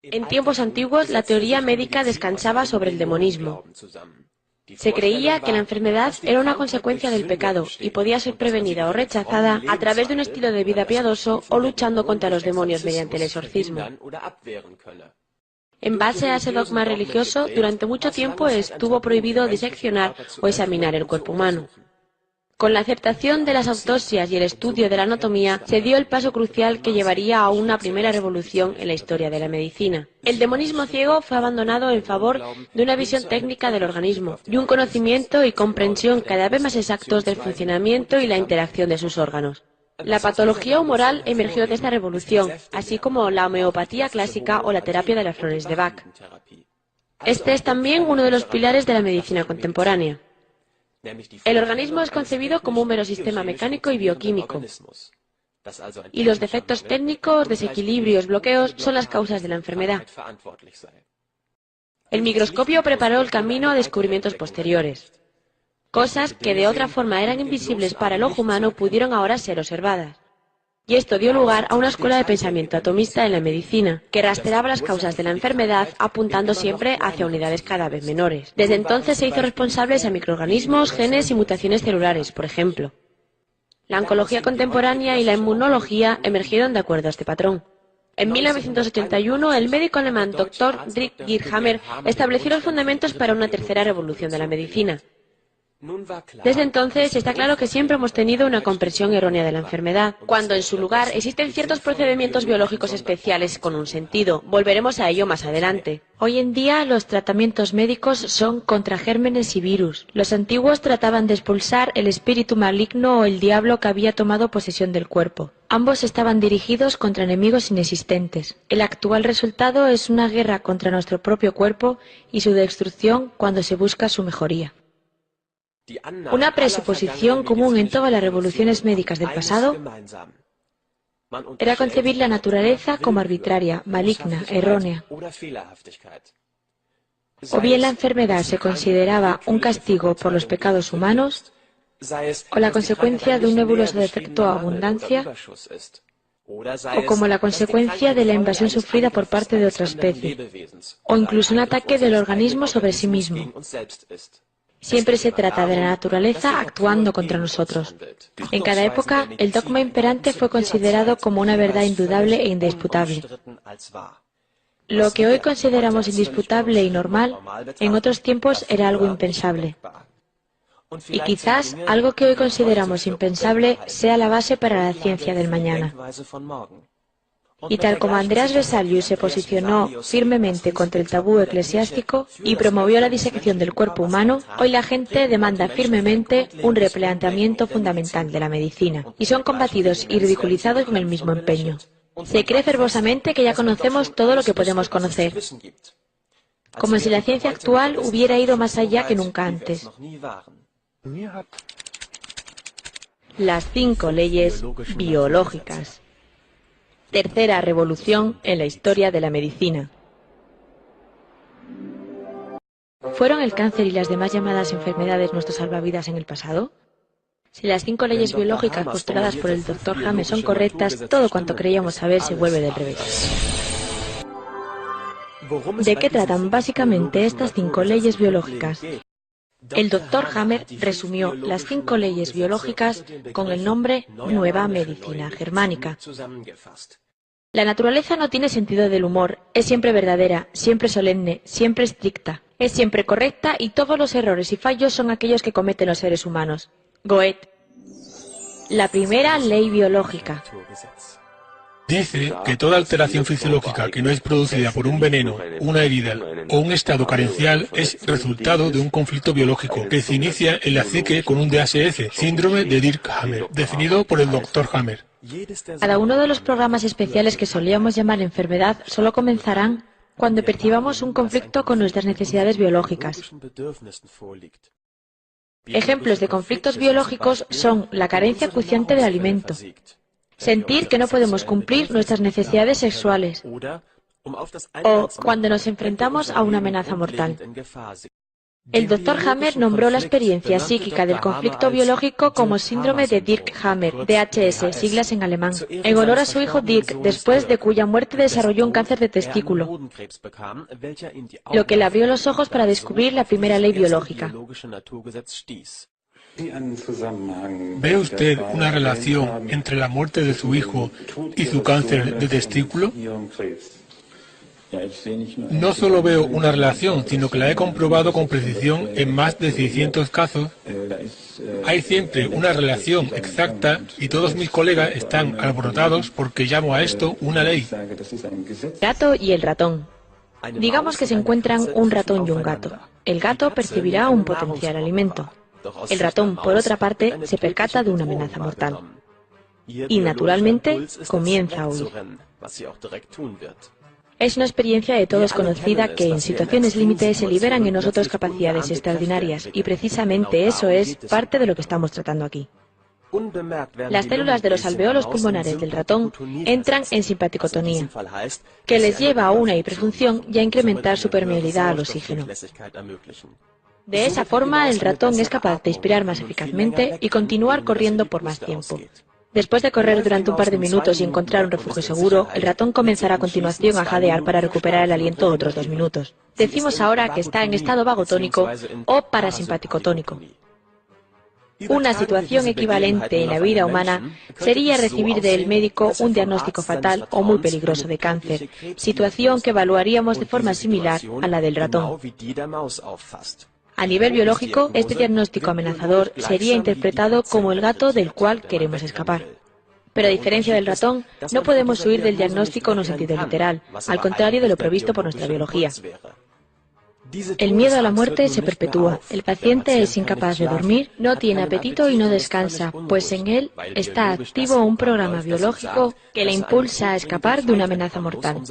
En tiempos antiguos, la teoría médica descansaba sobre el demonismo. Se creía que la enfermedad era una consecuencia del pecado y podía ser prevenida o rechazada a través de un estilo de vida piadoso o luchando contra los demonios mediante el exorcismo. En base a ese dogma religioso, durante mucho tiempo estuvo prohibido diseccionar o examinar el cuerpo humano. Con la aceptación de las autopsias y el estudio de la anatomía, se dio el paso crucial que llevaría a una primera revolución en la historia de la medicina. El demonismo ciego fue abandonado en favor de una visión técnica del organismo y un conocimiento y comprensión cada vez más exactos del funcionamiento y la interacción de sus órganos. La patología humoral emergió de esta revolución, así como la homeopatía clásica o la terapia de las flores de Bach. Este es también uno de los pilares de la medicina contemporánea. El organismo es concebido como un mero sistema mecánico y bioquímico, y los defectos técnicos, desequilibrios, bloqueos son las causas de la enfermedad. El microscopio preparó el camino a descubrimientos posteriores. Cosas que de otra forma eran invisibles para el ojo humano pudieron ahora ser observadas. Y esto dio lugar a una escuela de pensamiento atomista en la medicina, que rastreaba las causas de la enfermedad apuntando siempre hacia unidades cada vez menores. Desde entonces se hizo responsables a microorganismos, genes y mutaciones celulares, por ejemplo. La oncología contemporánea y la inmunología emergieron de acuerdo a este patrón. En 1981, el médico alemán Dr. Dietrich Hammer estableció los fundamentos para una tercera revolución de la medicina. Desde entonces está claro que siempre hemos tenido una comprensión errónea de la enfermedad, cuando en su lugar existen ciertos procedimientos biológicos especiales con un sentido. Volveremos a ello más adelante. Hoy en día los tratamientos médicos son contra gérmenes y virus. Los antiguos trataban de expulsar el espíritu maligno o el diablo que había tomado posesión del cuerpo. Ambos estaban dirigidos contra enemigos inexistentes. El actual resultado es una guerra contra nuestro propio cuerpo y su destrucción cuando se busca su mejoría. Una presuposición común en todas las revoluciones médicas del pasado era concebir la naturaleza como arbitraria, maligna, errónea. O bien la enfermedad se consideraba un castigo por los pecados humanos, o la consecuencia de un nebuloso defecto o abundancia, o como la consecuencia de la invasión sufrida por parte de otra especie, o incluso un ataque del organismo sobre sí mismo. Siempre se trata de la naturaleza actuando contra nosotros. En cada época, el dogma imperante fue considerado como una verdad indudable e indisputable. Lo que hoy consideramos indisputable y normal, en otros tiempos era algo impensable. Y quizás algo que hoy consideramos impensable sea la base para la ciencia del mañana. Y tal como Andreas Vesalius se posicionó firmemente contra el tabú eclesiástico y promovió la disección del cuerpo humano, hoy la gente demanda firmemente un replanteamiento fundamental de la medicina, y son combatidos y ridiculizados con el mismo empeño. Se cree fervorosamente que ya conocemos todo lo que podemos conocer, como si la ciencia actual hubiera ido más allá que nunca antes. Las 5 leyes biológicas. Tercera revolución en la historia de la medicina. ¿Fueron el cáncer y las demás llamadas enfermedades nuestros salvavidas en el pasado? Si las 5 leyes biológicas postuladas por el Dr. Hammer son correctas, todo cuanto creíamos saber se vuelve del revés. ¿De qué tratan básicamente estas 5 leyes biológicas? El Dr. Hammer resumió las 5 leyes biológicas con el nombre Nueva Medicina Germánica. La naturaleza no tiene sentido del humor, es siempre verdadera, siempre solemne, siempre estricta, es siempre correcta y todos los errores y fallos son aquellos que cometen los seres humanos. Goethe. La primera ley biológica. Dice que toda alteración fisiológica que no es producida por un veneno, una herida o un estado carencial es resultado de un conflicto biológico que se inicia en la psique con un DHS, síndrome de Dirkhammer, definido por el Dr. Hammer. Cada uno de los programas especiales que solíamos llamar enfermedad solo comenzarán cuando percibamos un conflicto con nuestras necesidades biológicas. Ejemplos de conflictos biológicos son la carencia acuciante de alimento, sentir que no podemos cumplir nuestras necesidades sexuales, o cuando nos enfrentamos a una amenaza mortal. El Dr. Hammer nombró la experiencia psíquica del conflicto biológico como síndrome de Dirk-Hammer, DHS, siglas en alemán, en honor a su hijo Dirk, después de cuya muerte desarrolló un cáncer de testículo, lo que le abrió los ojos para descubrir la primera ley biológica. ¿Ve usted una relación entre la muerte de su hijo y su cáncer de testículo? No solo veo una relación, sino que la he comprobado con precisión en más de 600 casos. Hay siempre una relación exacta y todos mis colegas están alborotados porque llamo a esto una ley. El gato y el ratón. Digamos que se encuentran un ratón y un gato. El gato percibirá un potencial alimento. El ratón, por otra parte, se percata de una amenaza mortal. Y, naturalmente, comienza a huir. Es una experiencia de todos conocida que en situaciones límite se liberan en nosotros capacidades extraordinarias y precisamente eso es parte de lo que estamos tratando aquí. Las células de los alveolos pulmonares del ratón entran en simpaticotonía, que les lleva a una hiperfunción y a incrementar su permeabilidad al oxígeno. De esa forma, el ratón es capaz de inspirar más eficazmente y continuar corriendo por más tiempo. Después de correr durante un par de minutos y encontrar un refugio seguro, el ratón comenzará a continuación a jadear para recuperar el aliento otros 2 minutos. Decimos ahora que está en estado vagotónico o parasimpaticotónico. Una situación equivalente en la vida humana sería recibir del médico un diagnóstico fatal o muy peligroso de cáncer, situación que evaluaríamos de forma similar a la del ratón. A nivel biológico, este diagnóstico amenazador sería interpretado como el gato del cual queremos escapar. Pero a diferencia del ratón, no podemos huir del diagnóstico en un sentido literal, al contrario de lo previsto por nuestra biología. El miedo a la muerte se perpetúa. El paciente es incapaz de dormir, no tiene apetito y no descansa, pues en él está activo un programa biológico que le impulsa a escapar de una amenaza mortal.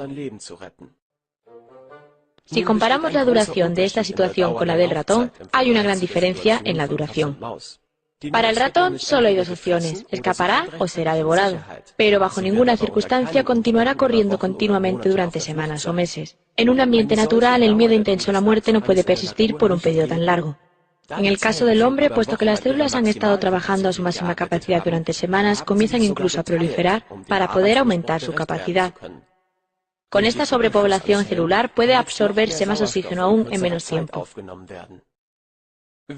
Si comparamos la duración de esta situación con la del ratón, hay una gran diferencia en la duración. Para el ratón solo hay 2 opciones, escapará o será devorado, pero bajo ninguna circunstancia continuará corriendo continuamente durante semanas o meses. En un ambiente natural, el miedo intenso a la muerte no puede persistir por un periodo tan largo. En el caso del hombre, puesto que las células han estado trabajando a su máxima capacidad durante semanas, comienzan incluso a proliferar para poder aumentar su capacidad. Con esta sobrepoblación celular puede absorberse más oxígeno aún en menos tiempo.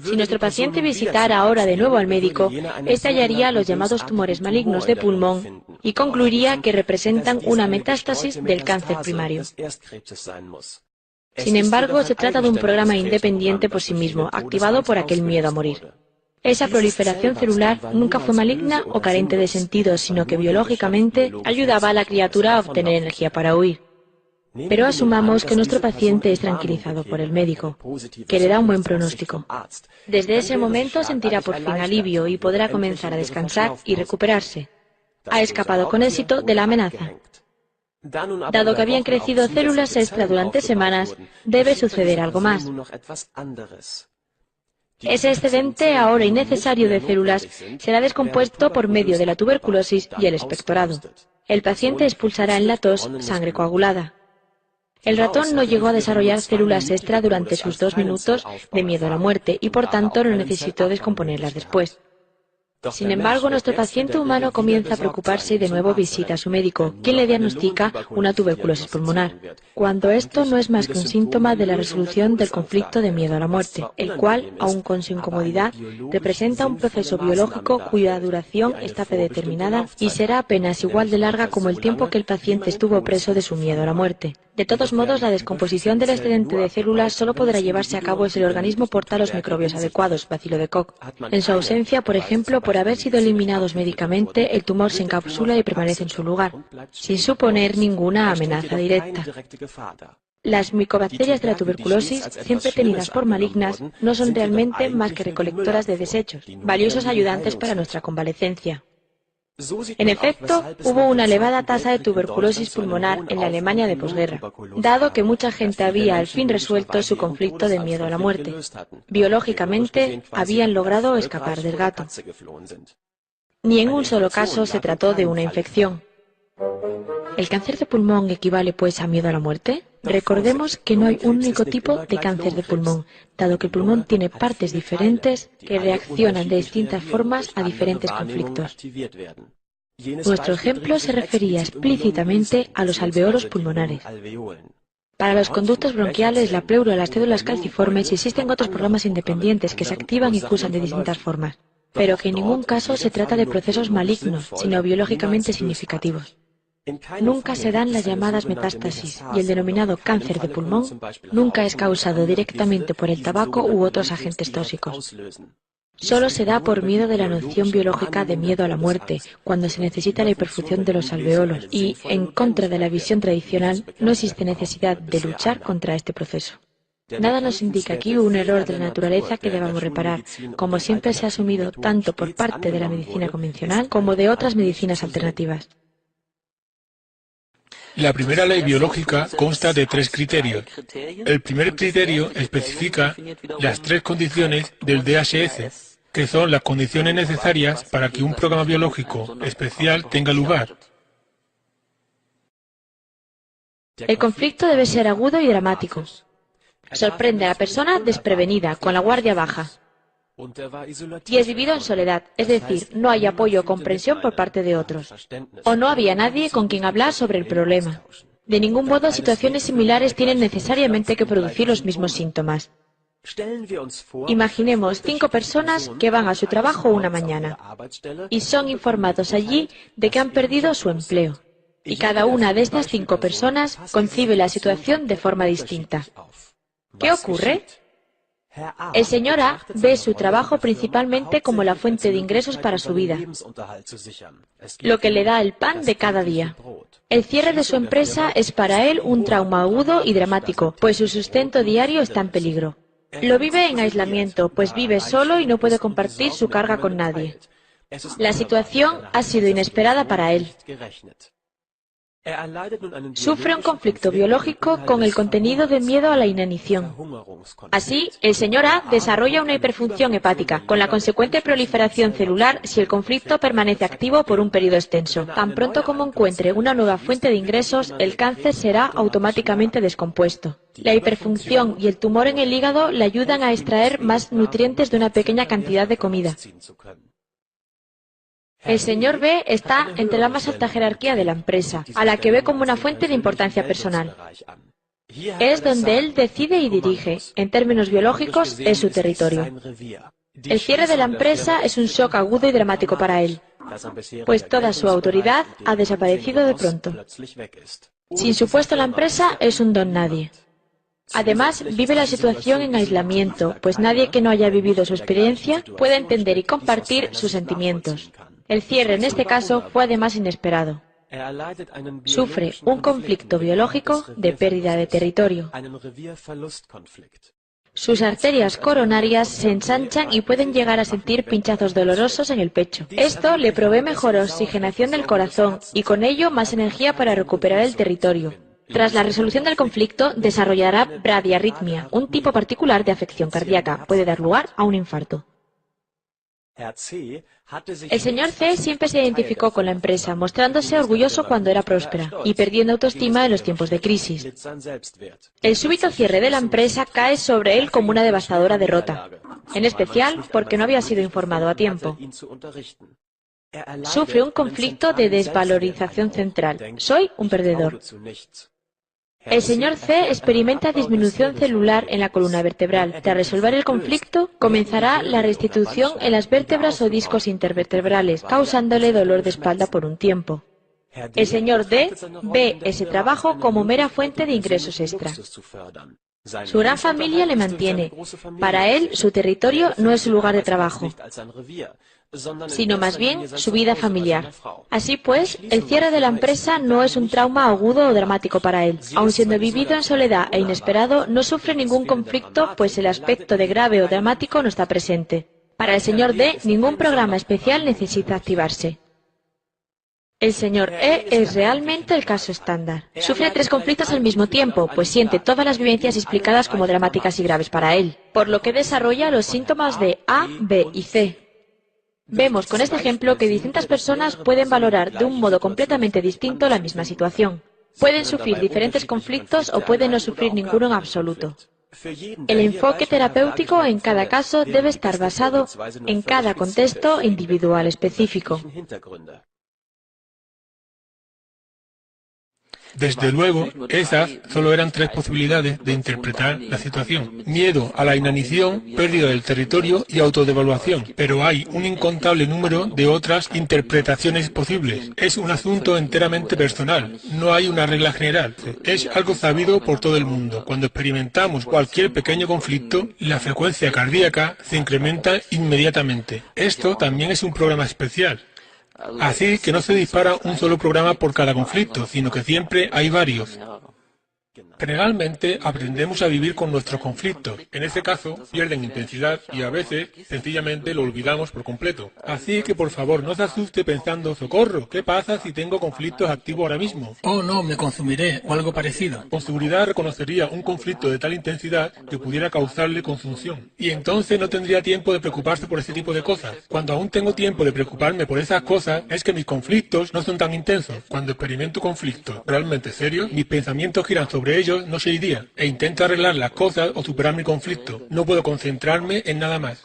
Si nuestro paciente visitara ahora de nuevo al médico, éste hallaría los llamados tumores malignos de pulmón y concluiría que representan una metástasis del cáncer primario. Sin embargo, se trata de un programa independiente por sí mismo, activado por aquel miedo a morir. Esa proliferación celular nunca fue maligna o carente de sentido, sino que biológicamente ayudaba a la criatura a obtener energía para huir. Pero asumamos que nuestro paciente es tranquilizado por el médico, que le da un buen pronóstico. Desde ese momento sentirá por fin alivio y podrá comenzar a descansar y recuperarse. Ha escapado con éxito de la amenaza. Dado que habían crecido células extra durante semanas, debe suceder algo más. Ese excedente ahora innecesario de células será descompuesto por medio de la tuberculosis y el expectorado. El paciente expulsará en la tos sangre coagulada. El ratón no llegó a desarrollar células extra durante sus 2 minutos de miedo a la muerte y por tanto no necesitó descomponerlas después. Sin embargo, nuestro paciente humano comienza a preocuparse y de nuevo visita a su médico, quien le diagnostica una tuberculosis pulmonar, cuando esto no es más que un síntoma de la resolución del conflicto de miedo a la muerte, el cual, aun con su incomodidad, representa un proceso biológico cuya duración está predeterminada y será apenas igual de larga como el tiempo que el paciente estuvo preso de su miedo a la muerte. De todos modos, la descomposición del excedente de células solo podrá llevarse a cabo si el organismo porta los microbios adecuados, bacilo de Koch. En su ausencia, por ejemplo, por haber sido eliminados médicamente, el tumor se encapsula y permanece en su lugar, sin suponer ninguna amenaza directa. Las micobacterias de la tuberculosis, siempre tenidas por malignas, no son realmente más que recolectoras de desechos, valiosos ayudantes para nuestra convalecencia. En efecto, hubo una elevada tasa de tuberculosis pulmonar en la Alemania de posguerra, dado que mucha gente había al fin resuelto su conflicto de miedo a la muerte. Biológicamente, habían logrado escapar del gato. Ni en un solo caso se trató de una infección. ¿El cáncer de pulmón equivale, pues, a miedo a la muerte? Recordemos que no hay un único tipo de cáncer de pulmón, dado que el pulmón tiene partes diferentes que reaccionan de distintas formas a diferentes conflictos. Nuestro ejemplo se refería explícitamente a los alveolos pulmonares. Para los conductos bronquiales, la pleura y las células calciformes existen otros programas independientes que se activan y cursan de distintas formas, pero que en ningún caso se trata de procesos malignos, sino biológicamente significativos. Nunca se dan las llamadas metástasis y el denominado cáncer de pulmón nunca es causado directamente por el tabaco u otros agentes tóxicos. Solo se da por miedo de la noción biológica de miedo a la muerte, cuando se necesita la hiperfusión de los alveolos y, en contra de la visión tradicional, no existe necesidad de luchar contra este proceso. Nada nos indica aquí un error de la naturaleza que debamos reparar, como siempre se ha asumido tanto por parte de la medicina convencional como de otras medicinas alternativas. La primera ley biológica consta de 3 criterios. El primer criterio especifica las 3 condiciones del DHS, que son las condiciones necesarias para que un programa biológico especial tenga lugar. El conflicto debe ser agudo y dramático. Sorprende a la persona desprevenida, con la guardia baja. Y es vivido en soledad, es decir, no hay apoyo o comprensión por parte de otros. O no había nadie con quien hablar sobre el problema. De ningún modo, situaciones similares tienen necesariamente que producir los mismos síntomas. Imaginemos 5 personas que van a su trabajo una mañana y son informados allí de que han perdido su empleo. Y cada una de estas 5 personas concibe la situación de forma distinta. ¿Qué ocurre? El señor A ve su trabajo principalmente como la fuente de ingresos para su vida, lo que le da el pan de cada día. El cierre de su empresa es para él un trauma agudo y dramático, pues su sustento diario está en peligro. Lo vive en aislamiento, pues vive solo y no puede compartir su carga con nadie. La situación ha sido inesperada para él. Sufre un conflicto biológico con el contenido de miedo a la inanición. Así, el señor A desarrolla una hiperfunción hepática, con la consecuente proliferación celular si el conflicto permanece activo por un periodo extenso. Tan pronto como encuentre una nueva fuente de ingresos, el cáncer será automáticamente descompuesto. La hiperfunción y el tumor en el hígado le ayudan a extraer más nutrientes de una pequeña cantidad de comida. El señor B está entre la más alta jerarquía de la empresa, a la que ve como una fuente de importancia personal. Es donde él decide y dirige. En términos biológicos, es su territorio. El cierre de la empresa es un shock agudo y dramático para él, pues toda su autoridad ha desaparecido de pronto. Sin su puesto en la empresa es un don nadie. Además, vive la situación en aislamiento, pues nadie que no haya vivido su experiencia puede entender y compartir sus sentimientos. El cierre, en este caso, fue además inesperado. Sufre un conflicto biológico de pérdida de territorio. Sus arterias coronarias se ensanchan y pueden llegar a sentir pinchazos dolorosos en el pecho. Esto le provee mejor oxigenación del corazón y con ello más energía para recuperar el territorio. Tras la resolución del conflicto, desarrollará bradiarritmia, un tipo particular de afección cardíaca. Puede dar lugar a un infarto. El señor C siempre se identificó con la empresa, mostrándose orgulloso cuando era próspera y perdiendo autoestima en los tiempos de crisis. El súbito cierre de la empresa cae sobre él como una devastadora derrota, en especial porque no había sido informado a tiempo. Sufre un conflicto de desvalorización central. Soy un perdedor. El señor C experimenta disminución celular en la columna vertebral. Tras resolver el conflicto, comenzará la restitución en las vértebras o discos intervertebrales, causándole dolor de espalda por un tiempo. El señor D ve ese trabajo como mera fuente de ingresos extra. Su gran familia le mantiene. Para él, su territorio no es su lugar de trabajo, sino más bien su vida familiar. Así pues, el cierre de la empresa no es un trauma agudo o dramático para él. Aun siendo vivido en soledad e inesperado, no sufre ningún conflicto, pues el aspecto de grave o dramático no está presente. Para el señor D, ningún programa especial necesita activarse. El señor E es realmente el caso estándar. Sufre 3 conflictos al mismo tiempo, pues siente todas las vivencias explicadas como dramáticas y graves para él, por lo que desarrolla los síntomas de A, B y C. Vemos con este ejemplo que distintas personas pueden valorar de un modo completamente distinto la misma situación. Pueden sufrir diferentes conflictos o pueden no sufrir ninguno en absoluto. El enfoque terapéutico en cada caso debe estar basado en cada contexto individual específico. Desde luego, esas solo eran tres posibilidades de interpretar la situación. Miedo a la inanición, pérdida del territorio y autodevaluación. Pero hay un incontable número de otras interpretaciones posibles. Es un asunto enteramente personal. No hay una regla general. Es algo sabido por todo el mundo. Cuando experimentamos cualquier pequeño conflicto, la frecuencia cardíaca se incrementa inmediatamente. Esto también es un programa especial. Así que no se dispara un solo programa por cada conflicto, sino que siempre hay varios. Generalmente aprendemos a vivir con nuestros conflictos. En ese caso, pierden intensidad y a veces sencillamente lo olvidamos por completo. Así que por favor no se asuste pensando, ¡socorro! ¿Qué pasa si tengo conflictos activos ahora mismo? Oh no, me consumiré o algo parecido. Con seguridad reconocería un conflicto de tal intensidad que pudiera causarle consunción. Y entonces no tendría tiempo de preocuparse por ese tipo de cosas. Cuando aún tengo tiempo de preocuparme por esas cosas, es que mis conflictos no son tan intensos. Cuando experimento conflictos realmente serios, mis pensamientos giran sobre ellos noche y día, e intento arreglar las cosas o superar mi conflicto. No puedo concentrarme en nada más.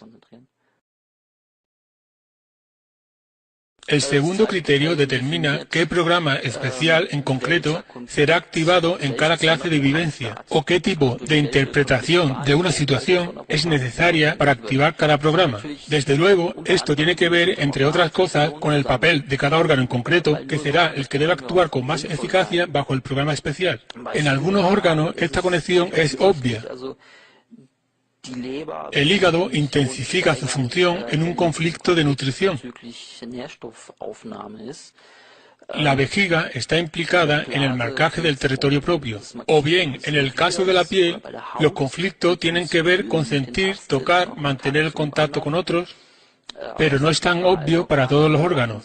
El segundo criterio determina qué programa especial en concreto será activado en cada clase de vivencia o qué tipo de interpretación de una situación es necesaria para activar cada programa. Desde luego, esto tiene que ver, entre otras cosas, con el papel de cada órgano en concreto, que será el que debe actuar con más eficacia bajo el programa especial. En algunos órganos esta conexión es obvia. El hígado intensifica su función en un conflicto de nutrición. La vejiga está implicada en el marcaje del territorio propio. O bien, en el caso de la piel, los conflictos tienen que ver con sentir, tocar, mantener el contacto con otros, pero no es tan obvio para todos los órganos.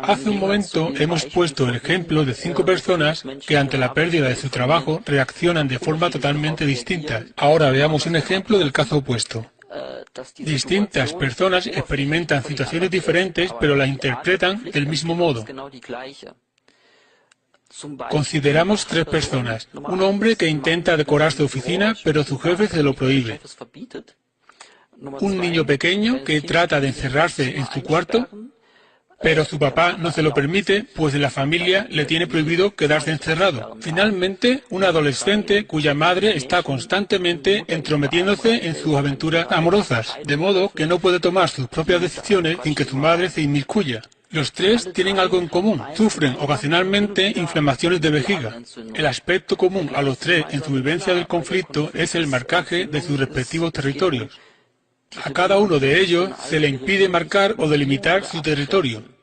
Hace un momento hemos puesto el ejemplo de 5 personas que ante la pérdida de su trabajo reaccionan de forma totalmente distinta. Ahora veamos un ejemplo del caso opuesto. Distintas personas experimentan situaciones diferentes, pero las interpretan del mismo modo. Consideramos 3 personas. Un hombre que intenta decorar su oficina, pero su jefe se lo prohíbe. Un niño pequeño que trata de encerrarse en su cuarto, pero su papá no se lo permite, pues la familia le tiene prohibido quedarse encerrado. Finalmente, un adolescente cuya madre está constantemente entrometiéndose en sus aventuras amorosas, de modo que no puede tomar sus propias decisiones sin que su madre se inmiscuya. Los 3 tienen algo en común, sufren ocasionalmente inflamaciones de vejiga. El aspecto común a los 3 en su vivencia del conflicto es el marcaje de sus respectivos territorios. A cada uno de ellos se le impide marcar o delimitar su territorio.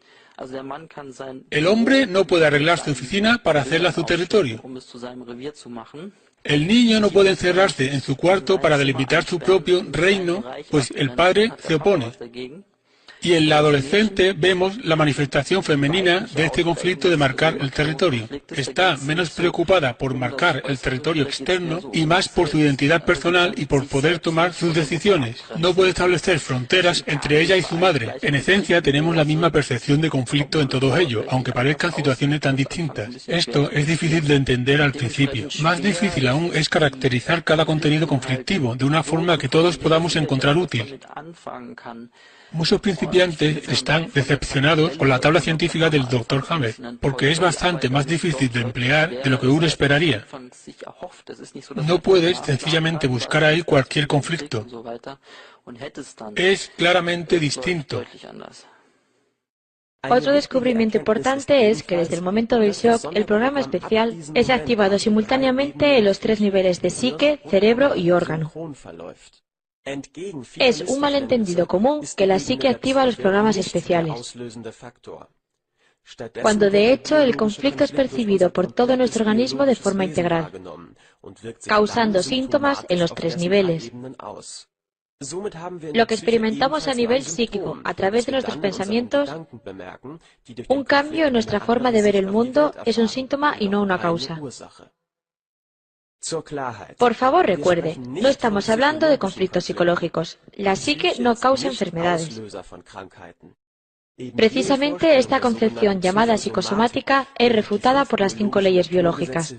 El hombre no puede arreglar su oficina para hacerla su territorio. El niño no puede encerrarse en su cuarto para delimitar su propio reino, pues el padre se opone. Y en la adolescente vemos la manifestación femenina de este conflicto de marcar el territorio. Está menos preocupada por marcar el territorio externo y más por su identidad personal y por poder tomar sus decisiones. No puede establecer fronteras entre ella y su madre. En esencia, tenemos la misma percepción de conflicto en todos ellos, aunque parezcan situaciones tan distintas. Esto es difícil de entender al principio. Más difícil aún es caracterizar cada contenido conflictivo de una forma que todos podamos encontrar útil. Muchos principiantes están decepcionados con la tabla científica del Dr. Hammer, porque es bastante más difícil de emplear de lo que uno esperaría. No puedes sencillamente buscar ahí cualquier conflicto. Es claramente distinto. Otro descubrimiento importante es que desde el momento del shock, el programa especial es activado simultáneamente en los 3 niveles de psique, cerebro y órgano. Es un malentendido común que la psique activa los programas especiales, cuando de hecho el conflicto es percibido por todo nuestro organismo de forma integral, causando síntomas en los 3 niveles. Lo que experimentamos a nivel psíquico, a través de nuestros pensamientos, un cambio en nuestra forma de ver el mundo, es un síntoma y no una causa. Por favor, recuerde, no estamos hablando de conflictos psicológicos. La psique no causa enfermedades. Precisamente esta concepción llamada psicosomática es refutada por las 5 leyes biológicas.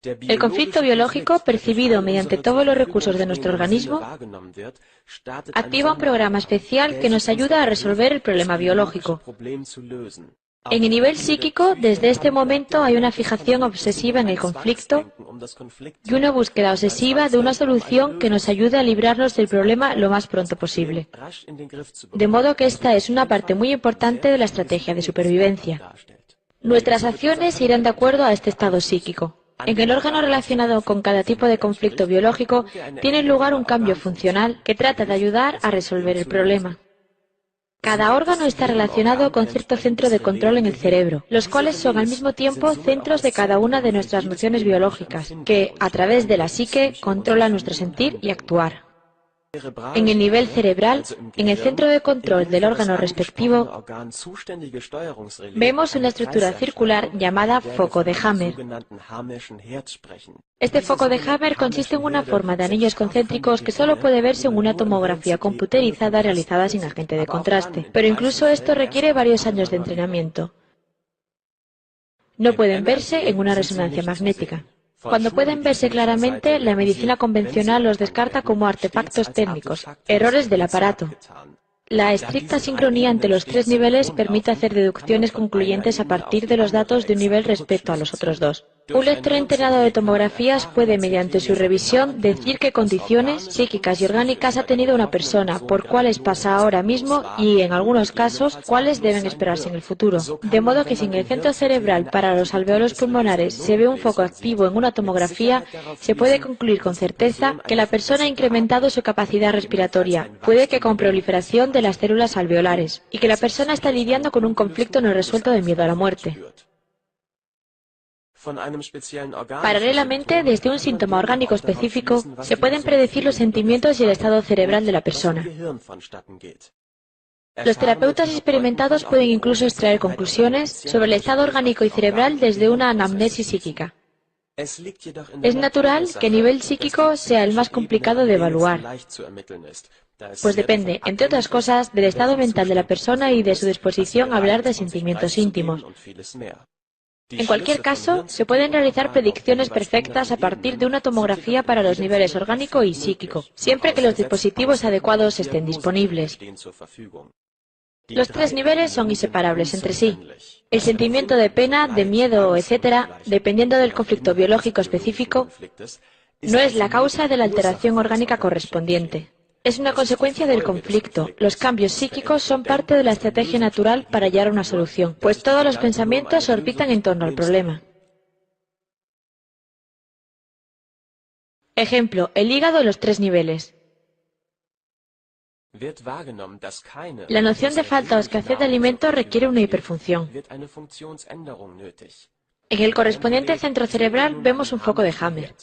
El conflicto biológico, percibido mediante todos los recursos de nuestro organismo, activa un programa especial que nos ayuda a resolver el problema biológico. En el nivel psíquico, desde este momento hay una fijación obsesiva en el conflicto y una búsqueda obsesiva de una solución que nos ayude a librarnos del problema lo más pronto posible. De modo que esta es una parte muy importante de la estrategia de supervivencia. Nuestras acciones irán de acuerdo a este estado psíquico. En el órgano relacionado con cada tipo de conflicto biológico tiene lugar un cambio funcional que trata de ayudar a resolver el problema. Cada órgano está relacionado con cierto centro de control en el cerebro, los cuales son al mismo tiempo centros de cada una de nuestras nociones biológicas, que, a través de la psique, controlan nuestro sentir y actuar. En el nivel cerebral, en el centro de control del órgano respectivo, vemos una estructura circular llamada foco de Hammer. Este foco de Hammer consiste en una forma de anillos concéntricos que solo puede verse en una tomografía computerizada realizada sin agente de contraste. Pero incluso esto requiere varios años de entrenamiento. No pueden verse en una resonancia magnética. Cuando pueden verse claramente, la medicina convencional los descarta como artefactos técnicos, errores del aparato. La estricta sincronía entre los 3 niveles permite hacer deducciones concluyentes a partir de los datos de un nivel respecto a los otros 2. Un lector entrenado de tomografías puede, mediante su revisión, decir qué condiciones psíquicas y orgánicas ha tenido una persona, por cuáles pasa ahora mismo y, en algunos casos, cuáles deben esperarse en el futuro. De modo que si en el centro cerebral para los alveolos pulmonares se ve un foco activo en una tomografía, se puede concluir con certeza que la persona ha incrementado su capacidad respiratoria, puede que con proliferación de las células alveolares, y que la persona está lidiando con un conflicto no resuelto de miedo a la muerte. Paralelamente, desde un síntoma orgánico específico, se pueden predecir los sentimientos y el estado cerebral de la persona. Los terapeutas experimentados pueden incluso extraer conclusiones sobre el estado orgánico y cerebral desde una anamnesis psíquica. Es natural que el nivel psíquico sea el más complicado de evaluar, pues depende, entre otras cosas, del estado mental de la persona y de su disposición a hablar de sentimientos íntimos. En cualquier caso, se pueden realizar predicciones perfectas a partir de una tomografía para los niveles orgánico y psíquico, siempre que los dispositivos adecuados estén disponibles. Los 3 niveles son inseparables entre sí. El sentimiento de pena, de miedo, etc., dependiendo del conflicto biológico específico, no es la causa de la alteración orgánica correspondiente. Es una consecuencia del conflicto. Los cambios psíquicos son parte de la estrategia natural para hallar una solución, pues todos los pensamientos orbitan en torno al problema. Ejemplo, el hígado en los 3 niveles. La noción de falta o escasez de alimento requiere una hiperfunción. En el correspondiente centro cerebral vemos un foco de Hammer.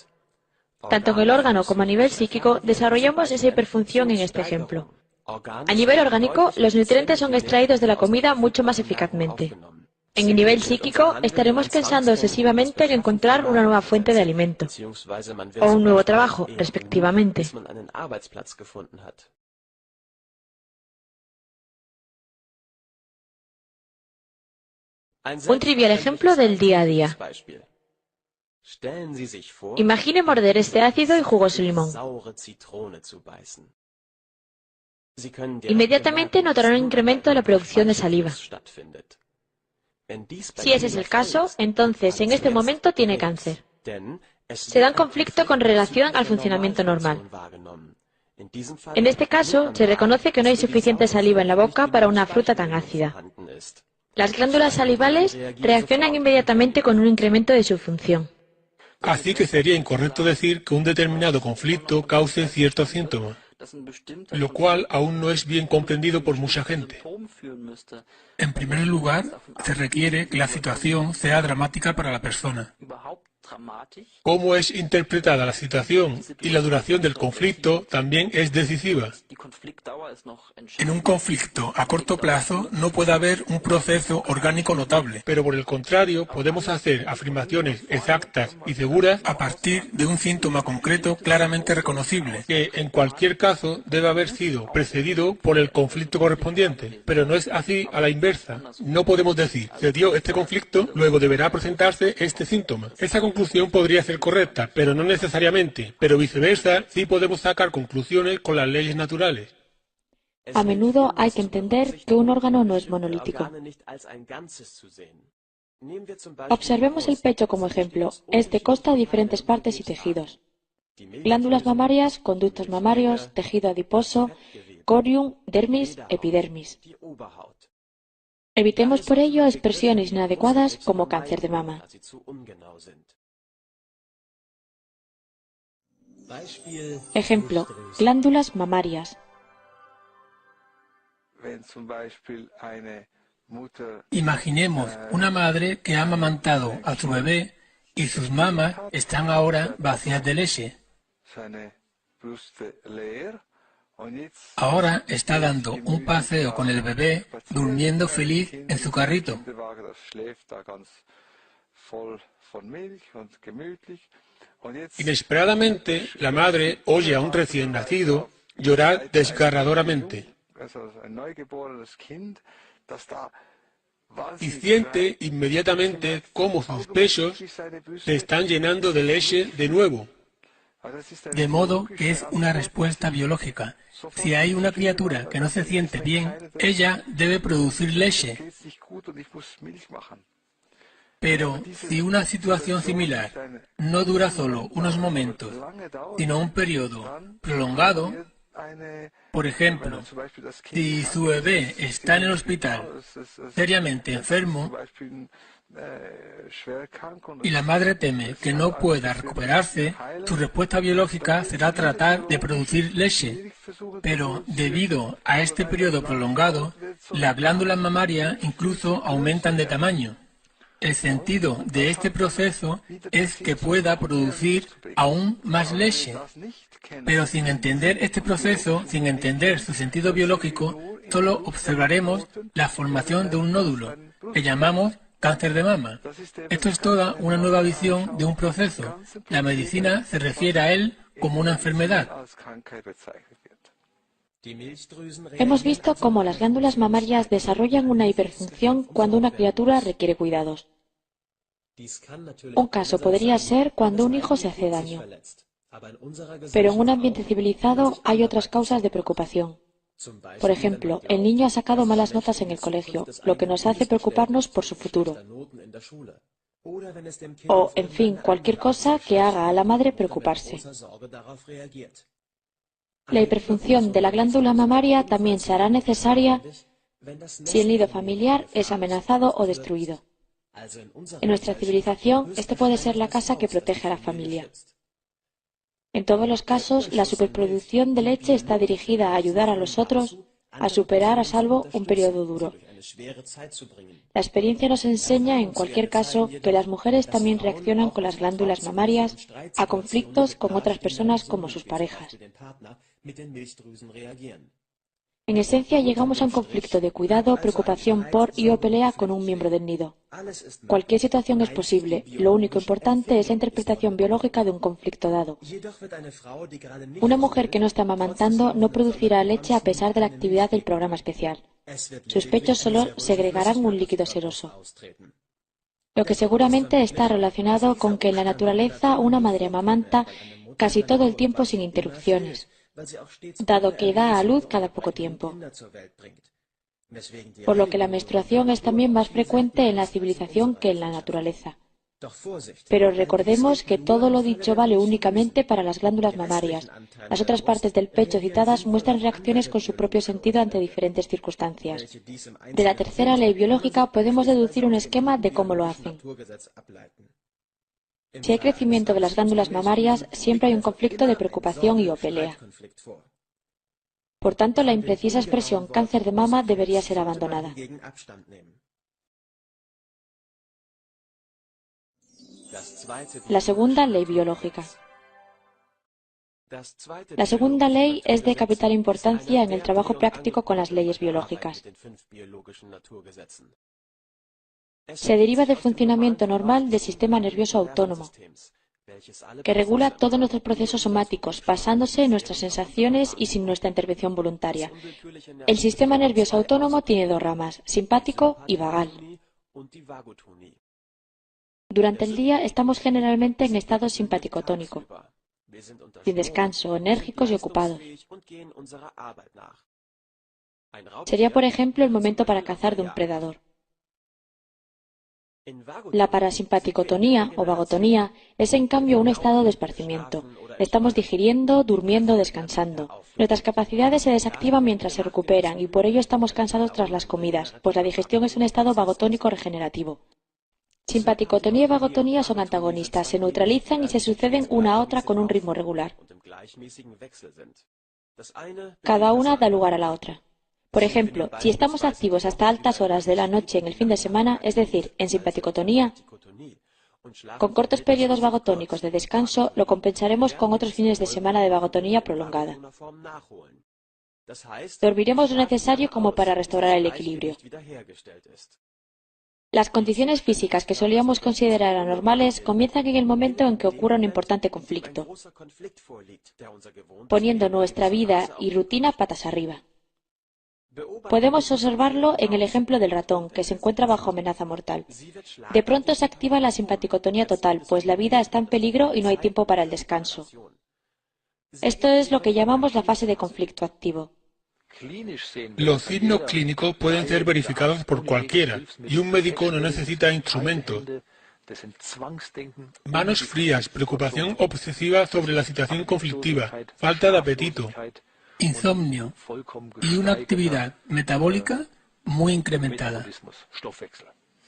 Tanto en el órgano como a nivel psíquico desarrollamos esa hiperfunción en este ejemplo. A nivel orgánico, los nutrientes son extraídos de la comida mucho más eficazmente. En el nivel psíquico, estaremos pensando obsesivamente en encontrar una nueva fuente de alimento, o un nuevo trabajo, respectivamente. Un trivial ejemplo del día a día. Imagine morder este ácido y jugoso limón. Inmediatamente notará un incremento de la producción de saliva. Si ese es el caso, entonces en este momento tiene cáncer. Se da un conflicto con relación al funcionamiento normal. En este caso, se reconoce que no hay suficiente saliva en la boca para una fruta tan ácida. Las glándulas salivales reaccionan inmediatamente con un incremento de su función. Así que sería incorrecto decir que un determinado conflicto cause ciertos síntomas, lo cual aún no es bien comprendido por mucha gente. En primer lugar, se requiere que la situación sea dramática para la persona. Cómo es interpretada la situación y la duración del conflicto también es decisiva. En un conflicto a corto plazo no puede haber un proceso orgánico notable, pero por el contrario podemos hacer afirmaciones exactas y seguras a partir de un síntoma concreto claramente reconocible, que en cualquier caso debe haber sido precedido por el conflicto correspondiente. Pero no es así a la inversa. No podemos decir, se dio este conflicto, luego deberá presentarse este síntoma. Esa conclusión podría ser correcta, pero no necesariamente. Pero viceversa, sí podemos sacar conclusiones con las leyes naturales. A menudo hay que entender que un órgano no es monolítico. Observemos el pecho como ejemplo. Este consta de diferentes partes y tejidos. Glándulas mamarias, conductos mamarios, tejido adiposo, corium, dermis, epidermis. Evitemos por ello expresiones inadecuadas como cáncer de mama. Ejemplo, glándulas mamarias. Imaginemos una madre que ha amamantado a su bebé y sus mamas están ahora vacías de leche. Ahora está dando un paseo con el bebé, durmiendo feliz en su carrito. Inesperadamente, la madre oye a un recién nacido llorar desgarradoramente y siente inmediatamente cómo sus pechos se están llenando de leche de nuevo. De modo que es una respuesta biológica. Si hay una criatura que no se siente bien, ella debe producir leche. Pero si una situación similar no dura solo unos momentos, sino un periodo prolongado, por ejemplo, si su bebé está en el hospital seriamente enfermo y la madre teme que no pueda recuperarse, su respuesta biológica será tratar de producir leche. Pero debido a este periodo prolongado, las glándulas mamarias incluso aumentan de tamaño. El sentido de este proceso es que pueda producir aún más leche. Pero sin entender este proceso, sin entender su sentido biológico, solo observaremos la formación de un nódulo, que llamamos cáncer de mama. Esto es toda una nueva visión de un proceso. La medicina se refiere a él como una enfermedad. Hemos visto cómo las glándulas mamarias desarrollan una hiperfunción cuando una criatura requiere cuidados. Un caso podría ser cuando un hijo se hace daño. Pero en un ambiente civilizado hay otras causas de preocupación. Por ejemplo, el niño ha sacado malas notas en el colegio, lo que nos hace preocuparnos por su futuro. O, en fin, cualquier cosa que haga a la madre preocuparse. La hiperfunción de la glándula mamaria también se hará necesaria si el nido familiar es amenazado o destruido. En nuestra civilización, esto puede ser la casa que protege a la familia. En todos los casos, la superproducción de leche está dirigida a ayudar a los otros a superar a salvo un periodo duro. La experiencia nos enseña, en cualquier caso, que las mujeres también reaccionan con las glándulas mamarias a conflictos con otras personas como sus parejas. En esencia, llegamos a un conflicto de cuidado, preocupación por y o pelea con un miembro del nido. Cualquier situación es posible. Lo único importante es la interpretación biológica de un conflicto dado. Una mujer que no está amamantando no producirá leche a pesar de la actividad del programa especial. Sus pechos solo segregarán un líquido seroso. Lo que seguramente está relacionado con que en la naturaleza una madre amamanta casi todo el tiempo sin interrupciones, dado que da a luz cada poco tiempo. Por lo que la menstruación es también más frecuente en la civilización que en la naturaleza. Pero recordemos que todo lo dicho vale únicamente para las glándulas mamarias. Las otras partes del pecho citadas muestran reacciones con su propio sentido ante diferentes circunstancias. De la tercera ley biológica podemos deducir un esquema de cómo lo hacen. Si hay crecimiento de las glándulas mamarias, siempre hay un conflicto de preocupación y o pelea. Por tanto, la imprecisa expresión cáncer de mama debería ser abandonada. La segunda ley biológica. La segunda ley es de capital importancia en el trabajo práctico con las leyes biológicas. Se deriva del funcionamiento normal del sistema nervioso autónomo, que regula todos nuestros procesos somáticos, basándose en nuestras sensaciones y sin nuestra intervención voluntaria. El sistema nervioso autónomo tiene dos ramas, simpático y vagal. Durante el día estamos generalmente en estado simpático-tónico, sin descanso, enérgicos y ocupados. Sería, por ejemplo, el momento para cazar de un predador. La parasimpaticotonía o vagotonía es en cambio un estado de esparcimiento. Estamos digiriendo, durmiendo, descansando. Nuestras capacidades se desactivan mientras se recuperan y por ello estamos cansados tras las comidas, pues la digestión es un estado vagotónico regenerativo. Simpaticotonía y vagotonía son antagonistas, se neutralizan y se suceden una a otra con un ritmo regular. Cada una da lugar a la otra. Por ejemplo, si estamos activos hasta altas horas de la noche en el fin de semana, es decir, en simpaticotonía, con cortos periodos vagotónicos de descanso, lo compensaremos con otros fines de semana de vagotonía prolongada. Dormiremos lo necesario como para restaurar el equilibrio. Las condiciones físicas que solíamos considerar anormales comienzan en el momento en que ocurre un importante conflicto, poniendo nuestra vida y rutina patas arriba. Podemos observarlo en el ejemplo del ratón, que se encuentra bajo amenaza mortal. De pronto se activa la simpaticotonía total, pues la vida está en peligro y no hay tiempo para el descanso. Esto es lo que llamamos la fase de conflicto activo. Los signos clínicos pueden ser verificados por cualquiera y un médico no necesita instrumentos. Manos frías, preocupación obsesiva sobre la situación conflictiva, falta de apetito, insomnio y una actividad metabólica muy incrementada.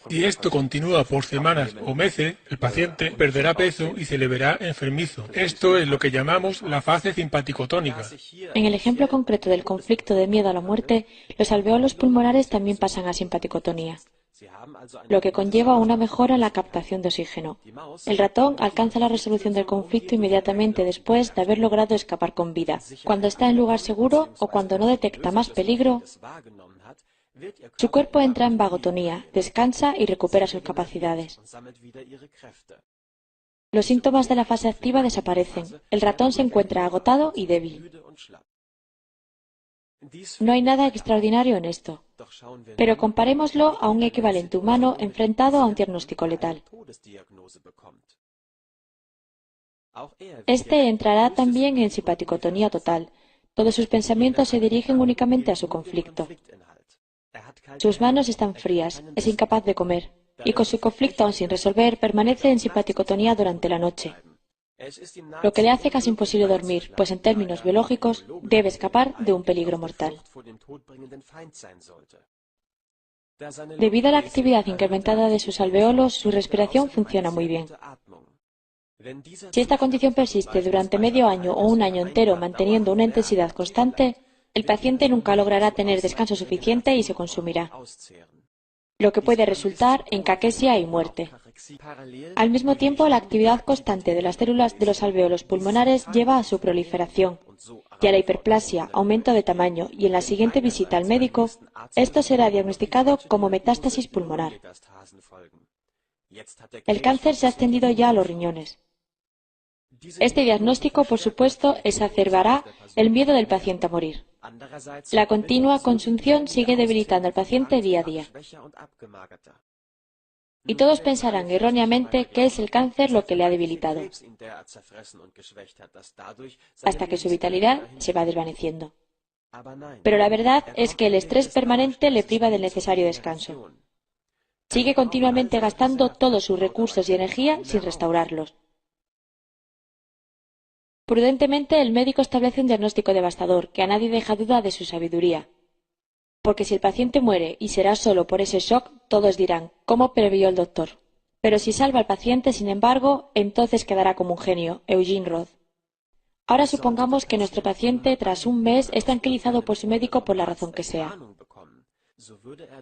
Si esto continúa por semanas o meses, el paciente perderá peso y se le verá enfermizo. Esto es lo que llamamos la fase simpaticotónica. En el ejemplo concreto del conflicto de miedo a la muerte, los alveolos pulmonares también pasan a simpaticotonía, lo que conlleva una mejora en la captación de oxígeno. El ratón alcanza la resolución del conflicto inmediatamente después de haber logrado escapar con vida. Cuando está en lugar seguro o cuando no detecta más peligro, su cuerpo entra en vagotonía, descansa y recupera sus capacidades. Los síntomas de la fase activa desaparecen. El ratón se encuentra agotado y débil. No hay nada extraordinario en esto, pero comparémoslo a un equivalente humano enfrentado a un diagnóstico letal. Este entrará también en simpaticotonía total. Todos sus pensamientos se dirigen únicamente a su conflicto. Sus manos están frías, es incapaz de comer, y con su conflicto aún sin resolver, permanece en simpaticotonía durante la noche, lo que le hace casi imposible dormir, pues en términos biológicos debe escapar de un peligro mortal. Debido a la actividad incrementada de sus alveolos, su respiración funciona muy bien. Si esta condición persiste durante medio año o un año entero manteniendo una intensidad constante, el paciente nunca logrará tener descanso suficiente y se consumirá, lo que puede resultar en caquesia y muerte. Al mismo tiempo, la actividad constante de las células de los alveolos pulmonares lleva a su proliferación y a la hiperplasia, aumento de tamaño, y en la siguiente visita al médico, esto será diagnosticado como metástasis pulmonar. El cáncer se ha extendido ya a los riñones. Este diagnóstico, por supuesto, exacerbará el miedo del paciente a morir. La continua consunción sigue debilitando al paciente día a día. Y todos pensarán erróneamente que es el cáncer lo que le ha debilitado, hasta que su vitalidad se va desvaneciendo. Pero la verdad es que el estrés permanente le priva del necesario descanso. Sigue continuamente gastando todos sus recursos y energía sin restaurarlos. Prudentemente, el médico establece un diagnóstico devastador que a nadie deja duda de su sabiduría. Porque si el paciente muere y será solo por ese shock, todos dirán, ¿cómo previó el doctor? Pero si salva al paciente, sin embargo, entonces quedará como un genio, Eugene Roth. Ahora supongamos que nuestro paciente, tras un mes, es tranquilizado por su médico por la razón que sea.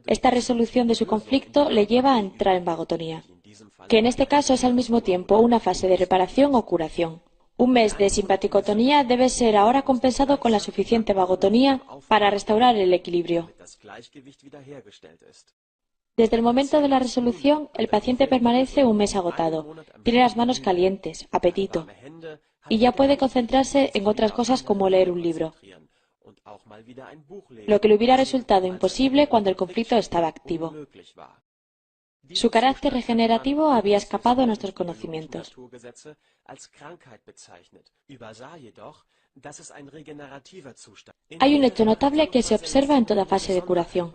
Esta resolución de su conflicto le lleva a entrar en vagotonía, que en este caso es al mismo tiempo una fase de reparación o curación. Un mes de simpaticotonía debe ser ahora compensado con la suficiente vagotonía para restaurar el equilibrio. Desde el momento de la resolución, el paciente permanece un mes agotado, tiene las manos calientes, apetito, y ya puede concentrarse en otras cosas como leer un libro, lo que le hubiera resultado imposible cuando el conflicto estaba activo. Su carácter regenerativo había escapado a nuestros conocimientos. Hay un hecho notable que se observa en toda fase de curación.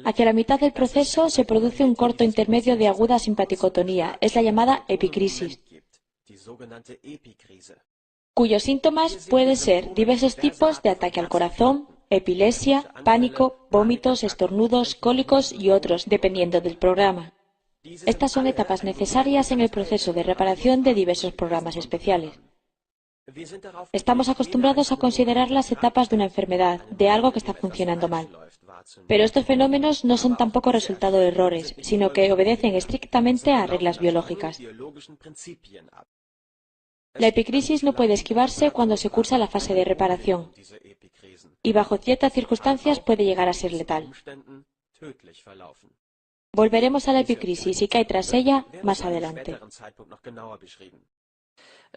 Hacia la mitad del proceso se produce un corto intermedio de aguda simpaticotonía, es la llamada epicrisis, cuyos síntomas pueden ser diversos tipos de ataque al corazón, epilepsia, pánico, vómitos, estornudos, cólicos y otros, dependiendo del programa. Estas son etapas necesarias en el proceso de reparación de diversos programas especiales. Estamos acostumbrados a considerar las etapas de una enfermedad, de algo que está funcionando mal. Pero estos fenómenos no son tampoco resultado de errores, sino que obedecen estrictamente a reglas biológicas. La epicrisis no puede esquivarse cuando se cursa la fase de reparación, y bajo ciertas circunstancias puede llegar a ser letal. Volveremos a la epicrisis y qué hay tras ella más adelante.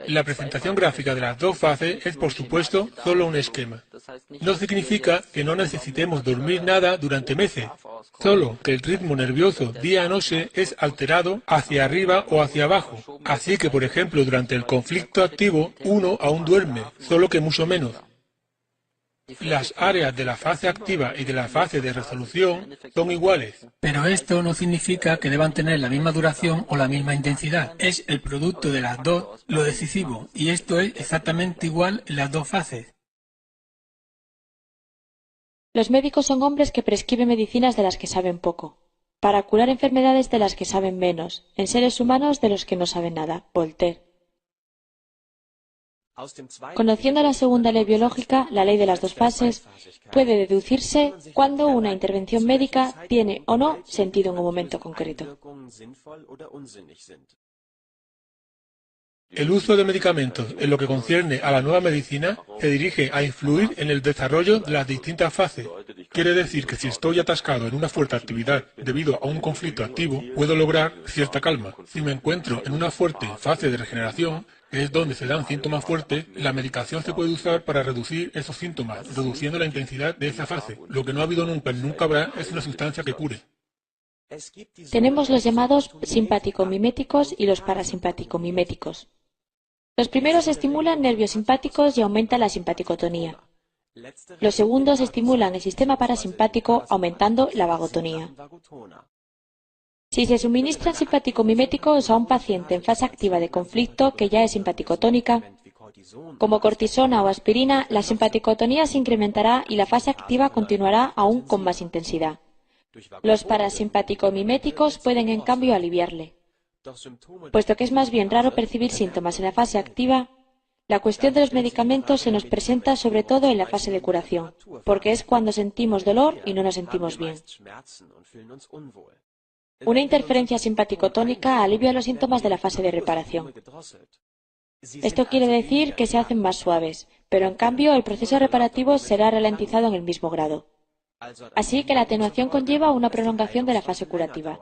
La presentación gráfica de las dos fases es, por supuesto, solo un esquema. No significa que no necesitemos dormir nada durante meses, solo que el ritmo nervioso día a noche es alterado hacia arriba o hacia abajo. Así que, por ejemplo, durante el conflicto activo, uno aún duerme, solo que mucho menos. Las áreas de la fase activa y de la fase de resolución son iguales. Pero esto no significa que deban tener la misma duración o la misma intensidad. Es el producto de las dos lo decisivo, y esto es exactamente igual en las dos fases. Los médicos son hombres que prescriben medicinas de las que saben poco, para curar enfermedades de las que saben menos, en seres humanos de los que no saben nada. Voltaire. Conociendo la segunda ley biológica, la ley de las dos fases, puede deducirse cuándo una intervención médica tiene o no sentido en un momento concreto. El uso de medicamentos en lo que concierne a la nueva medicina se dirige a influir en el desarrollo de las distintas fases. Quiere decir que si estoy atascado en una fuerte actividad debido a un conflicto activo, puedo lograr cierta calma. Si me encuentro en una fuerte fase de regeneración, que es donde se dan síntomas fuertes, la medicación se puede usar para reducir esos síntomas, reduciendo la intensidad de esa fase. Lo que no ha habido nunca ni nunca habrá es una sustancia que cure. Tenemos los llamados simpático-miméticos y los parasimpático-miméticos. Los primeros estimulan nervios simpáticos y aumentan la simpaticotonía. Los segundos estimulan el sistema parasimpático aumentando la vagotonía. Si se suministran simpático-miméticos a un paciente en fase activa de conflicto que ya es simpaticotónica, como cortisona o aspirina, la simpaticotonía se incrementará y la fase activa continuará aún con más intensidad. Los parasimpático-miméticos pueden en cambio aliviarle. Puesto que es más bien raro percibir síntomas en la fase activa, la cuestión de los medicamentos se nos presenta sobre todo en la fase de curación, porque es cuando sentimos dolor y no nos sentimos bien. Una interferencia simpaticotónica alivia los síntomas de la fase de reparación. Esto quiere decir que se hacen más suaves, pero en cambio el proceso reparativo será ralentizado en el mismo grado. Así que la atenuación conlleva una prolongación de la fase curativa.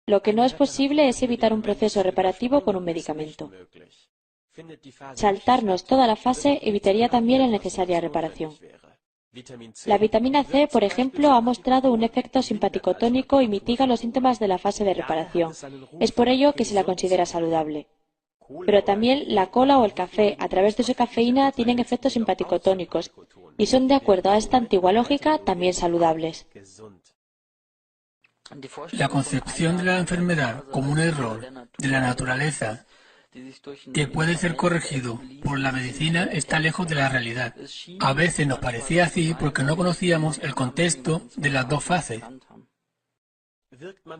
Lo que no es posible es evitar un proceso reparativo con un medicamento. Saltarnos toda la fase evitaría también la necesaria reparación. La vitamina C, por ejemplo, ha mostrado un efecto simpaticotónico y mitiga los síntomas de la fase de reparación. Es por ello que se la considera saludable. Pero también la cola o el café, a través de su cafeína, tienen efectos simpaticotónicos y son, de acuerdo a esta antigua lógica, también saludables. La concepción de la enfermedad como un error de la naturaleza que puede ser corregido por la medicina está lejos de la realidad. A veces nos parecía así porque no conocíamos el contexto de las dos fases.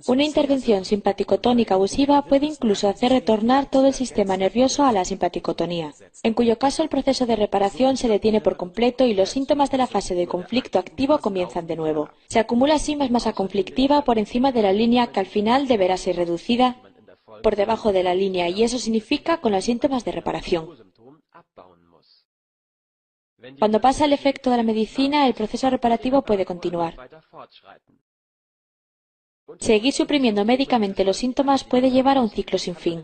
Una intervención simpaticotónica abusiva puede incluso hacer retornar todo el sistema nervioso a la simpaticotonía, en cuyo caso el proceso de reparación se detiene por completo y los síntomas de la fase de conflicto activo comienzan de nuevo. Se acumula así más masa conflictiva por encima de la línea que al final deberá ser reducida por debajo de la línea, y eso significa con los síntomas de reparación. Cuando pasa el efecto de la medicina, el proceso reparativo puede continuar. Seguir suprimiendo médicamente los síntomas puede llevar a un ciclo sin fin.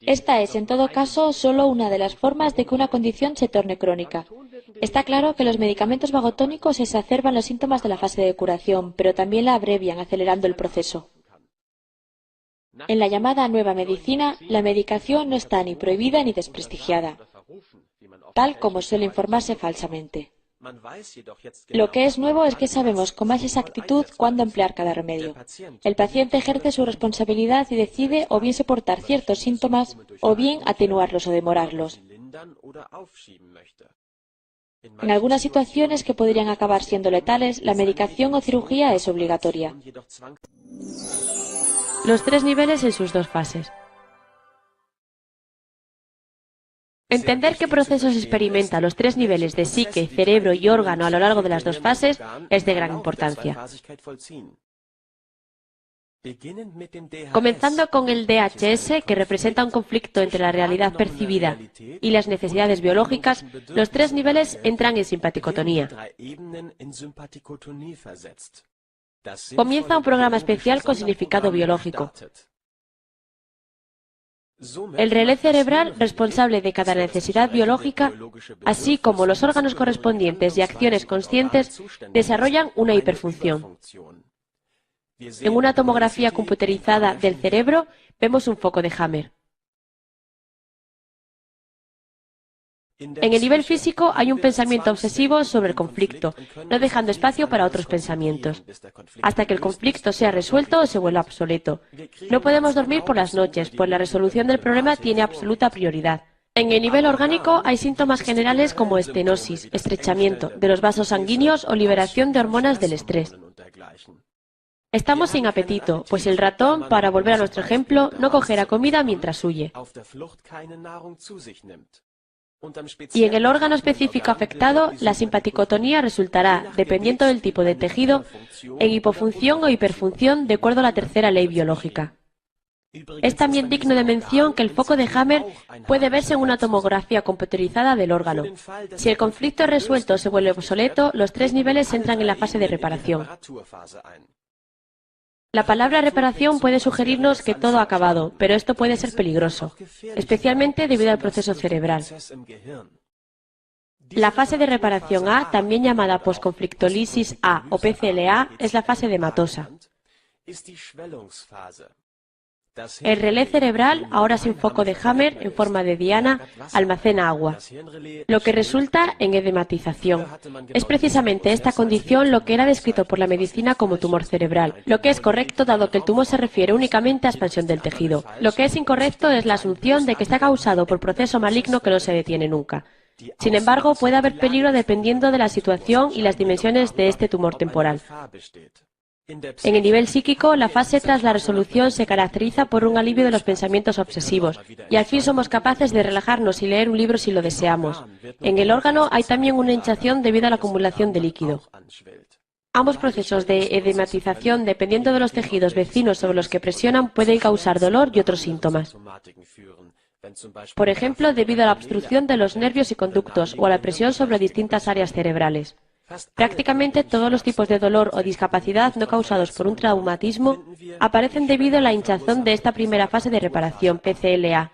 Esta es, en todo caso, solo una de las formas de que una condición se torne crónica. Está claro que los medicamentos vagotónicos exacerban los síntomas de la fase de curación, pero también la abrevian, acelerando el proceso. En la llamada nueva medicina, la medicación no está ni prohibida ni desprestigiada, tal como suele informarse falsamente. Lo que es nuevo es que sabemos con más exactitud cuándo emplear cada remedio. El paciente ejerce su responsabilidad y decide o bien soportar ciertos síntomas o bien atenuarlos o demorarlos. En algunas situaciones que podrían acabar siendo letales, la medicación o cirugía es obligatoria. Los 3 niveles en sus 2 fases. Entender qué procesos experimenta los 3 niveles de psique, cerebro y órgano a lo largo de las 2 fases es de gran importancia. Comenzando con el DHS, que representa un conflicto entre la realidad percibida y las necesidades biológicas, los 3 niveles entran en simpaticotonía. Comienza un programa especial con significado biológico. El relé cerebral, responsable de cada necesidad biológica, así como los órganos correspondientes y acciones conscientes, desarrollan una hiperfunción. En una tomografía computerizada del cerebro vemos un foco de Hammer. En el nivel físico hay un pensamiento obsesivo sobre el conflicto, no dejando espacio para otros pensamientos, hasta que el conflicto sea resuelto o se vuelva obsoleto. No podemos dormir por las noches, pues la resolución del problema tiene absoluta prioridad. En el nivel orgánico hay síntomas generales como estenosis, estrechamiento de los vasos sanguíneos o liberación de hormonas del estrés. Estamos sin apetito, pues el ratón, para volver a nuestro ejemplo, no cogerá comida mientras huye. Y en el órgano específico afectado, la simpaticotonía resultará, dependiendo del tipo de tejido, en hipofunción o hiperfunción de acuerdo a la tercera ley biológica. Es también digno de mención que el foco de Hammer puede verse en una tomografía computerizada del órgano. Si el conflicto es resuelto o se vuelve obsoleto, los 3 niveles entran en la fase de reparación. La palabra reparación puede sugerirnos que todo ha acabado, pero esto puede ser peligroso, especialmente debido al proceso cerebral. La fase de reparación A, también llamada posconflictolisis A o PCLA, es la fase hematosa. El relé cerebral, ahora sin foco de Hammer, en forma de diana, almacena agua, lo que resulta en edematización. Es precisamente esta condición lo que era descrito por la medicina como tumor cerebral, lo que es correcto dado que el tumor se refiere únicamente a expansión del tejido. Lo que es incorrecto es la asunción de que está causado por proceso maligno que no se detiene nunca. Sin embargo, puede haber peligro dependiendo de la situación y las dimensiones de este tumor temporal. En el nivel psíquico, la fase tras la resolución se caracteriza por un alivio de los pensamientos obsesivos, y al fin somos capaces de relajarnos y leer un libro si lo deseamos. En el órgano hay también una hinchazón debido a la acumulación de líquido. Ambos procesos de edematización, dependiendo de los tejidos vecinos sobre los que presionan, pueden causar dolor y otros síntomas. Por ejemplo, debido a la obstrucción de los nervios y conductos o a la presión sobre distintas áreas cerebrales. Prácticamente todos los tipos de dolor o discapacidad no causados por un traumatismo aparecen debido a la hinchazón de esta primera fase de reparación, PCLA.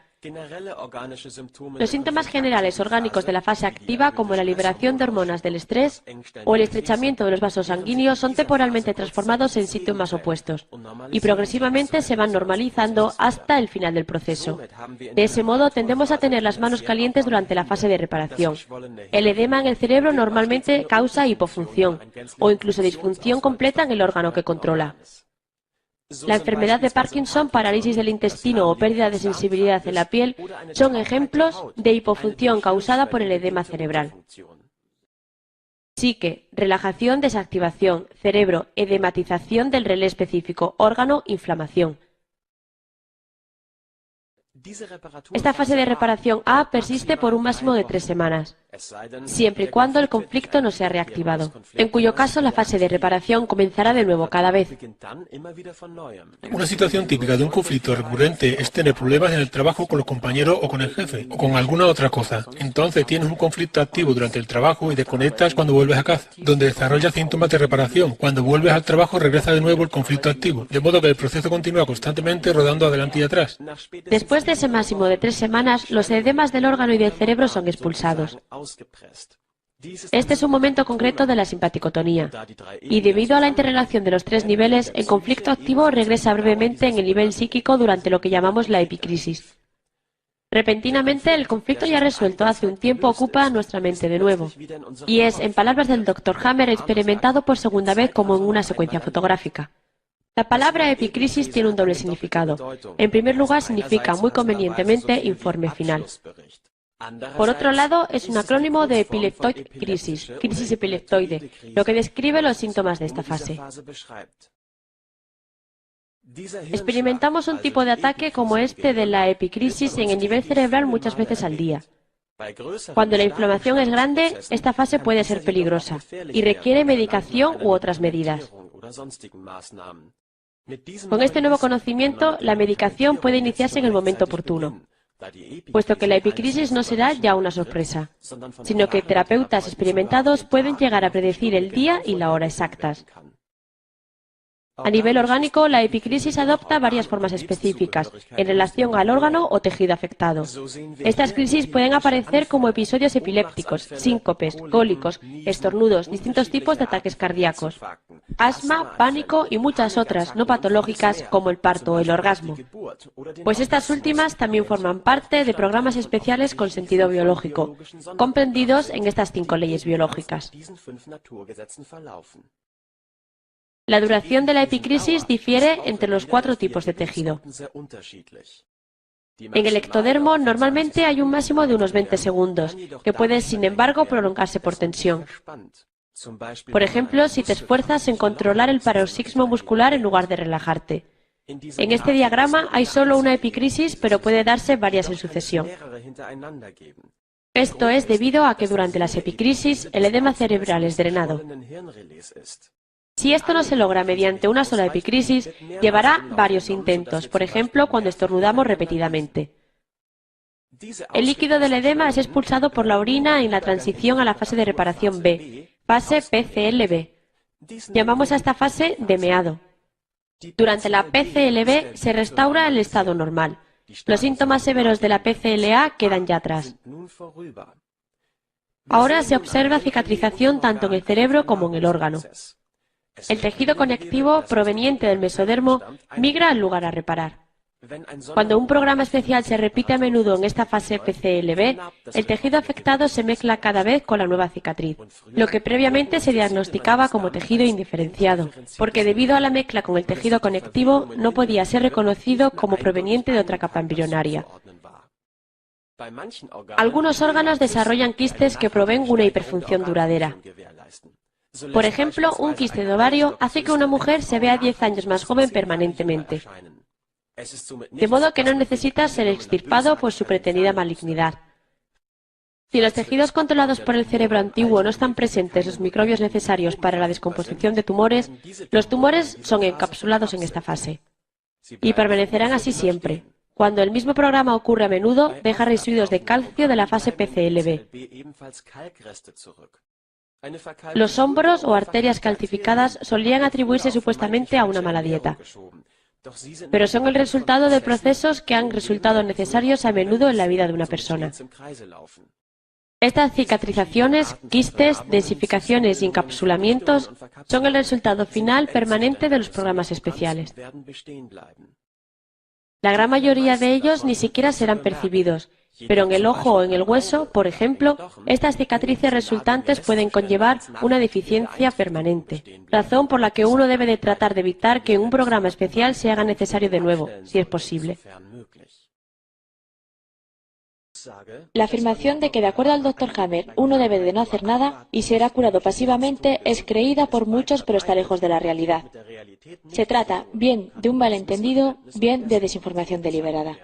Los síntomas generales orgánicos de la fase activa, como la liberación de hormonas del estrés o el estrechamiento de los vasos sanguíneos, son temporalmente transformados en síntomas opuestos y progresivamente se van normalizando hasta el final del proceso. De ese modo, tendemos a tener las manos calientes durante la fase de reparación. El edema en el cerebro normalmente causa hipofunción o incluso disfunción completa en el órgano que controla. La enfermedad de Parkinson, parálisis del intestino o pérdida de sensibilidad en la piel son ejemplos de hipofunción causada por el edema cerebral. Psique, relajación, desactivación, cerebro, edematización del relé específico, órgano, inflamación. Esta fase de reparación A persiste por un máximo de 3 semanas. siempre y cuando el conflicto no sea reactivado, en cuyo caso la fase de reparación comenzará de nuevo cada vez. Una situación típica de un conflicto recurrente es tener problemas en el trabajo con los compañeros o con el jefe, o con alguna otra cosa. Entonces tienes un conflicto activo durante el trabajo y desconectas cuando vuelves a casa, donde desarrollas síntomas de reparación. Cuando vuelves al trabajo regresa de nuevo el conflicto activo, de modo que el proceso continúa constantemente rodando adelante y atrás. Después de ese máximo de 3 semanas, los edemas del órgano y del cerebro son expulsados. Este es un momento concreto de la simpaticotonía, y debido a la interrelación de los 3 niveles, el conflicto activo regresa brevemente en el nivel psíquico durante lo que llamamos la epicrisis. Repentinamente, el conflicto ya resuelto hace un tiempo ocupa nuestra mente de nuevo, y es, en palabras del Dr. Hammer, experimentado por segunda vez como en una secuencia fotográfica. La palabra epicrisis tiene un doble significado. En primer lugar, significa muy convenientemente informe final. Por otro lado, es un acrónimo de epileptoid crisis, crisis epileptoide, lo que describe los síntomas de esta fase. Experimentamos un tipo de ataque como este de la epicrisis en el nivel cerebral muchas veces al día. Cuando la inflamación es grande, esta fase puede ser peligrosa y requiere medicación u otras medidas. Con este nuevo conocimiento, la medicación puede iniciarse en el momento oportuno, puesto que la epicrisis no será ya una sorpresa, sino que terapeutas experimentados pueden llegar a predecir el día y la hora exactas. A nivel orgánico, la epicrisis adopta varias formas específicas en relación al órgano o tejido afectado. Estas crisis pueden aparecer como episodios epilépticos, síncopes, cólicos, estornudos, distintos tipos de ataques cardíacos, asma, pánico y muchas otras no patológicas como el parto o el orgasmo. Pues estas últimas también forman parte de programas especiales con sentido biológico, comprendidos en estas 5 leyes biológicas. La duración de la epicrisis difiere entre los 4 tipos de tejido. En el ectodermo normalmente hay un máximo de unos 20 segundos, que puede sin embargo prolongarse por tensión. Por ejemplo, si te esfuerzas en controlar el paroxismo muscular en lugar de relajarte. En este diagrama hay solo una epicrisis, pero puede darse varias en sucesión. Esto es debido a que durante las epicrisis el edema cerebral es drenado. Si esto no se logra mediante una sola epicrisis, llevará varios intentos, por ejemplo, cuando estornudamos repetidamente. El líquido del edema es expulsado por la orina en la transición a la fase de reparación B, fase PCLB. Llamamos a esta fase de meado. Durante la PCLB se restaura el estado normal. Los síntomas severos de la PCLA quedan ya atrás. Ahora se observa cicatrización tanto en el cerebro como en el órgano. El tejido conectivo proveniente del mesodermo migra al lugar a reparar. Cuando un programa especial se repite a menudo en esta fase PCLB, el tejido afectado se mezcla cada vez con la nueva cicatriz, lo que previamente se diagnosticaba como tejido indiferenciado, porque debido a la mezcla con el tejido conectivo no podía ser reconocido como proveniente de otra capa embrionaria. Algunos órganos desarrollan quistes que proveen una hiperfunción duradera. Por ejemplo, un quiste de ovario hace que una mujer se vea 10 años más joven permanentemente, de modo que no necesita ser extirpado por su pretendida malignidad. Si en los tejidos controlados por el cerebro antiguo no están presentes los microbios necesarios para la descomposición de tumores, los tumores son encapsulados en esta fase y permanecerán así siempre. Cuando el mismo programa ocurre a menudo, deja residuos de calcio de la fase PCLB. Los hombros o arterias calcificadas solían atribuirse supuestamente a una mala dieta, pero son el resultado de procesos que han resultado necesarios a menudo en la vida de una persona. Estas cicatrizaciones, quistes, densificaciones y encapsulamientos son el resultado final permanente de los programas especiales. La gran mayoría de ellos ni siquiera serán percibidos, pero en el ojo o en el hueso, por ejemplo, estas cicatrices resultantes pueden conllevar una deficiencia permanente, razón por la que uno debe de tratar de evitar que un programa especial se haga necesario de nuevo, si es posible. La afirmación de que, de acuerdo al Dr. Hammer, uno debe de no hacer nada y será curado pasivamente es creída por muchos, pero está lejos de la realidad. Se trata bien de un malentendido, bien de desinformación deliberada.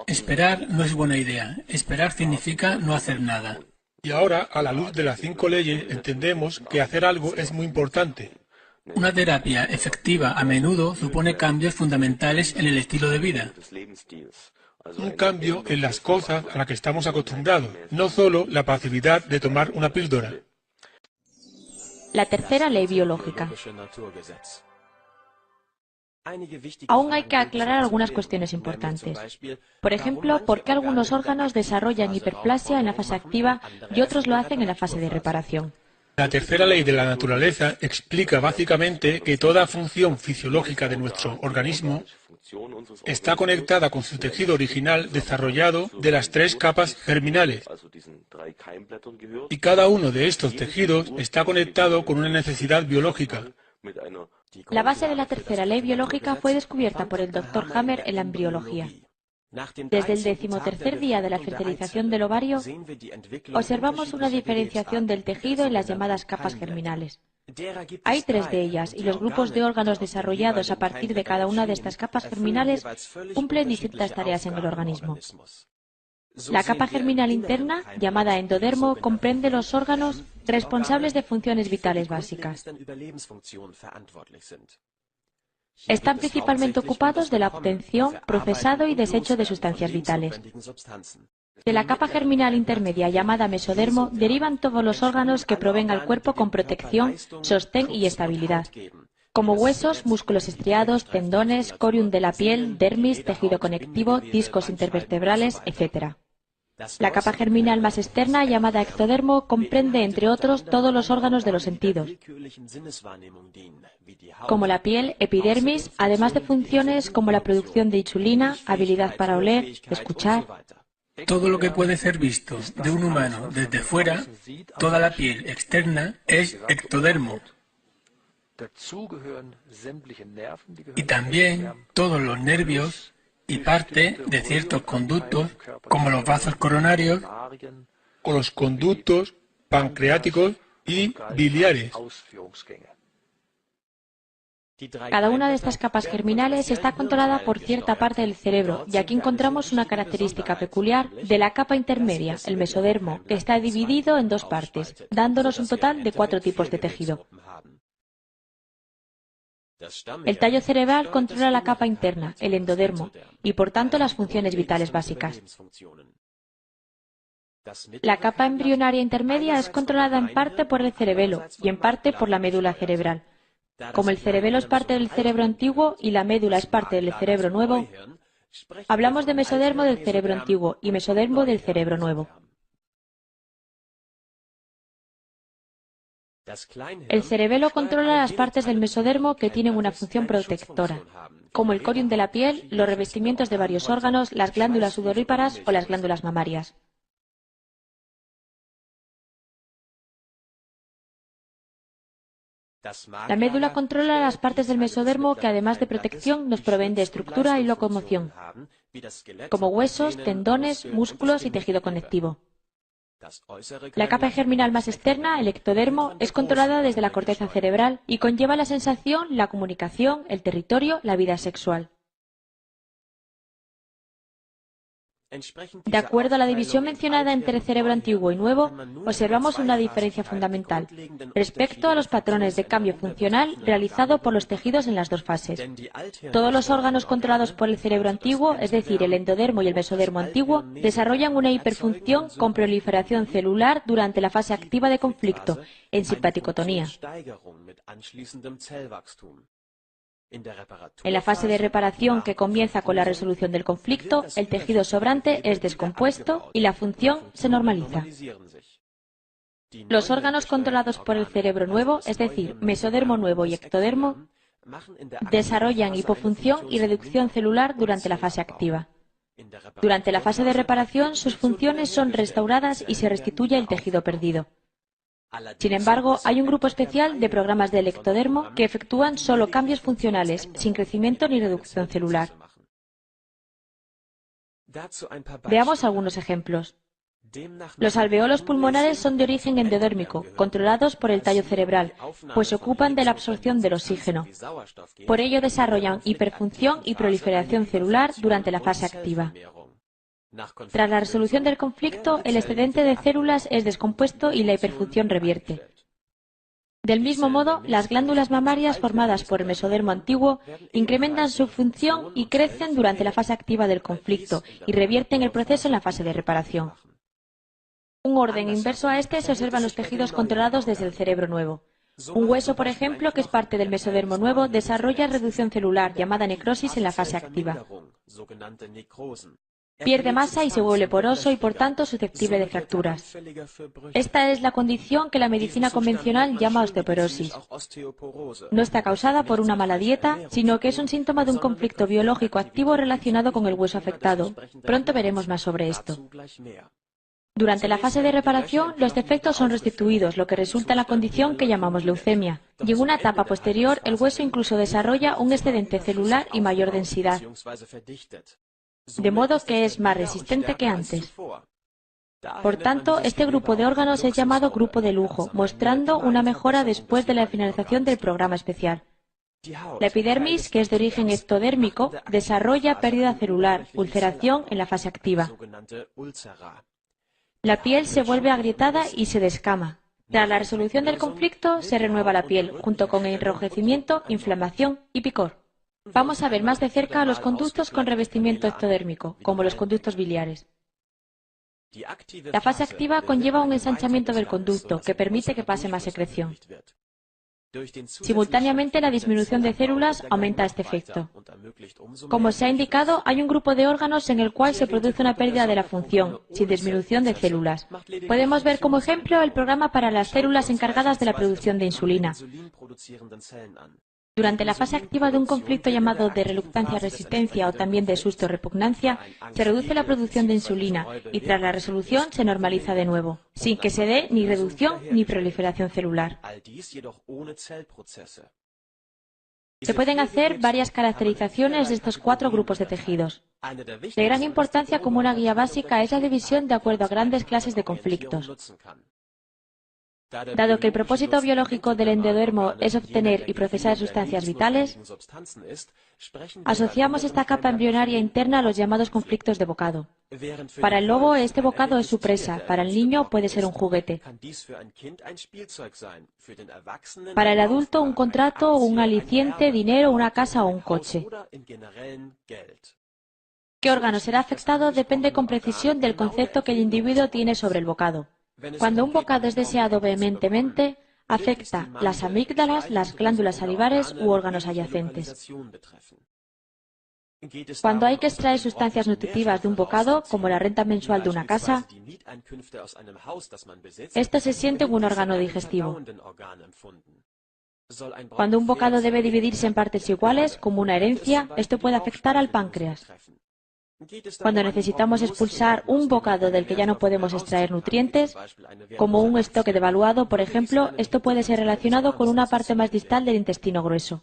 Esperar no es buena idea. Esperar significa no hacer nada. Y ahora, a la luz de las 5 leyes, entendemos que hacer algo es muy importante. Una terapia efectiva a menudo supone cambios fundamentales en el estilo de vida. Un cambio en las cosas a las que estamos acostumbrados, no solo la pasividad de tomar una píldora. La tercera ley biológica. Aún hay que aclarar algunas cuestiones importantes. Por ejemplo, ¿por qué algunos órganos desarrollan hiperplasia en la fase activa y otros lo hacen en la fase de reparación? La tercera ley de la naturaleza explica básicamente que toda función fisiológica de nuestro organismo está conectada con su tejido original desarrollado de las 3 capas germinales. Y cada uno de estos tejidos está conectado con una necesidad biológica. La base de la tercera ley biológica fue descubierta por el Dr. Hammer en la embriología. Desde el 13º día de la fertilización del ovario, observamos una diferenciación del tejido en las llamadas capas germinales. Hay 3 de ellas, y los grupos de órganos desarrollados a partir de cada una de estas capas germinales cumplen distintas tareas en el organismo. La capa germinal interna, llamada endodermo, comprende los órganos responsables de funciones vitales básicas. Están principalmente ocupados de la obtención, procesado y desecho de sustancias vitales. De la capa germinal intermedia llamada mesodermo derivan todos los órganos que proveen al cuerpo con protección, sostén y estabilidad, como huesos, músculos estriados, tendones, corium de la piel, dermis, tejido conectivo, discos intervertebrales, etc. La capa germinal más externa, llamada ectodermo, comprende, entre otros, todos los órganos de los sentidos, como la piel, epidermis, además de funciones como la producción de insulina, habilidad para oler, escuchar. Todo lo que puede ser visto de un humano desde fuera, toda la piel externa, es ectodermo. Y también todos los nervios y parte de ciertos conductos, como los vasos coronarios, O los conductos pancreáticos y biliares. Cada una de estas capas germinales está controlada por cierta parte del cerebro, y aquí encontramos una característica peculiar de la capa intermedia, el mesodermo, que está dividido en 2 partes, dándonos un total de 4 tipos de tejido. El tallo cerebral controla la capa interna, el endodermo, y por tanto las funciones vitales básicas. La capa embrionaria intermedia es controlada en parte por el cerebelo y en parte por la médula cerebral. Como el cerebelo es parte del cerebro antiguo y la médula es parte del cerebro nuevo, hablamos de mesodermo del cerebro antiguo y mesodermo del cerebro nuevo. El cerebelo controla las partes del mesodermo que tienen una función protectora, como el corium de la piel, los revestimientos de varios órganos, las glándulas sudoríparas o las glándulas mamarias. La médula controla las partes del mesodermo que, además de protección, nos proveen de estructura y locomoción, como huesos, tendones, músculos y tejido conectivo. La capa germinal más externa, el ectodermo, es controlada desde la corteza cerebral y conlleva la sensación, la comunicación, el territorio, la vida sexual. De acuerdo a la división mencionada entre cerebro antiguo y nuevo, observamos una diferencia fundamental respecto a los patrones de cambio funcional realizado por los tejidos en las 2 fases. Todos los órganos controlados por el cerebro antiguo, es decir, el endodermo y el mesodermo antiguo, desarrollan una hiperfunción con proliferación celular durante la fase activa de conflicto, en simpaticotonía. En la fase de reparación, que comienza con la resolución del conflicto, el tejido sobrante es descompuesto y la función se normaliza. Los órganos controlados por el cerebro nuevo, es decir, mesodermo nuevo y ectodermo, desarrollan hipofunción y reducción celular durante la fase activa. Durante la fase de reparación, sus funciones son restauradas y se restituye el tejido perdido. Sin embargo, hay un grupo especial de programas del ectodermo que efectúan solo cambios funcionales, sin crecimiento ni reducción celular. Veamos algunos ejemplos. Los alveolos pulmonares son de origen endodérmico, controlados por el tallo cerebral, pues se ocupan de la absorción del oxígeno. Por ello desarrollan hiperfunción y proliferación celular durante la fase activa. Tras la resolución del conflicto, el excedente de células es descompuesto y la hiperfunción revierte. Del mismo modo, las glándulas mamarias formadas por el mesodermo antiguo incrementan su función y crecen durante la fase activa del conflicto y revierten el proceso en la fase de reparación. Un orden inverso a este se observa en los tejidos controlados desde el cerebro nuevo. Un hueso, por ejemplo, que es parte del mesodermo nuevo, desarrolla reducción celular, llamada necrosis, en la fase activa. Pierde masa y se vuelve poroso y, por tanto, susceptible de fracturas. Esta es la condición que la medicina convencional llama osteoporosis. No está causada por una mala dieta, sino que es un síntoma de un conflicto biológico activo relacionado con el hueso afectado. Pronto veremos más sobre esto. Durante la fase de reparación, los defectos son restituidos, lo que resulta en la condición que llamamos leucemia. Y en una etapa posterior, el hueso incluso desarrolla un excedente celular y mayor densidad, de modo que es más resistente que antes. Por tanto, este grupo de órganos es llamado grupo de lujo, mostrando una mejora después de la finalización del programa especial. La epidermis, que es de origen ectodérmico, desarrolla pérdida celular, ulceración en la fase activa. La piel se vuelve agrietada y se descama. Tras la resolución del conflicto, se renueva la piel, junto con enrojecimiento, inflamación y picor. Vamos a ver más de cerca los conductos con revestimiento ectodérmico, como los conductos biliares. La fase activa conlleva un ensanchamiento del conducto, que permite que pase más secreción. Simultáneamente, la disminución de células aumenta este efecto. Como se ha indicado, hay un grupo de órganos en el cual se produce una pérdida de la función, sin disminución de células. Podemos ver como ejemplo el programa para las células encargadas de la producción de insulina. Durante la fase activa de un conflicto llamado de reluctancia-resistencia o también de susto-repugnancia, se reduce la producción de insulina y tras la resolución se normaliza de nuevo, sin que se dé ni reducción ni proliferación celular. Se pueden hacer varias caracterizaciones de estos 4 grupos de tejidos. De gran importancia como una guía básica es la división de acuerdo a grandes clases de conflictos. Dado que el propósito biológico del endodermo es obtener y procesar sustancias vitales, asociamos esta capa embrionaria interna a los llamados conflictos de bocado. Para el lobo, este bocado es su presa, para el niño puede ser un juguete. Para el adulto, un contrato, un aliciente, dinero, una casa o un coche. ¿Qué órgano será afectado? Depende con precisión del concepto que el individuo tiene sobre el bocado. Cuando un bocado es deseado vehementemente, afecta las amígdalas, las glándulas salivares u órganos adyacentes. Cuando hay que extraer sustancias nutritivas de un bocado, como la renta mensual de una casa, esto se siente en un órgano digestivo. Cuando un bocado debe dividirse en partes iguales, como una herencia, esto puede afectar al páncreas. Cuando necesitamos expulsar un bocado del que ya no podemos extraer nutrientes, como un estoque devaluado, por ejemplo, esto puede ser relacionado con una parte más distal del intestino grueso.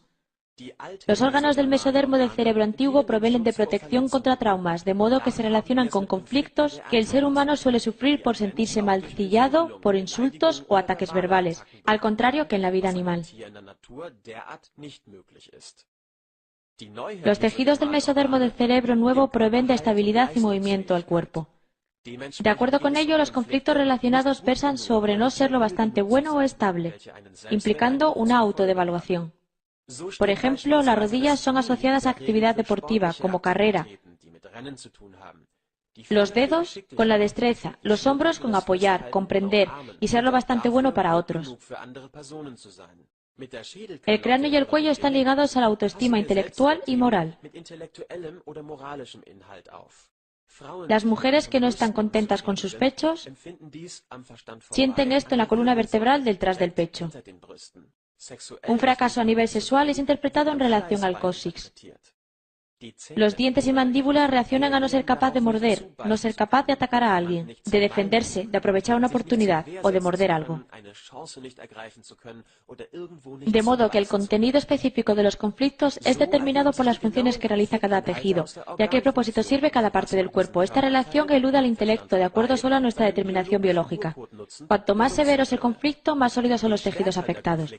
Los órganos del mesodermo del cerebro antiguo provienen de protección contra traumas, de modo que se relacionan con conflictos que el ser humano suele sufrir por sentirse mancillado por insultos o ataques verbales, al contrario que en la vida animal. Los tejidos del mesodermo del cerebro nuevo proveen de estabilidad y movimiento al cuerpo. De acuerdo con ello, los conflictos relacionados versan sobre no ser lo bastante bueno o estable, implicando una autodevaluación. Por ejemplo, las rodillas son asociadas a actividad deportiva, como carrera, los dedos con la destreza, los hombros con apoyar, comprender y ser lo bastante bueno para otros. El cráneo y el cuello están ligados a la autoestima intelectual y moral. Las mujeres que no están contentas con sus pechos sienten esto en la columna vertebral detrás del pecho. Un fracaso a nivel sexual es interpretado en relación al cóccix. Los dientes y mandíbulas reaccionan a no ser capaz de morder, no ser capaz de atacar a alguien, de defenderse, de aprovechar una oportunidad o de morder algo. De modo que el contenido específico de los conflictos es determinado por las funciones que realiza cada tejido, y a qué propósito sirve cada parte del cuerpo. Esta relación elude al intelecto, de acuerdo solo a nuestra determinación biológica. Cuanto más severo es el conflicto, más sólidos son los tejidos afectados.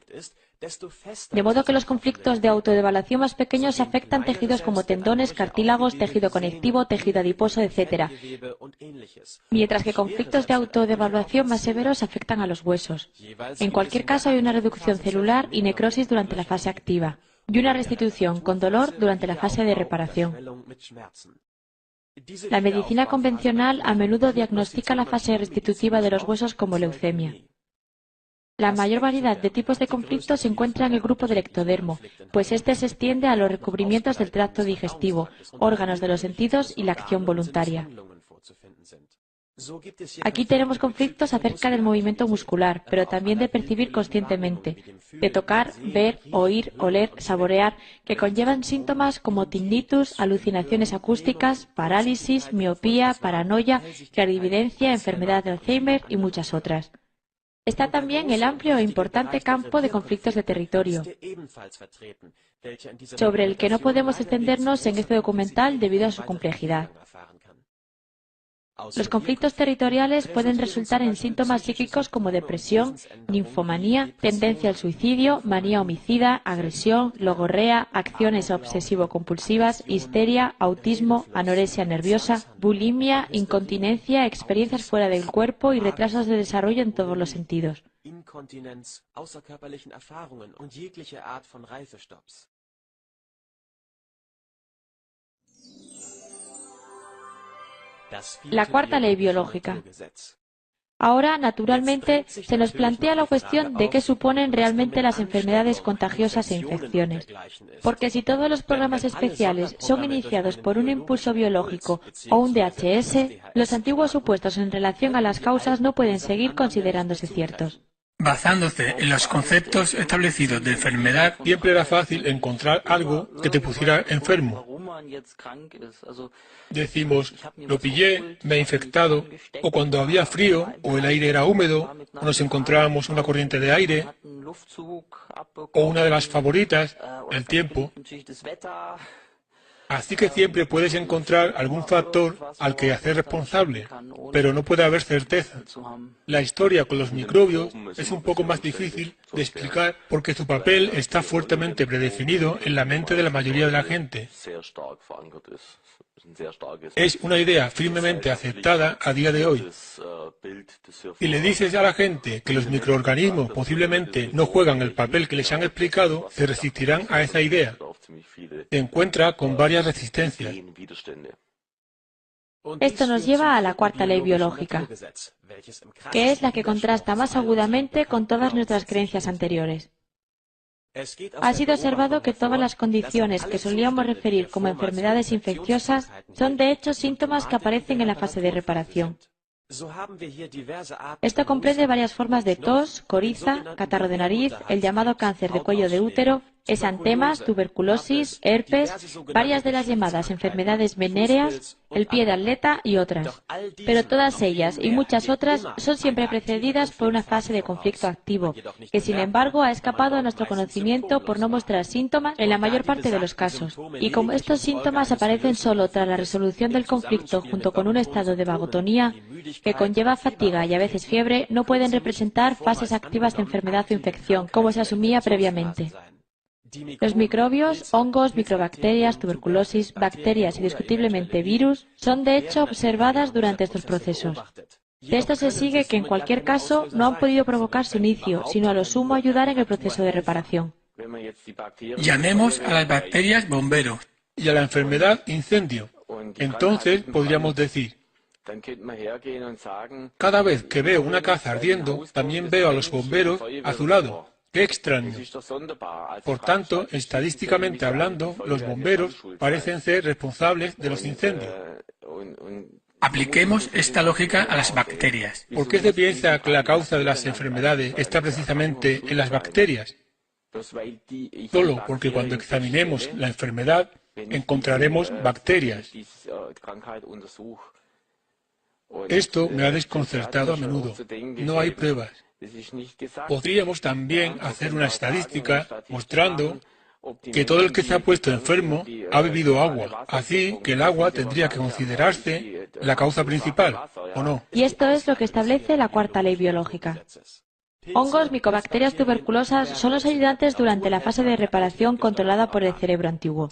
De modo que los conflictos de autodevaluación más pequeños afectan tejidos como tendones, cartílagos, tejido conectivo, tejido adiposo, etc., mientras que conflictos de autodevaluación más severos afectan a los huesos. En cualquier caso, hay una reducción celular y necrosis durante la fase activa, y una restitución con dolor durante la fase de reparación. La medicina convencional a menudo diagnostica la fase restitutiva de los huesos como leucemia. La mayor variedad de tipos de conflicto se encuentra en el grupo del ectodermo, pues este se extiende a los recubrimientos del tracto digestivo, órganos de los sentidos y la acción voluntaria. Aquí tenemos conflictos acerca del movimiento muscular, pero también de percibir conscientemente, de tocar, ver, oír, oler, saborear, que conllevan síntomas como tinnitus, alucinaciones acústicas, parálisis, miopía, paranoia, clarividencia, enfermedad de Alzheimer y muchas otras. Está también el amplio e importante campo de conflictos de territorio, sobre el que no podemos extendernos en este documental debido a su complejidad. Los conflictos territoriales pueden resultar en síntomas psíquicos como depresión, ninfomanía, tendencia al suicidio, manía homicida, agresión, logorrea, acciones obsesivo-compulsivas, histeria, autismo, anorexia nerviosa, bulimia, incontinencia, experiencias fuera del cuerpo y retrasos de desarrollo en todos los sentidos. La cuarta ley biológica. Ahora, naturalmente, se nos plantea la cuestión de qué suponen realmente las enfermedades contagiosas e infecciones. Porque si todos los programas especiales son iniciados por un impulso biológico o un DHS, los antiguos supuestos en relación a las causas no pueden seguir considerándose ciertos. Basándose en los conceptos establecidos de enfermedad, siempre era fácil encontrar algo que te pusiera enfermo. Decimos, lo pillé, me he infectado, o cuando había frío, o el aire era húmedo, o nos encontrábamos una corriente de aire, o una de las favoritas, el tiempo. Así que siempre puedes encontrar algún factor al que hacer responsable, pero no puede haber certeza. La historia con los microbios es un poco más difícil de explicar porque su papel está fuertemente predefinido en la mente de la mayoría de la gente. Es una idea firmemente aceptada a día de hoy. Si le dices a la gente que los microorganismos posiblemente no juegan el papel que les han explicado, se resistirán a esa idea. Se encuentra con varias resistencias. Esto nos lleva a la cuarta ley biológica, que es la que contrasta más agudamente con todas nuestras creencias anteriores. Ha sido observado que todas las condiciones que solíamos referir como enfermedades infecciosas son de hecho síntomas que aparecen en la fase de reparación. Esto comprende varias formas de tos, coriza, catarro de nariz, el llamado cáncer de cuello de útero, exantemas, tuberculosis, herpes, varias de las llamadas enfermedades venéreas, el pie de atleta y otras. Pero todas ellas y muchas otras son siempre precedidas por una fase de conflicto activo, que sin embargo ha escapado a nuestro conocimiento por no mostrar síntomas en la mayor parte de los casos. Y como estos síntomas aparecen solo tras la resolución del conflicto junto con un estado de vagotonía, que conlleva fatiga y a veces fiebre, no pueden representar fases activas de enfermedad o infección, como se asumía previamente. Los microbios, hongos, microbacterias, tuberculosis, bacterias y discutiblemente virus son de hecho observadas durante estos procesos. De esto se sigue que en cualquier caso no han podido provocar su inicio, sino a lo sumo ayudar en el proceso de reparación. Llamemos a las bacterias bomberos y a la enfermedad incendio. Entonces podríamos decir, cada vez que veo una casa ardiendo, también veo a los bomberos a su lado. ¡Qué extraño! Por tanto, estadísticamente hablando, los bomberos parecen ser responsables de los incendios. Apliquemos esta lógica a las bacterias. ¿Por qué se piensa que la causa de las enfermedades está precisamente en las bacterias? Solo porque cuando examinemos la enfermedad encontraremos bacterias. Esto me ha desconcertado a menudo. No hay pruebas. Podríamos también hacer una estadística mostrando que todo el que se ha puesto enfermo ha bebido agua, así que el agua tendría que considerarse la causa principal, ¿o no? Y esto es lo que establece la cuarta ley biológica. Hongos, micobacterias tuberculosas son los ayudantes durante la fase de reparación controlada por el cerebro antiguo.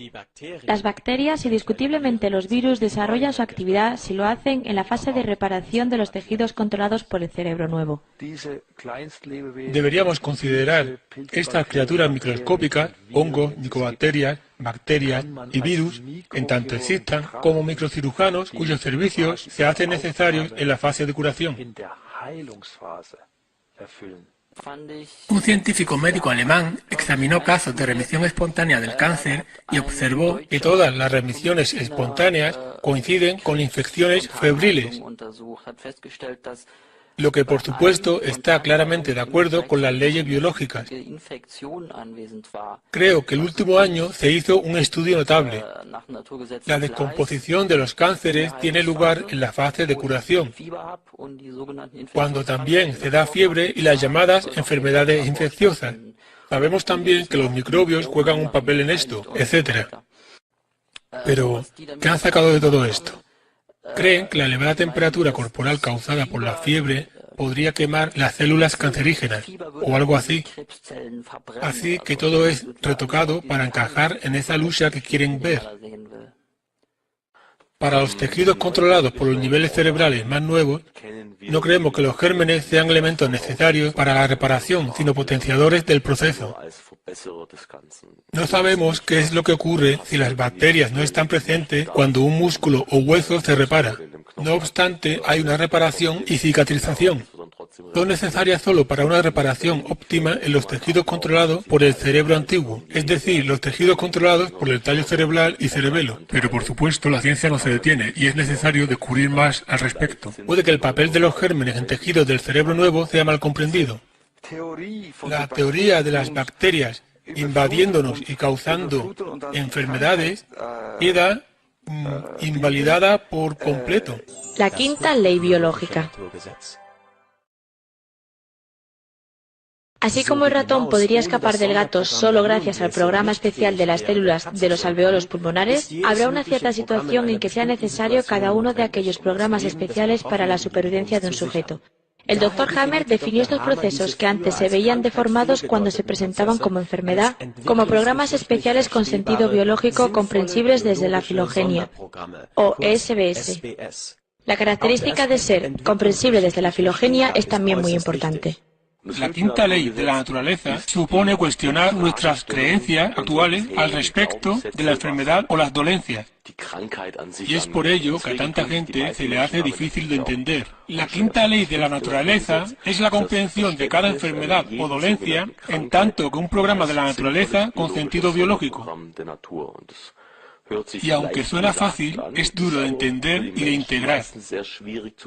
Las bacterias y discutiblemente los virus desarrollan su actividad si lo hacen en la fase de reparación de los tejidos controlados por el cerebro nuevo. Deberíamos considerar estas criaturas microscópicas, hongos, micobacterias, bacterias y virus, en tanto existan, como microcirujanos cuyos servicios se hacen necesarios en la fase de curación. Un científico médico alemán examinó casos de remisión espontánea del cáncer y observó Que todas las remisiones espontáneas coinciden con infecciones febriles, lo que por supuesto está claramente de acuerdo con las leyes biológicas. Creo que el último año se hizo un estudio notable. La descomposición de los cánceres tiene lugar en la fase de curación, cuando también se da fiebre y las llamadas enfermedades infecciosas. Sabemos también que los microbios juegan un papel en esto, etc. Pero, ¿qué han sacado de todo esto? Creen que la elevada temperatura corporal causada por la fiebre podría quemar las células cancerígenas o algo así. Así que todo es retocado para encajar en esa lucha que quieren ver. Para los tejidos controlados por los niveles cerebrales más nuevos, no creemos que los gérmenes sean elementos necesarios para la reparación, sino potenciadores del proceso. No sabemos qué es lo que ocurre si las bacterias no están presentes cuando un músculo o hueso se repara. No obstante, hay una reparación y cicatrización. Son necesarias solo para una reparación óptima en los tejidos controlados por el cerebro antiguo, es decir, los tejidos controlados por el tallo cerebral y cerebelo. Pero por supuesto la ciencia no se detiene y es necesario descubrir más al respecto. Puede que el papel de los gérmenes en tejidos del cerebro nuevo sea mal comprendido. La teoría de las bacterias invadiéndonos y causando enfermedades queda invalidada por completo. La quinta ley biológica. Así como el ratón podría escapar del gato solo gracias al programa especial de las células de los alveolos pulmonares, habrá una cierta situación en que sea necesario cada uno de aquellos programas especiales para la supervivencia de un sujeto. El Dr. Hammer definió estos procesos que antes se veían deformados cuando se presentaban como enfermedad, como programas especiales con sentido biológico comprensibles desde la filogenia, o SBS. La característica de ser comprensible desde la filogenia es también muy importante. La quinta ley de la naturaleza supone cuestionar nuestras creencias actuales al respecto de la enfermedad o las dolencias. Y es por ello que a tanta gente se le hace difícil de entender. La quinta ley de la naturaleza es la comprensión de cada enfermedad o dolencia en tanto que un programa de la naturaleza con sentido biológico. Y aunque suena fácil, es duro de entender y de integrar.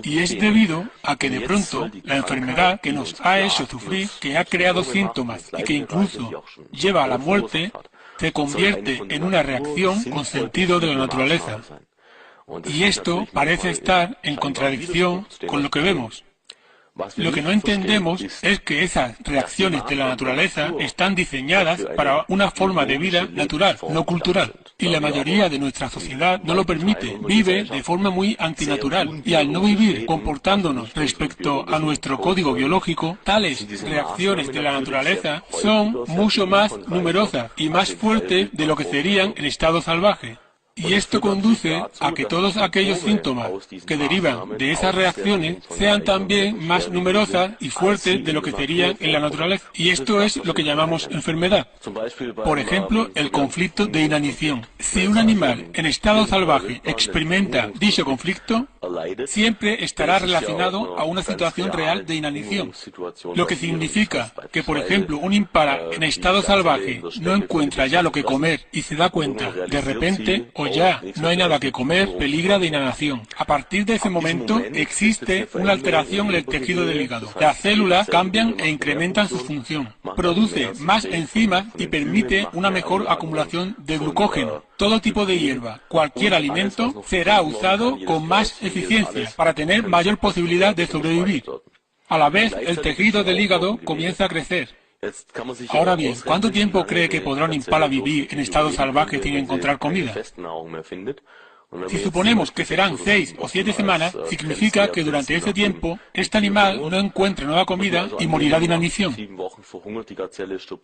Y es debido a que de pronto la enfermedad que nos ha hecho sufrir, que ha creado síntomas y que incluso lleva a la muerte, se convierte en una reacción con sentido de la naturaleza. Y esto parece estar en contradicción con lo que vemos. Lo que no entendemos es que esas reacciones de la naturaleza están diseñadas para una forma de vida natural, no cultural. Y la mayoría de nuestra sociedad no lo permite, vive de forma muy antinatural. Y al no vivir comportándonos respecto a nuestro código biológico, tales reacciones de la naturaleza son mucho más numerosas y más fuertes de lo que serían en estado salvaje. Y esto conduce a que todos aquellos síntomas que derivan de esas reacciones sean también más numerosas y fuertes de lo que serían en la naturaleza. Y esto es lo que llamamos enfermedad. Por ejemplo, el conflicto de inanición. Si un animal en estado salvaje experimenta dicho conflicto, siempre estará relacionado a una situación real de inanición. Lo que significa que, por ejemplo, un impala en estado salvaje no encuentra ya lo que comer y se da cuenta de repente o ya no hay nada que comer, peligra de inanición. A partir de ese momento existe una alteración en el tejido del hígado. Las células cambian e incrementan su función. Produce más enzimas y permite una mejor acumulación de glucógeno. Todo tipo de hierba, cualquier alimento, será usado con más eficiencia para tener mayor posibilidad de sobrevivir. A la vez, el tejido del hígado comienza a crecer. Ahora bien, ¿cuánto tiempo cree que podrá un impala vivir en estado salvaje sin encontrar comida? Si suponemos que serán 6 o 7 semanas, significa que durante ese tiempo, este animal no encuentra nueva comida y morirá de inanición.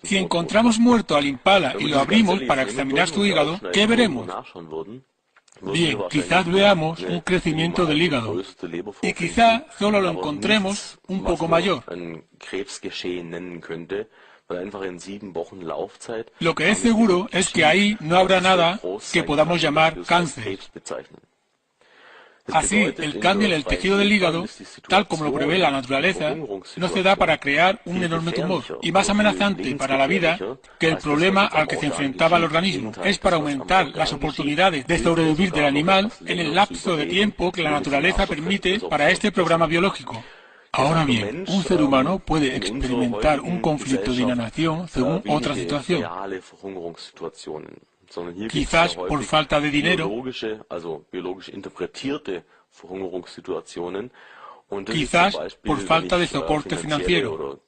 Si encontramos muerto al impala y lo abrimos para examinar su hígado, ¿qué veremos? Bien, quizás veamos un crecimiento del hígado y quizá solo lo encontremos un poco mayor. Lo que es seguro es que ahí no habrá nada que podamos llamar cáncer. Así, el cambio en el tejido del hígado, tal como lo prevé la naturaleza, no se da para crear un enorme tumor, y más amenazante para la vida que el problema al que se enfrentaba el organismo. Es para aumentar las oportunidades de sobrevivir del animal en el lapso de tiempo que la naturaleza permite para este programa biológico. Ahora bien, un ser humano puede experimentar un conflicto de inanición según otra situación. Quizás por falta de dinero, quizás por falta de soporte financiero.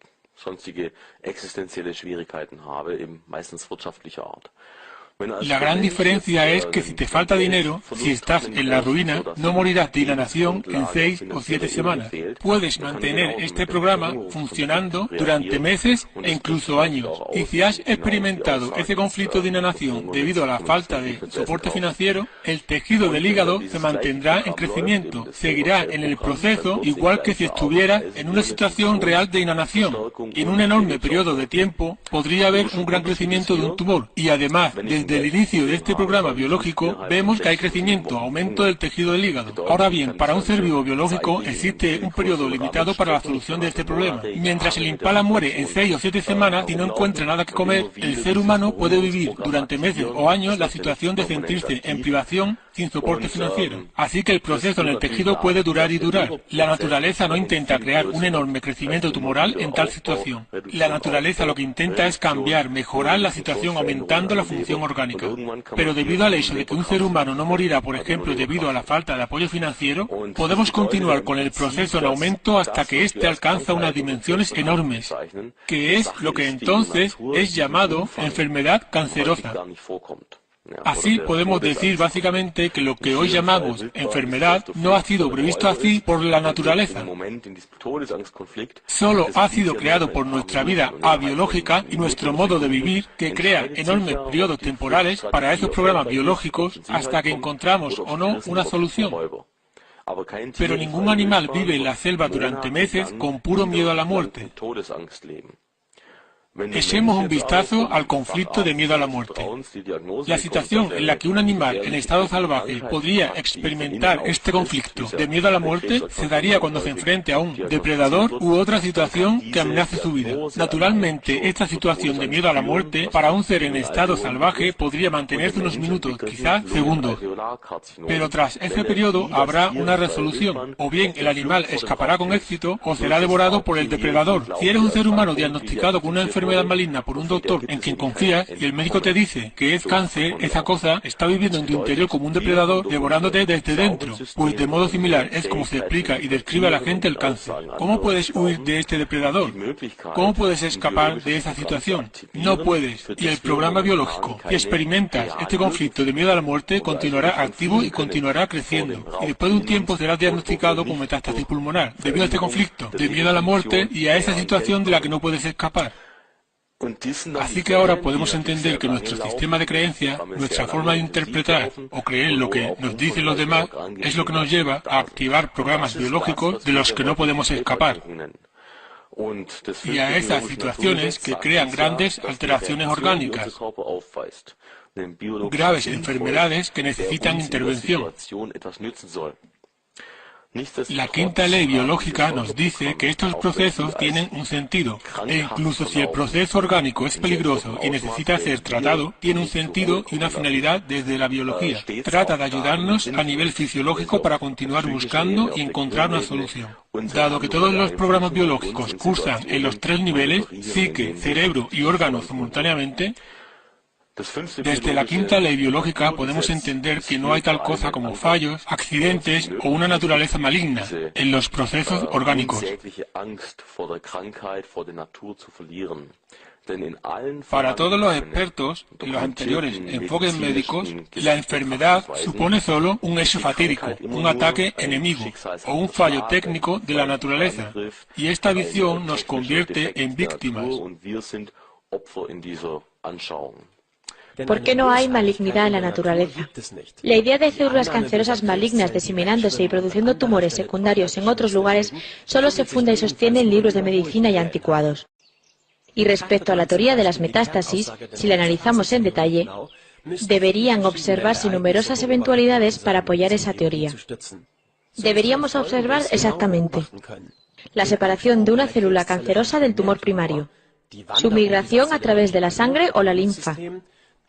La gran diferencia es que si te falta dinero, si estás en la ruina, no morirás de inanición en 6 o 7 semanas. Puedes mantener este programa funcionando durante meses e incluso años. Y si has experimentado ese conflicto de inanición debido a la falta de soporte financiero, el tejido del hígado se mantendrá en crecimiento, seguirá en el proceso igual que si estuvieras en una situación real de inanición. Y en un enorme periodo de tiempo podría haber un gran crecimiento de un tumor. Y además, desde el inicio de este programa biológico, vemos que hay crecimiento, aumento del tejido del hígado. Ahora bien, para un ser vivo biológico existe un periodo limitado para la solución de este problema. Mientras el impala muere en 6 o 7 semanas y no encuentra nada que comer, el ser humano puede vivir durante meses o años la situación de sentirse en privación sin soporte financiero. Así que el proceso en el tejido puede durar y durar. La naturaleza no intenta crear un enorme crecimiento tumoral en tal situación. La naturaleza lo que intenta es cambiar, mejorar la situación aumentando la función orgánica. Pero debido al hecho de que un ser humano no morirá, por ejemplo, debido a la falta de apoyo financiero, podemos continuar con el proceso en aumento hasta que éste alcanza unas dimensiones enormes, que es lo que entonces es llamado enfermedad cancerosa. Así podemos decir básicamente que lo que hoy llamamos enfermedad no ha sido previsto así por la naturaleza. Solo ha sido creado por nuestra vida abiológica y nuestro modo de vivir que crea enormes periodos temporales para esos programas biológicos hasta que encontramos o no una solución. Pero ningún animal vive en la selva durante meses con puro miedo a la muerte. Echemos un vistazo al conflicto de miedo a la muerte. La situación en la que un animal en estado salvaje podría experimentar este conflicto de miedo a la muerte se daría cuando se enfrente a un depredador u otra situación que amenace su vida. Naturalmente, esta situación de miedo a la muerte para un ser en estado salvaje podría mantenerse unos minutos, quizás segundos. Pero tras ese periodo habrá una resolución. O bien el animal escapará con éxito o será devorado por el depredador. Si eres un ser humano diagnosticado con una enfermedad maligna por un doctor en quien confías y el médico te dice que es cáncer, esa cosa está viviendo en tu interior como un depredador devorándote desde dentro. Pues de modo similar es como se explica y describe a la gente el cáncer. ¿Cómo puedes huir de este depredador? ¿Cómo puedes escapar de esa situación? No puedes. Y el programa biológico, si experimentas este conflicto de miedo a la muerte, continuará activo y continuará creciendo. Y después de un tiempo serás diagnosticado con metástasis pulmonar, debido a este conflicto de miedo a la muerte y a esa situación de la que no puedes escapar. Así que ahora podemos entender que nuestro sistema de creencia, nuestra forma de interpretar o creer lo que nos dicen los demás, es lo que nos lleva a activar programas biológicos de los que no podemos escapar. Y a esas situaciones que crean grandes alteraciones orgánicas, graves enfermedades que necesitan intervención. La quinta ley biológica nos dice que estos procesos tienen un sentido, e incluso si el proceso orgánico es peligroso y necesita ser tratado, tiene un sentido y una finalidad desde la biología. Trata de ayudarnos a nivel fisiológico para continuar buscando y encontrar una solución. Dado que todos los programas biológicos cursan en los 3 niveles, psique, cerebro y órganos simultáneamente, desde la quinta ley biológica podemos entender que no hay tal cosa como fallos, accidentes o una naturaleza maligna en los procesos orgánicos. Para todos los expertos y los anteriores enfoques médicos, la enfermedad supone solo un hecho fatídico, un ataque enemigo o un fallo técnico de la naturaleza, y esta visión nos convierte en víctimas. ¿Por qué no hay malignidad en la naturaleza? La idea de células cancerosas malignas diseminándose y produciendo tumores secundarios en otros lugares solo se funda y sostiene en libros de medicina y anticuados. Y respecto a la teoría de las metástasis, si la analizamos en detalle, deberían observarse numerosas eventualidades para apoyar esa teoría. Deberíamos observar exactamente la separación de una célula cancerosa del tumor primario, su migración a través de la sangre o la linfa,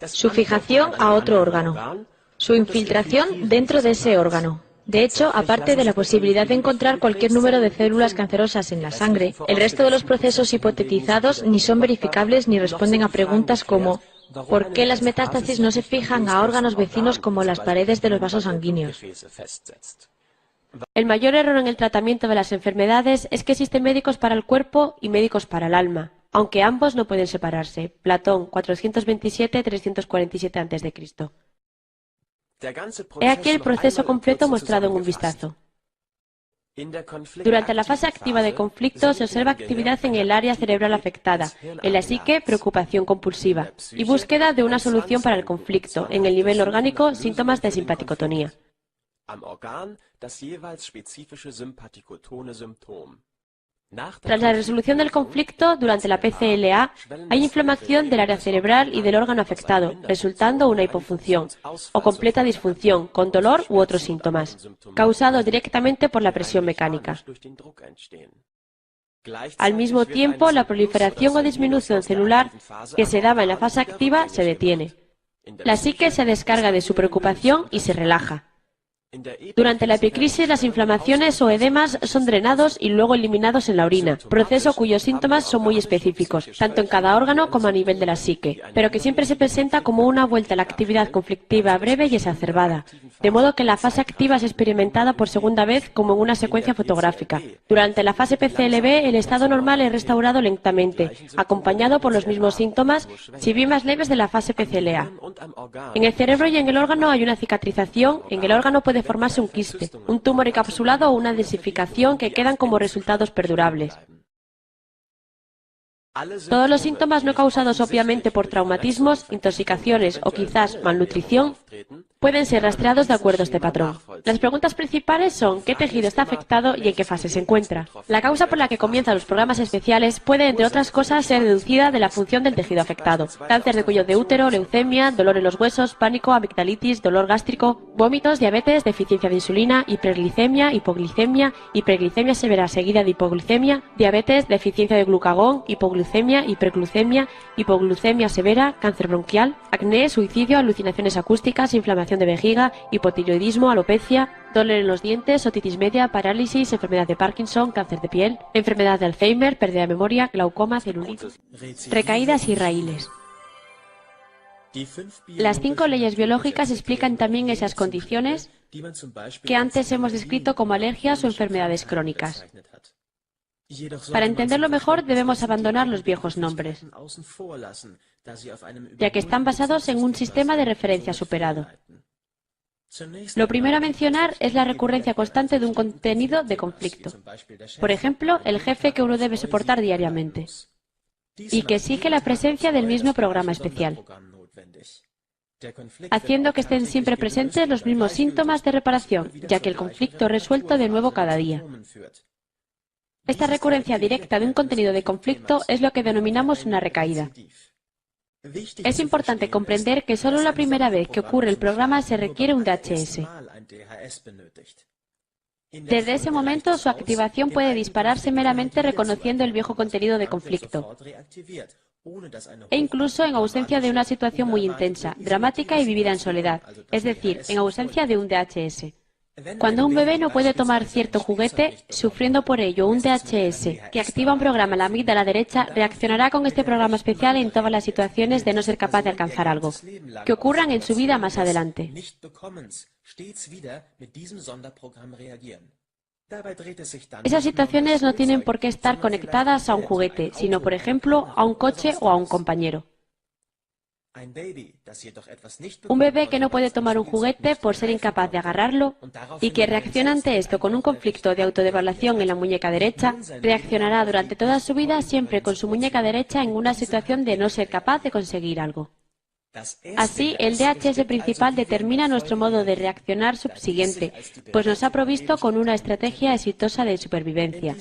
su fijación a otro órgano, su infiltración dentro de ese órgano. De hecho, aparte de la posibilidad de encontrar cualquier número de células cancerosas en la sangre, el resto de los procesos hipotetizados ni son verificables ni responden a preguntas como ¿por qué las metástasis no se fijan a órganos vecinos como las paredes de los vasos sanguíneos? El mayor error en el tratamiento de las enfermedades es que existen médicos para el cuerpo y médicos para el alma, aunque ambos no pueden separarse. Platón, 427-347 a.C. He aquí el proceso completo mostrado en un vistazo. Durante la fase activa de conflicto se observa actividad en el área cerebral afectada, en la psique, preocupación compulsiva, y búsqueda de una solución para el conflicto, en el nivel orgánico, síntomas de simpaticotonía. Tras la resolución del conflicto, durante la PCLA, hay inflamación del área cerebral y del órgano afectado, resultando una hipofunción, o completa disfunción, con dolor u otros síntomas, causado directamente por la presión mecánica. Al mismo tiempo, la proliferación o disminución celular que se daba en la fase activa se detiene. La psique se descarga de su preocupación y se relaja. Durante la epicrisis, las inflamaciones o edemas son drenados y luego eliminados en la orina, proceso cuyos síntomas son muy específicos, tanto en cada órgano como a nivel de la psique, pero que siempre se presenta como una vuelta a la actividad conflictiva breve y exacerbada, de modo que la fase activa es experimentada por segunda vez como en una secuencia fotográfica. Durante la fase PCLB, el estado normal es restaurado lentamente, acompañado por los mismos síntomas, si bien más leves de la fase PCLA. En el cerebro y en el órgano hay una cicatrización, en el órgano puede formarse un quiste, un tumor encapsulado o una densificación que quedan como resultados perdurables. Todos los síntomas no causados obviamente por traumatismos, intoxicaciones o quizás malnutrición pueden ser rastreados de acuerdo a este patrón. Las preguntas principales son ¿qué tejido está afectado y en qué fase se encuentra? La causa por la que comienzan los programas especiales puede, entre otras cosas, ser deducida de la función del tejido afectado. Cáncer de cuello de útero, leucemia, dolor en los huesos, pánico, amigdalitis, dolor gástrico, vómitos, diabetes, deficiencia de insulina, hiperglicemia, hipoglicemia, hiperglicemia severa seguida de hipoglicemia, diabetes, deficiencia de glucagón, hipoglucemia, hiperglucemia, hipoglucemia severa, cáncer bronquial, acné, suicidio, alucinaciones acústicas, inflamación de vejiga, hipotiroidismo, alopecia, dolor en los dientes, otitis media, parálisis, enfermedad de Parkinson, cáncer de piel, enfermedad de Alzheimer, pérdida de memoria, glaucoma, celulitis, recaídas y raíles. Las 5 leyes biológicas explican también esas condiciones que antes hemos descrito como alergias o enfermedades crónicas. Para entenderlo mejor debemos abandonar los viejos nombres, ya que están basados en un sistema de referencia superado. Lo primero a mencionar es la recurrencia constante de un contenido de conflicto. Por ejemplo, el jefe que uno debe soportar diariamente y que exige la presencia del mismo programa especial, haciendo que estén siempre presentes los mismos síntomas de reparación, ya que el conflicto es resuelto de nuevo cada día. Esta recurrencia directa de un contenido de conflicto es lo que denominamos una recaída. Es importante comprender que solo la primera vez que ocurre el programa se requiere un DHS. Desde ese momento, su activación puede dispararse meramente reconociendo el viejo contenido de conflicto, e incluso en ausencia de una situación muy intensa, dramática y vivida en soledad, es decir, en ausencia de un DHS. Cuando un bebé no puede tomar cierto juguete, sufriendo por ello un DHS que activa un programa en la amígdala derecha, reaccionará con este programa especial en todas las situaciones de no ser capaz de alcanzar algo, que ocurran en su vida más adelante. Esas situaciones no tienen por qué estar conectadas a un juguete, sino, por ejemplo, a un coche o a un compañero. Un bebé que no puede tomar un juguete por ser incapaz de agarrarlo y que reacciona ante esto con un conflicto de autodevaluación en la muñeca derecha, reaccionará durante toda su vida siempre con su muñeca derecha en una situación de no ser capaz de conseguir algo. Así, el DHS principal determina nuestro modo de reaccionar subsiguiente, pues nos ha provisto con una estrategia exitosa de supervivencia.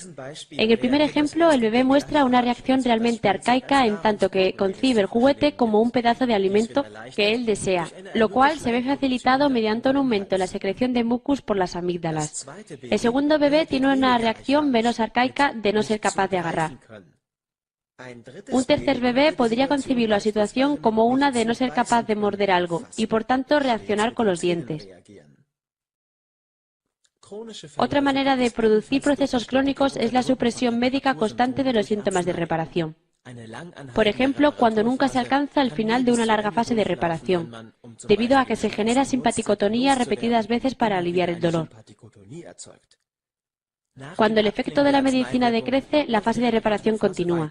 En el primer ejemplo, el bebé muestra una reacción realmente arcaica en tanto que concibe el juguete como un pedazo de alimento que él desea, lo cual se ve facilitado mediante un aumento en la secreción de mucus por las amígdalas. El segundo bebé tiene una reacción menos arcaica de no ser capaz de agarrar. Un tercer bebé podría concebir la situación como una de no ser capaz de morder algo y, por tanto, reaccionar con los dientes. Otra manera de producir procesos crónicos es la supresión médica constante de los síntomas de reparación. Por ejemplo, cuando nunca se alcanza el final de una larga fase de reparación, debido a que se genera simpaticotonía repetidas veces para aliviar el dolor. Cuando el efecto de la medicina decrece, la fase de reparación continúa.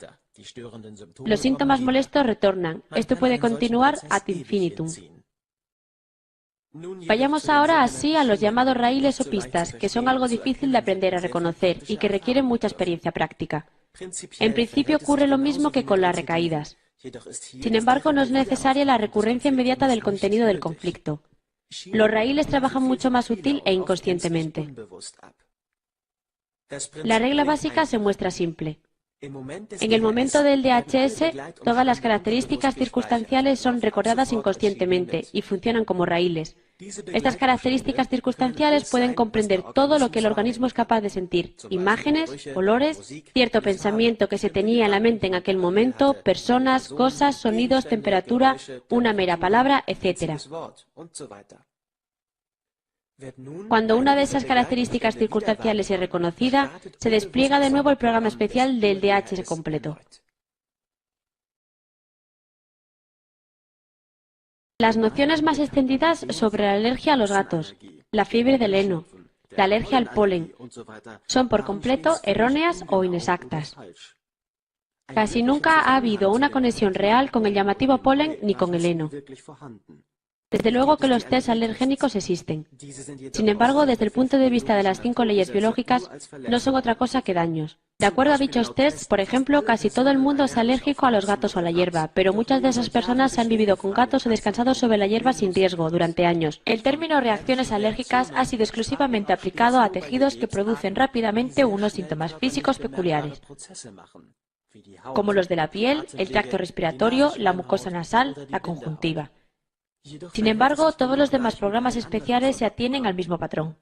Los síntomas molestos retornan. Esto puede continuar ad infinitum. Vayamos ahora así a los llamados raíles o pistas, que son algo difícil de aprender a reconocer y que requieren mucha experiencia práctica. En principio ocurre lo mismo que con las recaídas. Sin embargo, no es necesaria la recurrencia inmediata del contenido del conflicto. Los raíles trabajan mucho más sutil e inconscientemente. La regla básica se muestra simple. En el momento del DHS, todas las características circunstanciales son recordadas inconscientemente y funcionan como raíles. Estas características circunstanciales pueden comprender todo lo que el organismo es capaz de sentir: imágenes, olores, cierto pensamiento que se tenía en la mente en aquel momento, personas, cosas, sonidos, temperatura, una mera palabra, etc. Cuando una de esas características circunstanciales es reconocida, se despliega de nuevo el programa especial del DHS completo. Las nociones más extendidas sobre la alergia a los gatos, la fiebre del heno, la alergia al polen, son por completo erróneas o inexactas. Casi nunca ha habido una conexión real con el llamativo polen ni con el heno. Desde luego que los test alergénicos existen. Sin embargo, desde el punto de vista de las 5 leyes biológicas, no son otra cosa que daños. De acuerdo a dichos tests, por ejemplo, casi todo el mundo es alérgico a los gatos o a la hierba, pero muchas de esas personas han vivido con gatos o descansado sobre la hierba sin riesgo durante años. El término reacciones alérgicas ha sido exclusivamente aplicado a tejidos que producen rápidamente unos síntomas físicos peculiares, como los de la piel, el tracto respiratorio, la mucosa nasal, la conjuntiva. Sin embargo, todos los demás programas especiales se atienen al mismo patrón.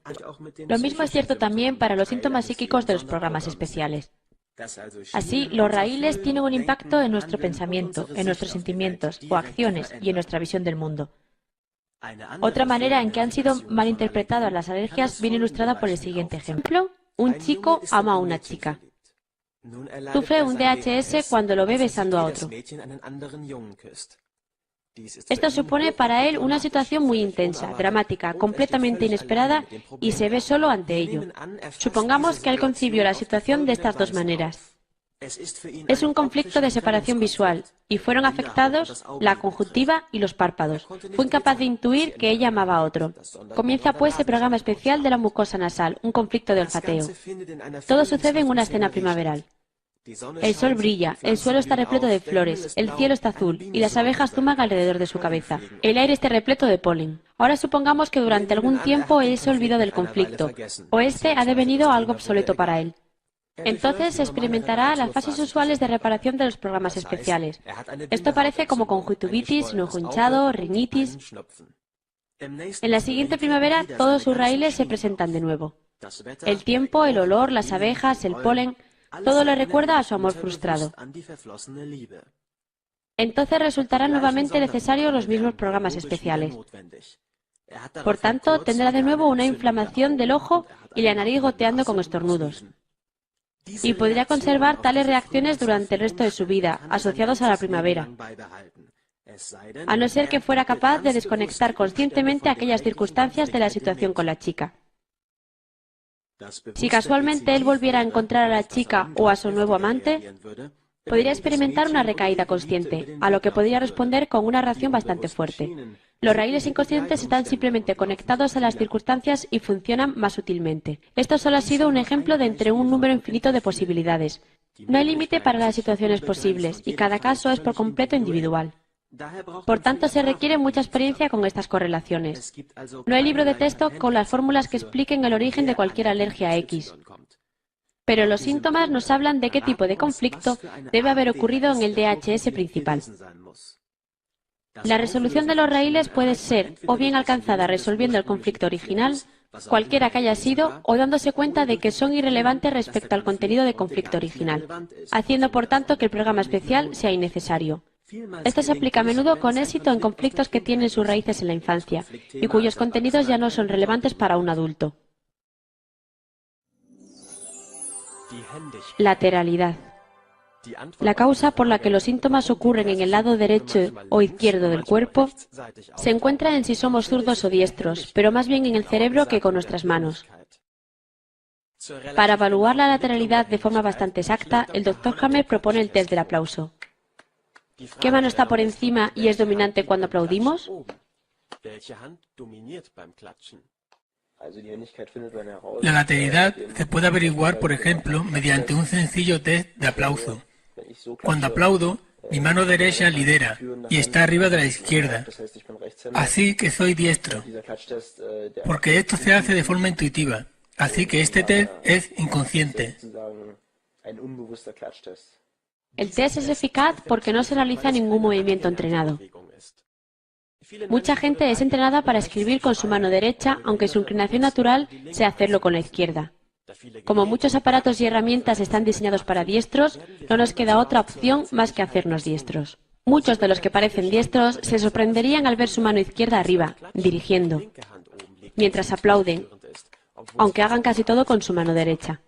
Lo mismo es cierto también para los síntomas psíquicos de los programas especiales. Así, los raíles tienen un impacto en nuestro pensamiento, en nuestros sentimientos o acciones y en nuestra visión del mundo. Otra manera en que han sido malinterpretadas las alergias viene ilustrada por el siguiente ejemplo. Un chico ama a una chica. Sufre un DHS cuando lo ve besando a otro. Esto supone para él una situación muy intensa, dramática, completamente inesperada y se ve solo ante ello. Supongamos que él concibió la situación de estas dos maneras. Es un conflicto de separación visual y fueron afectados la conjuntiva y los párpados. Fue incapaz de intuir que ella amaba a otro. Comienza pues el programa especial de la mucosa nasal, un conflicto de olfateo. Todo sucede en una escena primaveral. El sol brilla, el suelo está repleto de flores, el cielo está azul y las abejas zuman alrededor de su cabeza. El aire está repleto de polen. Ahora supongamos que durante algún tiempo él se olvidó del conflicto, o este ha devenido algo obsoleto para él. Entonces se experimentará las fases usuales de reparación de los programas especiales. Esto parece como conjuntivitis, enojo hinchado, rinitis. En la siguiente primavera todos sus raíles se presentan de nuevo. El tiempo, el olor, las abejas, el polen... todo le recuerda a su amor frustrado. Entonces resultarán nuevamente necesarios los mismos programas especiales. Por tanto, tendrá de nuevo una inflamación del ojo y la nariz goteando con estornudos. Y podría conservar tales reacciones durante el resto de su vida, asociados a la primavera, a no ser que fuera capaz de desconectar conscientemente aquellas circunstancias de la situación con la chica. Si casualmente él volviera a encontrar a la chica o a su nuevo amante, podría experimentar una recaída consciente, a lo que podría responder con una reacción bastante fuerte. Los raíles inconscientes están simplemente conectados a las circunstancias y funcionan más sutilmente. Esto solo ha sido un ejemplo de entre un número infinito de posibilidades. No hay límite para las situaciones posibles y cada caso es por completo individual. Por tanto, se requiere mucha experiencia con estas correlaciones. No hay libro de texto con las fórmulas que expliquen el origen de cualquier alergia a X. Pero los síntomas nos hablan de qué tipo de conflicto debe haber ocurrido en el DHS principal. La resolución de los raíles puede ser o bien alcanzada resolviendo el conflicto original, cualquiera que haya sido, o dándose cuenta de que son irrelevantes respecto al contenido del conflicto original, haciendo por tanto que el programa especial sea innecesario. Esto se aplica a menudo con éxito en conflictos que tienen sus raíces en la infancia y cuyos contenidos ya no son relevantes para un adulto. Lateralidad. La causa por la que los síntomas ocurren en el lado derecho o izquierdo del cuerpo se encuentra en si somos zurdos o diestros, pero más bien en el cerebro que con nuestras manos. Para evaluar la lateralidad de forma bastante exacta, el Dr. Hammer propone el test del aplauso. ¿Qué mano está por encima y es dominante cuando aplaudimos? La lateralidad se puede averiguar, por ejemplo, mediante un sencillo test de aplauso. Cuando aplaudo, mi mano derecha lidera y está arriba de la izquierda. Así que soy diestro, porque esto se hace de forma intuitiva. Así que este test es inconsciente. El test es eficaz porque no se realiza ningún movimiento entrenado. Mucha gente es entrenada para escribir con su mano derecha, aunque su inclinación natural sea hacerlo con la izquierda. Como muchos aparatos y herramientas están diseñados para diestros, no nos queda otra opción más que hacernos diestros. Muchos de los que parecen diestros se sorprenderían al ver su mano izquierda arriba, dirigiendo, mientras aplauden, aunque hagan casi todo con su mano derecha.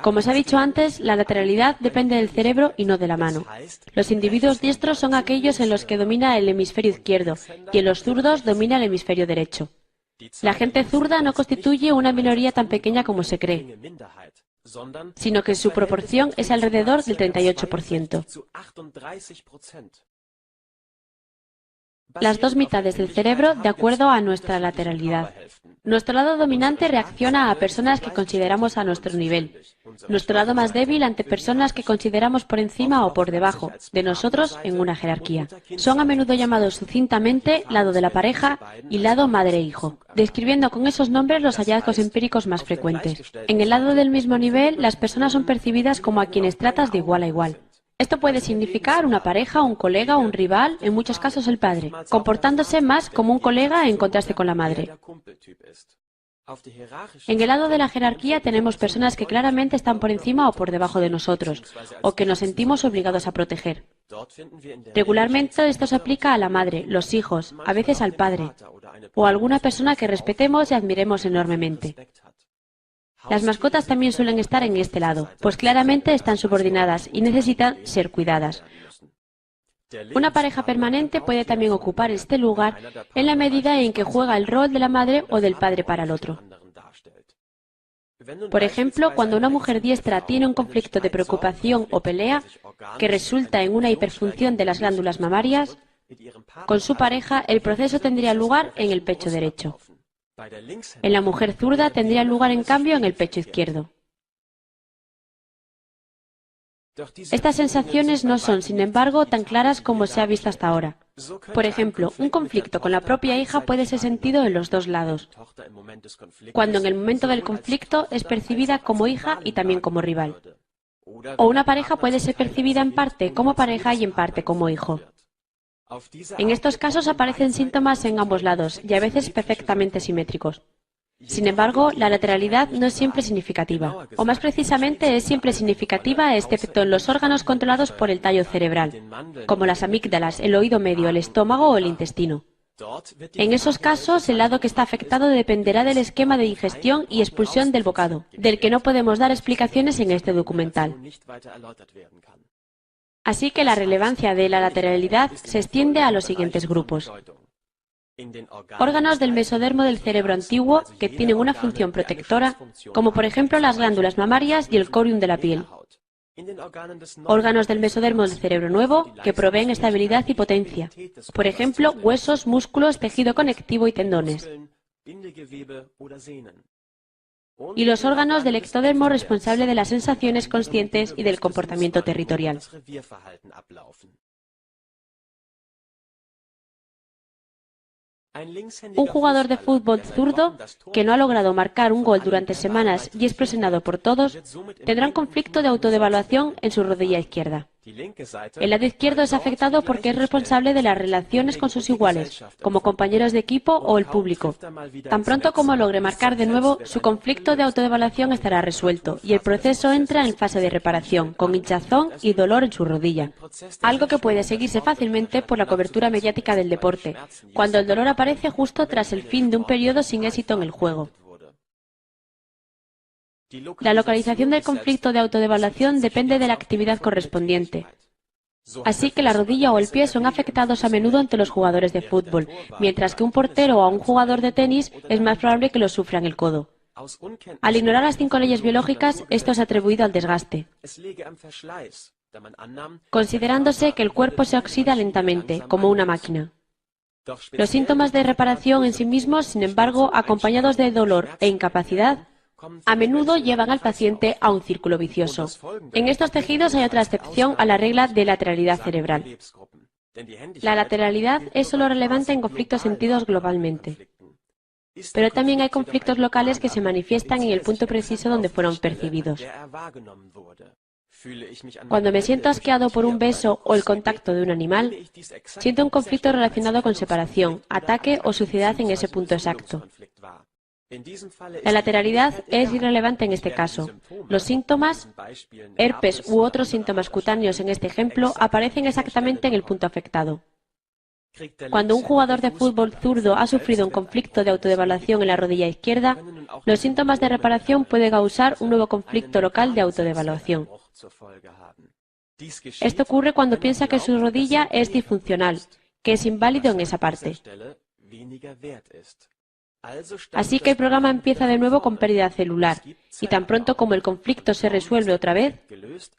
Como se ha dicho antes, la lateralidad depende del cerebro y no de la mano. Los individuos diestros son aquellos en los que domina el hemisferio izquierdo y en los zurdos domina el hemisferio derecho. La gente zurda no constituye una minoría tan pequeña como se cree, sino que su proporción es alrededor del 38%. Las dos mitades del cerebro de acuerdo a nuestra lateralidad. Nuestro lado dominante reacciona a personas que consideramos a nuestro nivel. Nuestro lado más débil ante personas que consideramos por encima o por debajo de nosotros en una jerarquía. Son a menudo llamados sucintamente lado de la pareja y lado madre-hijo, describiendo con esos nombres los hallazgos empíricos más frecuentes. En el lado del mismo nivel, las personas son percibidas como a quienes tratas de igual a igual. Esto puede significar una pareja, un colega o un rival, en muchos casos el padre, comportándose más como un colega en contraste con la madre. En el lado de la jerarquía tenemos personas que claramente están por encima o por debajo de nosotros, o que nos sentimos obligados a proteger. Regularmente esto se aplica a la madre, los hijos, a veces al padre, o a alguna persona que respetemos y admiremos enormemente. Las mascotas también suelen estar en este lado, pues claramente están subordinadas y necesitan ser cuidadas. Una pareja permanente puede también ocupar este lugar en la medida en que juega el rol de la madre o del padre para el otro. Por ejemplo, cuando una mujer diestra tiene un conflicto de preocupación o pelea que resulta en una hiperfunción de las glándulas mamarias, con su pareja el proceso tendría lugar en el pecho derecho. En la mujer zurda tendría lugar, en cambio, en el pecho izquierdo. Estas sensaciones no son, sin embargo, tan claras como se ha visto hasta ahora. Por ejemplo, un conflicto con la propia hija puede ser sentido en los dos lados, cuando en el momento del conflicto es percibida como hija y también como rival. O una pareja puede ser percibida en parte como pareja y en parte como hijo. En estos casos aparecen síntomas en ambos lados y a veces perfectamente simétricos. Sin embargo, la lateralidad no es siempre significativa, o más precisamente es siempre significativa excepto en los órganos controlados por el tallo cerebral, como las amígdalas, el oído medio, el estómago o el intestino. En esos casos, el lado que está afectado dependerá del esquema de digestión y expulsión del bocado, del que no podemos dar explicaciones en este documental. Así que la relevancia de la lateralidad se extiende a los siguientes grupos. Órganos del mesodermo del cerebro antiguo que tienen una función protectora, como por ejemplo las glándulas mamarias y el corium de la piel. Órganos del mesodermo del cerebro nuevo que proveen estabilidad y potencia, por ejemplo huesos, músculos, tejido conectivo y tendones. Y los órganos del ectodermo responsable de las sensaciones conscientes y del comportamiento territorial. Un jugador de fútbol zurdo que no ha logrado marcar un gol durante semanas y es presionado por todos, tendrá un conflicto de autodevaluación en su rodilla izquierda. El lado izquierdo es afectado porque es responsable de las relaciones con sus iguales, como compañeros de equipo o el público. Tan pronto como logre marcar de nuevo, su conflicto de autodevaluación estará resuelto y el proceso entra en fase de reparación, con hinchazón y dolor en su rodilla. Algo que puede seguirse fácilmente por la cobertura mediática del deporte, cuando el dolor aparece justo tras el fin de un periodo sin éxito en el juego. La localización del conflicto de autodevaluación depende de la actividad correspondiente. Así que la rodilla o el pie son afectados a menudo ante los jugadores de fútbol, mientras que un portero o un jugador de tenis es más probable que lo sufra en el codo. Al ignorar las 5 leyes biológicas, esto es atribuido al desgaste, considerándose que el cuerpo se oxida lentamente, como una máquina. Los síntomas de reparación en sí mismos, sin embargo, acompañados de dolor e incapacidad, a menudo llevan al paciente a un círculo vicioso. En estos tejidos hay otra excepción a la regla de lateralidad cerebral. La lateralidad es solo relevante en conflictos sentidos globalmente. Pero también hay conflictos locales que se manifiestan en el punto preciso donde fueron percibidos. Cuando me siento asqueado por un beso o el contacto de un animal, siento un conflicto relacionado con separación, ataque o suciedad en ese punto exacto. La lateralidad es irrelevante en este caso. Los síntomas, herpes u otros síntomas cutáneos en este ejemplo, aparecen exactamente en el punto afectado. Cuando un jugador de fútbol zurdo ha sufrido un conflicto de autodevaluación en la rodilla izquierda, los síntomas de reparación pueden causar un nuevo conflicto local de autodevaluación. Esto ocurre cuando piensa que su rodilla es disfuncional, que es inválido en esa parte. Así que el programa empieza de nuevo con pérdida celular, y tan pronto como el conflicto se resuelve otra vez,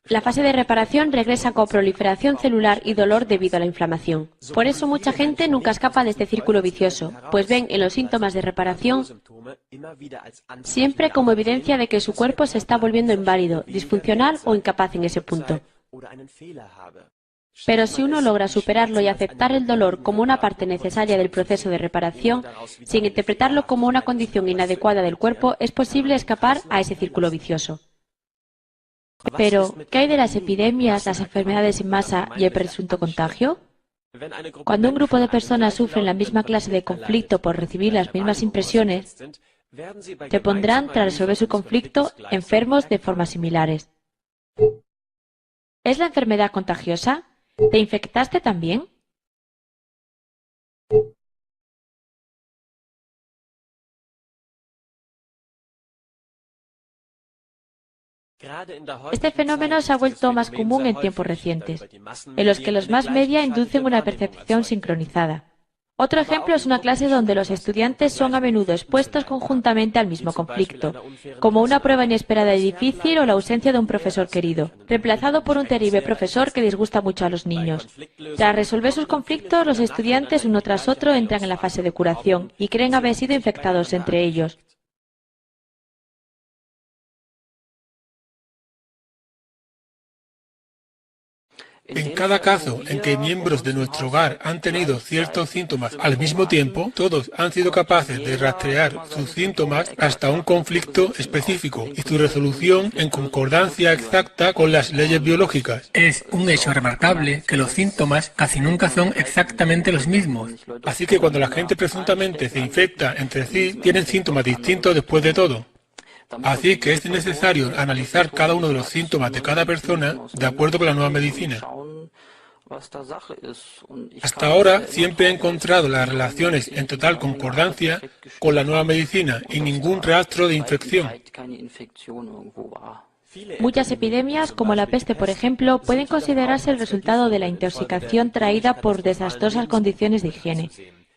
la fase de reparación regresa con proliferación celular y dolor debido a la inflamación. Por eso mucha gente nunca escapa de este círculo vicioso, pues ven en los síntomas de reparación siempre como evidencia de que su cuerpo se está volviendo inválido, disfuncional o incapaz en ese punto. Pero si uno logra superarlo y aceptar el dolor como una parte necesaria del proceso de reparación, sin interpretarlo como una condición inadecuada del cuerpo, es posible escapar a ese círculo vicioso. Pero, ¿qué hay de las epidemias, las enfermedades en masa y el presunto contagio? Cuando un grupo de personas sufren la misma clase de conflicto por recibir las mismas impresiones, se pondrán, tras resolver su conflicto, enfermos de formas similares. ¿Es la enfermedad contagiosa? ¿Te infectaste también? Este fenómeno se ha vuelto más común en tiempos recientes, en los que los más media inducen una percepción sincronizada. Otro ejemplo es una clase donde los estudiantes son a menudo expuestos conjuntamente al mismo conflicto, como una prueba inesperada y difícil o la ausencia de un profesor querido, reemplazado por un terrible profesor que disgusta mucho a los niños. Tras resolver sus conflictos, los estudiantes uno tras otro entran en la fase de curación y creen haber sido infectados entre ellos. En cada caso en que miembros de nuestro hogar han tenido ciertos síntomas al mismo tiempo, todos han sido capaces de rastrear sus síntomas hasta un conflicto específico y su resolución en concordancia exacta con las leyes biológicas. Es un hecho remarcable que los síntomas casi nunca son exactamente los mismos. Así que cuando la gente presuntamente se infecta entre sí, tienen síntomas distintos después de todo. Así que es necesario analizar cada uno de los síntomas de cada persona de acuerdo con la nueva medicina. Hasta ahora siempre he encontrado las relaciones en total concordancia con la nueva medicina y ningún rastro de infección. Muchas epidemias, como la peste por ejemplo, pueden considerarse el resultado de la intoxicación traída por desastrosas condiciones de higiene.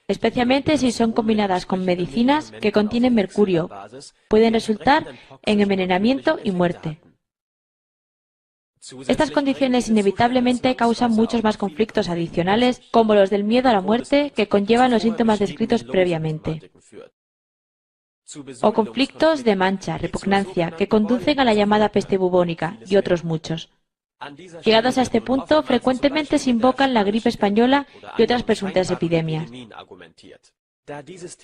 especialmente si son combinadas con medicinas que contienen mercurio. Pueden resultar en envenenamiento y muerte. Estas condiciones inevitablemente causan muchos más conflictos adicionales, como los del miedo a la muerte, que conllevan los síntomas descritos previamente, o conflictos de mancha, repugnancia, que conducen a la llamada peste bubónica, y otros muchos. Llegados a este punto, frecuentemente se invocan la gripe española y otras presuntas epidemias.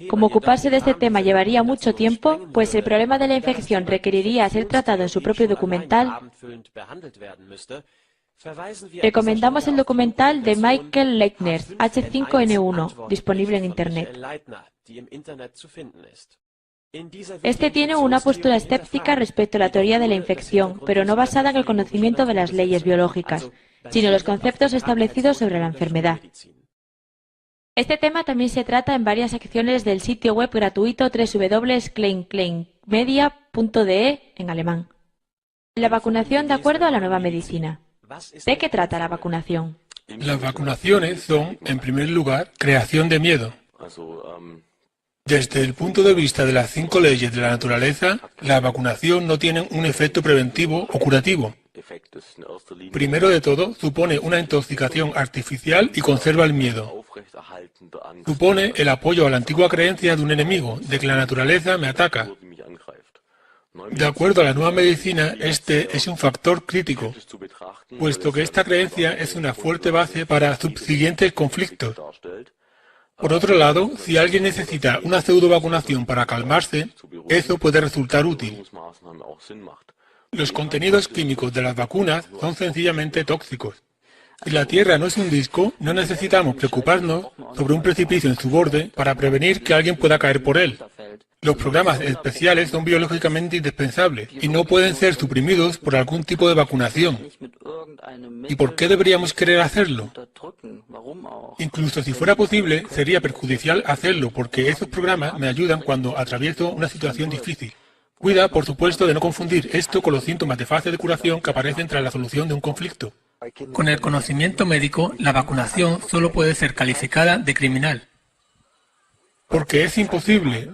Como ocuparse de este tema llevaría mucho tiempo, pues el problema de la infección requeriría ser tratado en su propio documental, recomendamos el documental de Michael Leitner, H5N1, disponible en Internet. Este tiene una postura escéptica respecto a la teoría de la infección, pero no basada en el conocimiento de las leyes biológicas, sino los conceptos establecidos sobre la enfermedad. Este tema también se trata en varias secciones del sitio web gratuito www.kleinkleinmedia.de en alemán. La vacunación de acuerdo a la nueva medicina. ¿De qué trata la vacunación? Las vacunaciones son, en primer lugar, creación de miedo. Desde el punto de vista de las 5 leyes de la naturaleza, la vacunación no tiene un efecto preventivo o curativo. Primero de todo, supone una intoxicación artificial y conserva el miedo. Supone el apoyo a la antigua creencia de un enemigo, de que la naturaleza me ataca. De acuerdo a la nueva medicina, este es un factor crítico, puesto que esta creencia es una fuerte base para subsiguientes conflictos. Por otro lado, si alguien necesita una pseudo-vacunación para calmarse, eso puede resultar útil. Los contenidos químicos de las vacunas son sencillamente tóxicos. Si la Tierra no es un disco, no necesitamos preocuparnos sobre un precipicio en su borde para prevenir que alguien pueda caer por él. Los programas especiales son biológicamente indispensables y no pueden ser suprimidos por algún tipo de vacunación. ¿Y por qué deberíamos querer hacerlo? Incluso si fuera posible, sería perjudicial hacerlo porque esos programas me ayudan cuando atravieso una situación difícil. Cuida, por supuesto, de no confundir esto con los síntomas de fase de curación que aparecen tras la solución de un conflicto. Con el conocimiento médico, la vacunación solo puede ser calificada de criminal. Porque es imposible.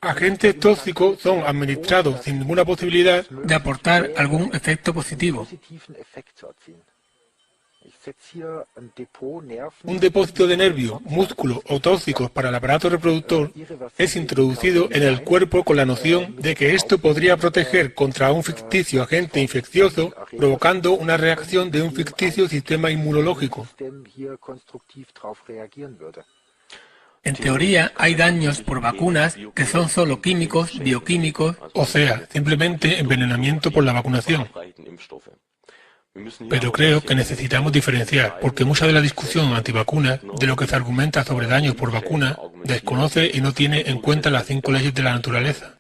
Agentes tóxicos son administrados sin ninguna posibilidad de aportar algún efecto positivo. Un depósito de nervio, músculo o tóxicos para el aparato reproductor es introducido en el cuerpo con la noción de que esto podría proteger contra un ficticio agente infeccioso, provocando una reacción de un ficticio sistema inmunológico. En teoría, hay daños por vacunas que son solo químicos, bioquímicos, o sea, simplemente envenenamiento por la vacunación. Pero creo que necesitamos diferenciar, porque mucha de la discusión antivacunas, de lo que se argumenta sobre daños por vacuna, desconoce y no tiene en cuenta las 5 leyes de la naturaleza.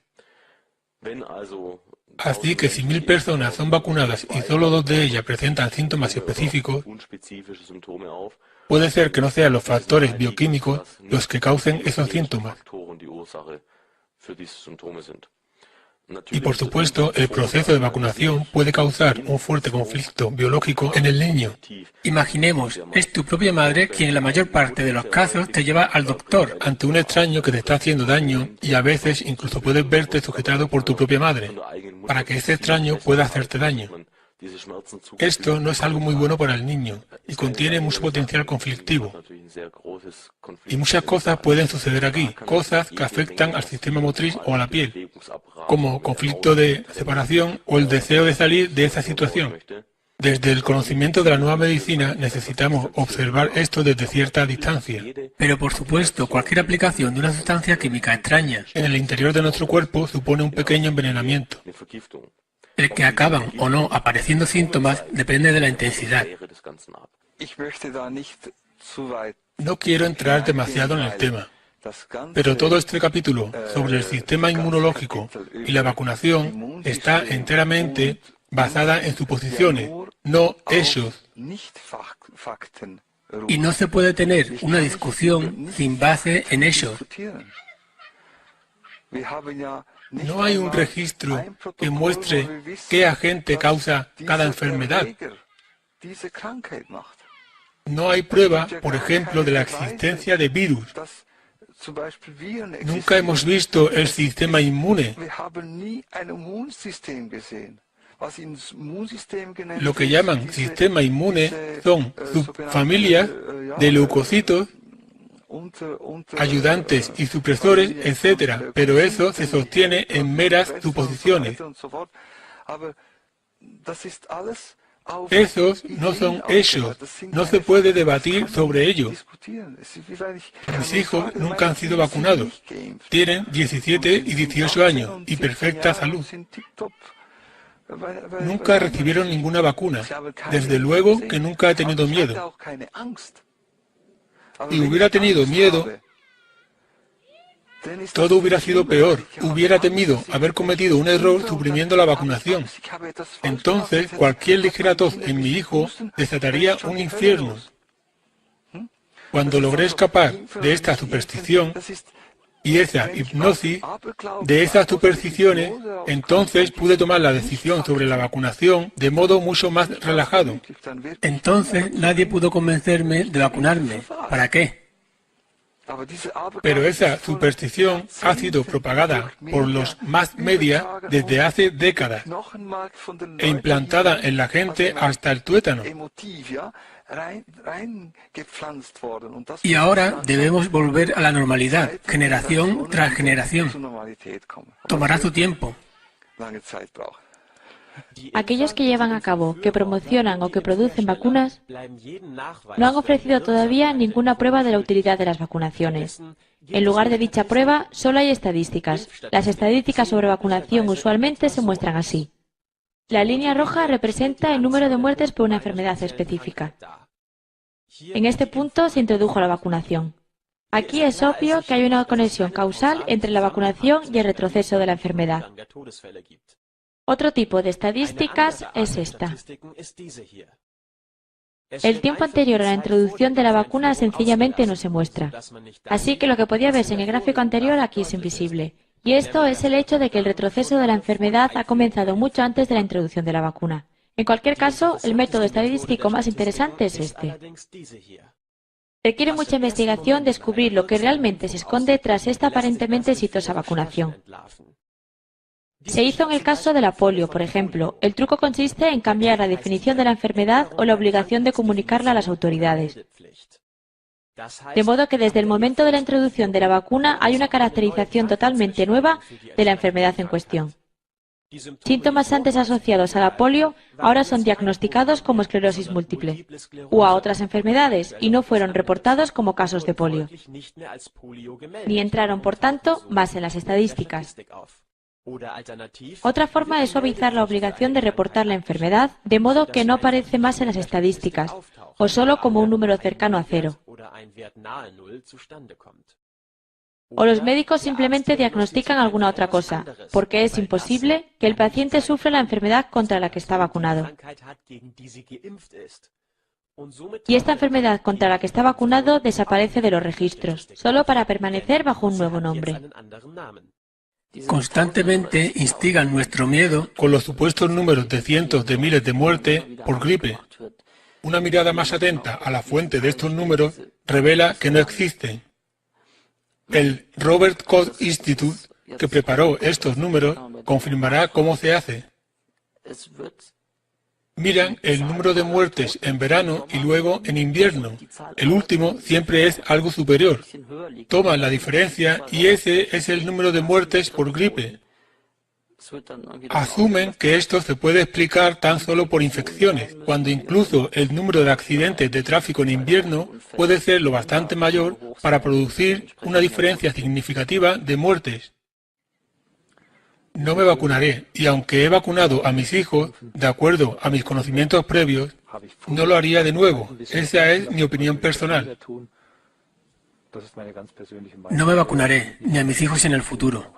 Así que si 1000 personas son vacunadas y solo 2 de ellas presentan síntomas específicos, puede ser que no sean los factores bioquímicos los que causen esos síntomas. Y por supuesto, el proceso de vacunación puede causar un fuerte conflicto biológico en el niño. Imaginemos, es tu propia madre quien en la mayor parte de los casos te lleva al doctor ante un extraño que te está haciendo daño y a veces incluso puedes verte sujetado por tu propia madre, para que ese extraño pueda hacerte daño. Esto no es algo muy bueno para el niño y contiene mucho potencial conflictivo. Y muchas cosas pueden suceder aquí, cosas que afectan al sistema motriz o a la piel, como conflicto de separación o el deseo de salir de esa situación. Desde el conocimiento de la nueva medicina necesitamos observar esto desde cierta distancia. Pero por supuesto, cualquier aplicación de una sustancia química extraña en el interior de nuestro cuerpo supone un pequeño envenenamiento. El que acaban o no apareciendo síntomas depende de la intensidad. No quiero entrar demasiado en el tema, pero todo este capítulo sobre el sistema inmunológico y la vacunación está enteramente basada en suposiciones, no hechos. Y no se puede tener una discusión sin base en hechos. No hay un registro que muestre qué agente causa cada enfermedad. No hay prueba, por ejemplo, de la existencia de virus. Nunca hemos visto el sistema inmune. Lo que llaman sistema inmune son subfamilias de leucocitos, ayudantes y supresores, etc. Pero eso se sostiene en meras suposiciones. Esos no son hechos, no se puede debatir sobre ellos. Mis hijos nunca han sido vacunados. Tienen 17 y 18 años y perfecta salud. Nunca recibieron ninguna vacuna. Desde luego que nunca he tenido miedo. Si hubiera tenido miedo, todo hubiera sido peor. Hubiera temido haber cometido un error suprimiendo la vacunación. Entonces, cualquier ligera tos en mi hijo desataría un infierno. Cuando logré escapar de esta superstición y esa hipnosis, de esas supersticiones, entonces pude tomar la decisión sobre la vacunación de modo mucho más relajado. Entonces nadie pudo convencerme de vacunarme. ¿Para qué? Pero esa superstición ha sido propagada por los mass media desde hace décadas e implantada en la gente hasta el tuétano. Y ahora debemos volver a la normalidad, generación tras generación. Tomará su tiempo. Aquellos que llevan a cabo, que promocionan o que producen vacunas no han ofrecido todavía ninguna prueba de la utilidad de las vacunaciones. En lugar de dicha prueba, solo hay estadísticas. Las estadísticas sobre vacunación usualmente se muestran así. La línea roja representa el número de muertes por una enfermedad específica. En este punto se introdujo la vacunación. Aquí es obvio que hay una conexión causal entre la vacunación y el retroceso de la enfermedad. Otro tipo de estadísticas es esta. El tiempo anterior a la introducción de la vacuna sencillamente no se muestra. Así que lo que podía verse en el gráfico anterior aquí es invisible. Y esto es el hecho de que el retroceso de la enfermedad ha comenzado mucho antes de la introducción de la vacuna. En cualquier caso, el método estadístico más interesante es este. Requiere mucha investigación descubrir lo que realmente se esconde tras esta aparentemente exitosa vacunación. Se hizo en el caso de la polio, por ejemplo. El truco consiste en cambiar la definición de la enfermedad o la obligación de comunicarla a las autoridades. De modo que desde el momento de la introducción de la vacuna hay una caracterización totalmente nueva de la enfermedad en cuestión. Síntomas antes asociados a la polio ahora son diagnosticados como esclerosis múltiple o a otras enfermedades y no fueron reportados como casos de polio. Ni entraron, por tanto, más en las estadísticas. Otra forma es suavizar la obligación de reportar la enfermedad, de modo que no aparece más en las estadísticas, o solo como un número cercano a cero. O los médicos simplemente diagnostican alguna otra cosa, porque es imposible que el paciente sufra la enfermedad contra la que está vacunado. Y esta enfermedad contra la que está vacunado desaparece de los registros, solo para permanecer bajo un nuevo nombre. Constantemente instigan nuestro miedo Con los supuestos números de cientos de miles de muertes por gripe. Una mirada más atenta a la fuente de estos números revela que no existen. El Robert Koch Institute, que preparó estos números, confirmará cómo se hace. Miran el número de muertes en verano y luego en invierno. El último siempre es algo superior. Toman la diferencia y ese es el número de muertes por gripe. Asumen que esto se puede explicar tan solo por infecciones, cuando incluso el número de accidentes de tráfico en invierno puede ser lo bastante mayor para producir una diferencia significativa de muertes. No me vacunaré, y aunque he vacunado a mis hijos, de acuerdo a mis conocimientos previos, no lo haría de nuevo. Esa es mi opinión personal. No me vacunaré, ni a mis hijos en el futuro.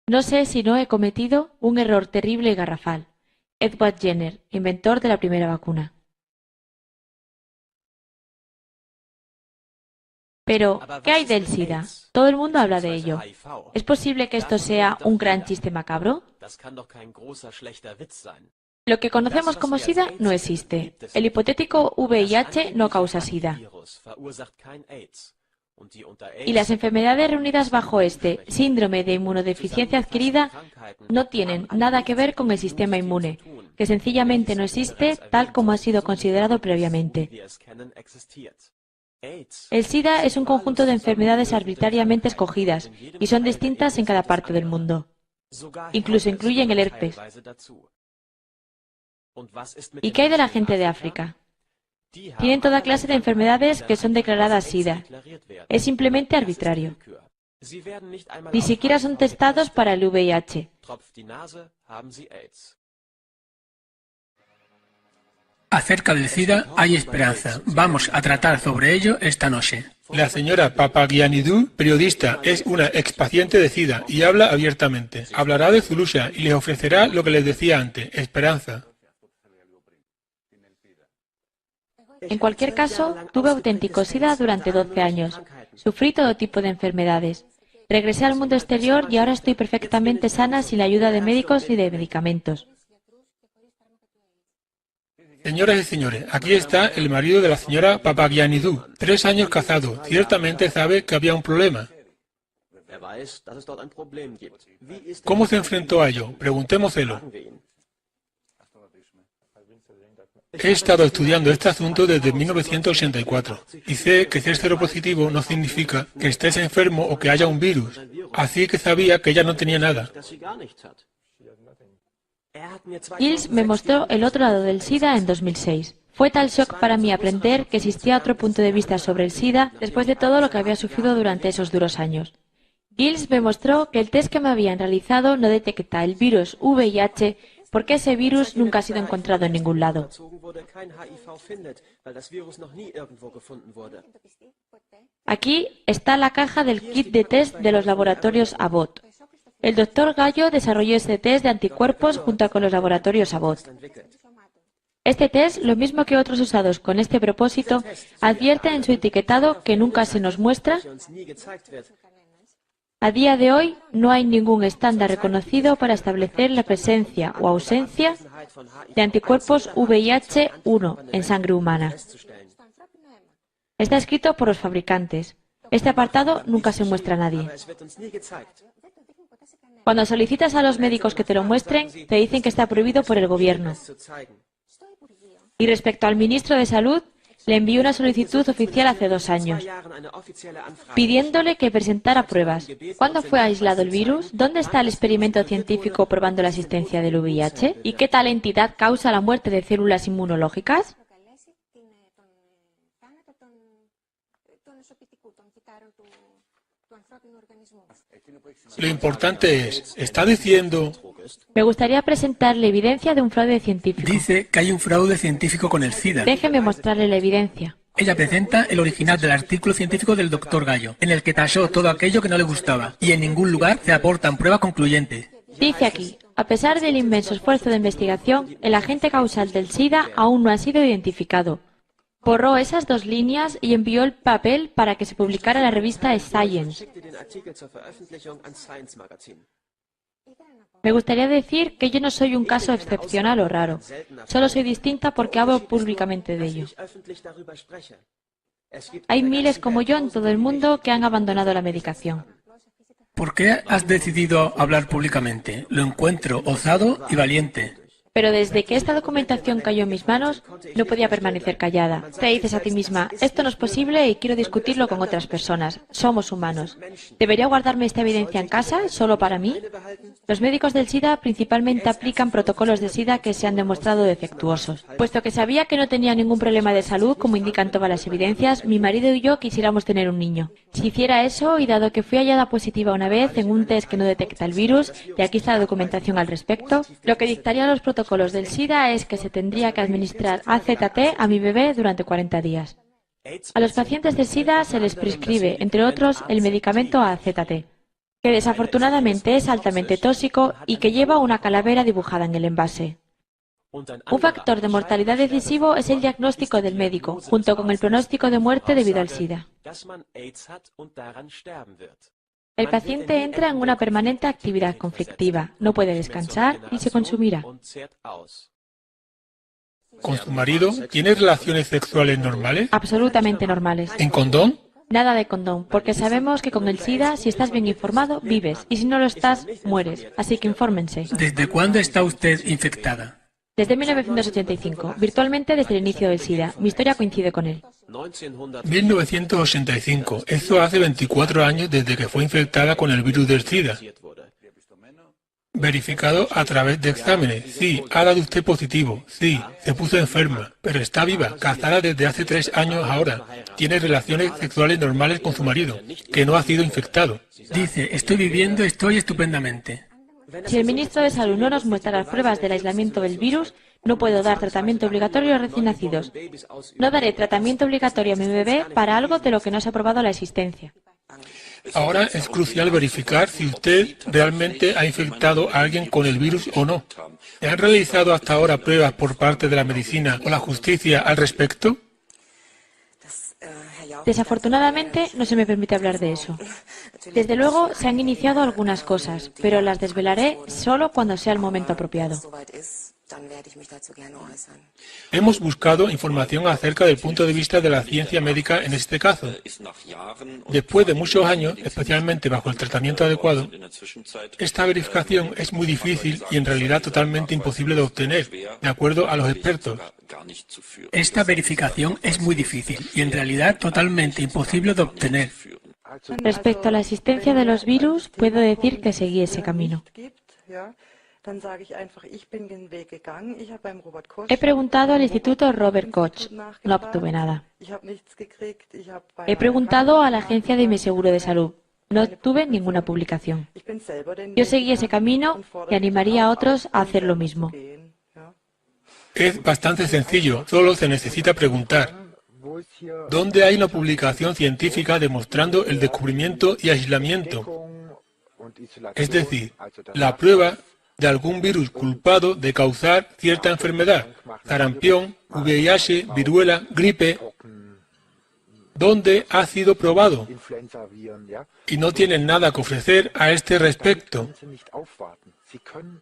No sé si no he cometido un error terrible y garrafal. Edward Jenner, inventor de la primera vacuna. Pero, ¿qué hay del SIDA? Todo el mundo habla de ello. ¿Es posible que esto sea un gran chiste macabro? Lo que conocemos como SIDA no existe. El hipotético VIH no causa SIDA. Y las enfermedades reunidas bajo este síndrome de inmunodeficiencia adquirida no tienen nada que ver con el sistema inmune, que sencillamente no existe tal como ha sido considerado previamente. El SIDA es un conjunto de enfermedades arbitrariamente escogidas y son distintas en cada parte del mundo. Incluso incluyen el herpes. ¿Y qué hay de la gente de África? Tienen toda clase de enfermedades que son declaradas SIDA. Es simplemente arbitrario. Ni siquiera son testados para el VIH. Acerca del SIDA hay esperanza. Vamos a tratar sobre ello esta noche. La señora Papagiannidou, periodista, es una expaciente de SIDA y habla abiertamente. Hablará de Zulusha y les ofrecerá lo que les decía antes, esperanza. En cualquier caso, tuve auténtico SIDA durante 12 años. Sufrí todo tipo de enfermedades. Regresé al mundo exterior y ahora estoy perfectamente sana sin la ayuda de médicos ni de medicamentos. Señoras y señores, aquí está el marido de la señora Papagiannidou, 3 años casado. Ciertamente sabe que había un problema. ¿Cómo se enfrentó a ello? Preguntémoselo. He estado estudiando este asunto desde 1984 y sé que ser seropositivo no significa que estés enfermo o que haya un virus. Así que sabía que ella no tenía nada. Giles me mostró el otro lado del SIDA en 2006. Fue tal shock para mí aprender que existía otro punto de vista sobre el SIDA después de todo lo que había sufrido durante esos duros años. Giles me mostró que el test que me habían realizado no detecta el virus VIH porque ese virus nunca ha sido encontrado en ningún lado. Aquí está la caja del kit de test de los laboratorios Abbott. El doctor Gallo desarrolló este test de anticuerpos junto con los laboratorios Abbott. Este test, lo mismo que otros usados con este propósito, advierte en su etiquetado que nunca se nos muestra. A día de hoy, no hay ningún estándar reconocido para establecer la presencia o ausencia de anticuerpos VIH-1 en sangre humana. Está escrito por los fabricantes. Este apartado nunca se muestra a nadie. Cuando solicitas a los médicos que te lo muestren, te dicen que está prohibido por el gobierno. Y respecto al ministro de Salud, le envió una solicitud oficial hace 2 años, pidiéndole que presentara pruebas. ¿Cuándo fue aislado el virus? ¿Dónde está el experimento científico probando la existencia del VIH? ¿Y qué tal entidad causa la muerte de células inmunológicas? Lo importante es, ¿está diciendo? Me gustaría presentarle evidencia de un fraude científico. Dice que hay un fraude científico con el SIDA. Déjeme mostrarle la evidencia. Ella presenta el original del artículo científico del doctor Gallo, en el que tachó todo aquello que no le gustaba, y en ningún lugar se aportan pruebas concluyentes. Dice aquí, a pesar del inmenso esfuerzo de investigación, el agente causal del SIDA aún no ha sido identificado. Borró esas 2 líneas y envió el papel para que se publicara en la revista Science. Me gustaría decir que yo no soy un caso excepcional o raro. Solo soy distinta porque hablo públicamente de ello. Hay miles como yo en todo el mundo que han abandonado la medicación. ¿Por qué has decidido hablar públicamente? Lo encuentro osado y valiente. Pero desde que esta documentación cayó en mis manos, no podía permanecer callada. Te dices a ti misma, esto no es posible y quiero discutirlo con otras personas. Somos humanos. ¿Debería guardarme esta evidencia en casa, solo para mí? Los médicos del SIDA principalmente aplican protocolos de SIDA que se han demostrado defectuosos. Puesto que sabía que no tenía ningún problema de salud, como indican todas las evidencias, mi marido y yo quisiéramos tener un niño. Si hiciera eso, y dado que fui hallada positiva una vez en un test que no detecta el virus, y aquí está la documentación al respecto, lo que dictarían los protocolos del SIDA es que se tendría que administrar AZT a mi bebé durante 40 días. A los pacientes de SIDA se les prescribe, entre otros, el medicamento AZT, que desafortunadamente es altamente tóxico y que lleva una calavera dibujada en el envase. Un factor de mortalidad decisivo es el diagnóstico del médico, junto con el pronóstico de muerte debido al SIDA. El paciente entra en una permanente actividad conflictiva, no puede descansar y se consumirá. con su marido tiene relaciones sexuales normales? Absolutamente normales. ¿En condón? Nada de condón, porque sabemos que con el SIDA, si estás bien informado, vives, y si no lo estás, mueres. Así que infórmense. ¿Desde cuándo está usted infectada? Desde 1985, virtualmente desde el inicio del SIDA. Mi historia coincide con él. 1985. Eso hace 24 años desde que fue infectada con el virus del SIDA. Verificado a través de exámenes. Sí, ha dado usted positivo. Sí, se puso enferma, pero está viva, casada desde hace 3 años ahora. Tiene relaciones sexuales normales con su marido, que no ha sido infectado. Dice, estoy viviendo, estoy estupendamente. Si el ministro de Salud no nos muestra las pruebas del aislamiento del virus, no puedo dar tratamiento obligatorio a recién nacidos. No daré tratamiento obligatorio a mi bebé para algo de lo que no se ha probado la existencia. Ahora es crucial verificar si usted realmente ha infectado a alguien con el virus o no. ¿Se han realizado hasta ahora pruebas por parte de la medicina o la justicia al respecto? Desafortunadamente, no se me permite hablar de eso. Desde luego, se han iniciado algunas cosas, pero las desvelaré solo cuando sea el momento apropiado. Hemos buscado información acerca del punto de vista de la ciencia médica en este caso. Después de muchos años, especialmente bajo el tratamiento adecuado, esta verificación es muy difícil y en realidad totalmente imposible de obtener, de acuerdo a los expertos. Esta verificación es muy difícil y en realidad totalmente imposible de obtener. Respecto a la existencia de los virus, puedo decir que seguí ese camino. He preguntado al Instituto Robert Koch. No obtuve nada. He preguntado a la Agencia de mi seguro de salud. No obtuve ninguna publicación. Yo seguí ese camino y animaría a otros a hacer lo mismo. Es bastante sencillo, solo se necesita preguntar. ¿Dónde hay una publicación científica demostrando el descubrimiento y aislamiento? Es decir, la prueba de algún virus culpado de causar cierta enfermedad, sarampión, VIH, viruela, gripe, ¿dónde ha sido probado? Y no tienen nada que ofrecer a este respecto.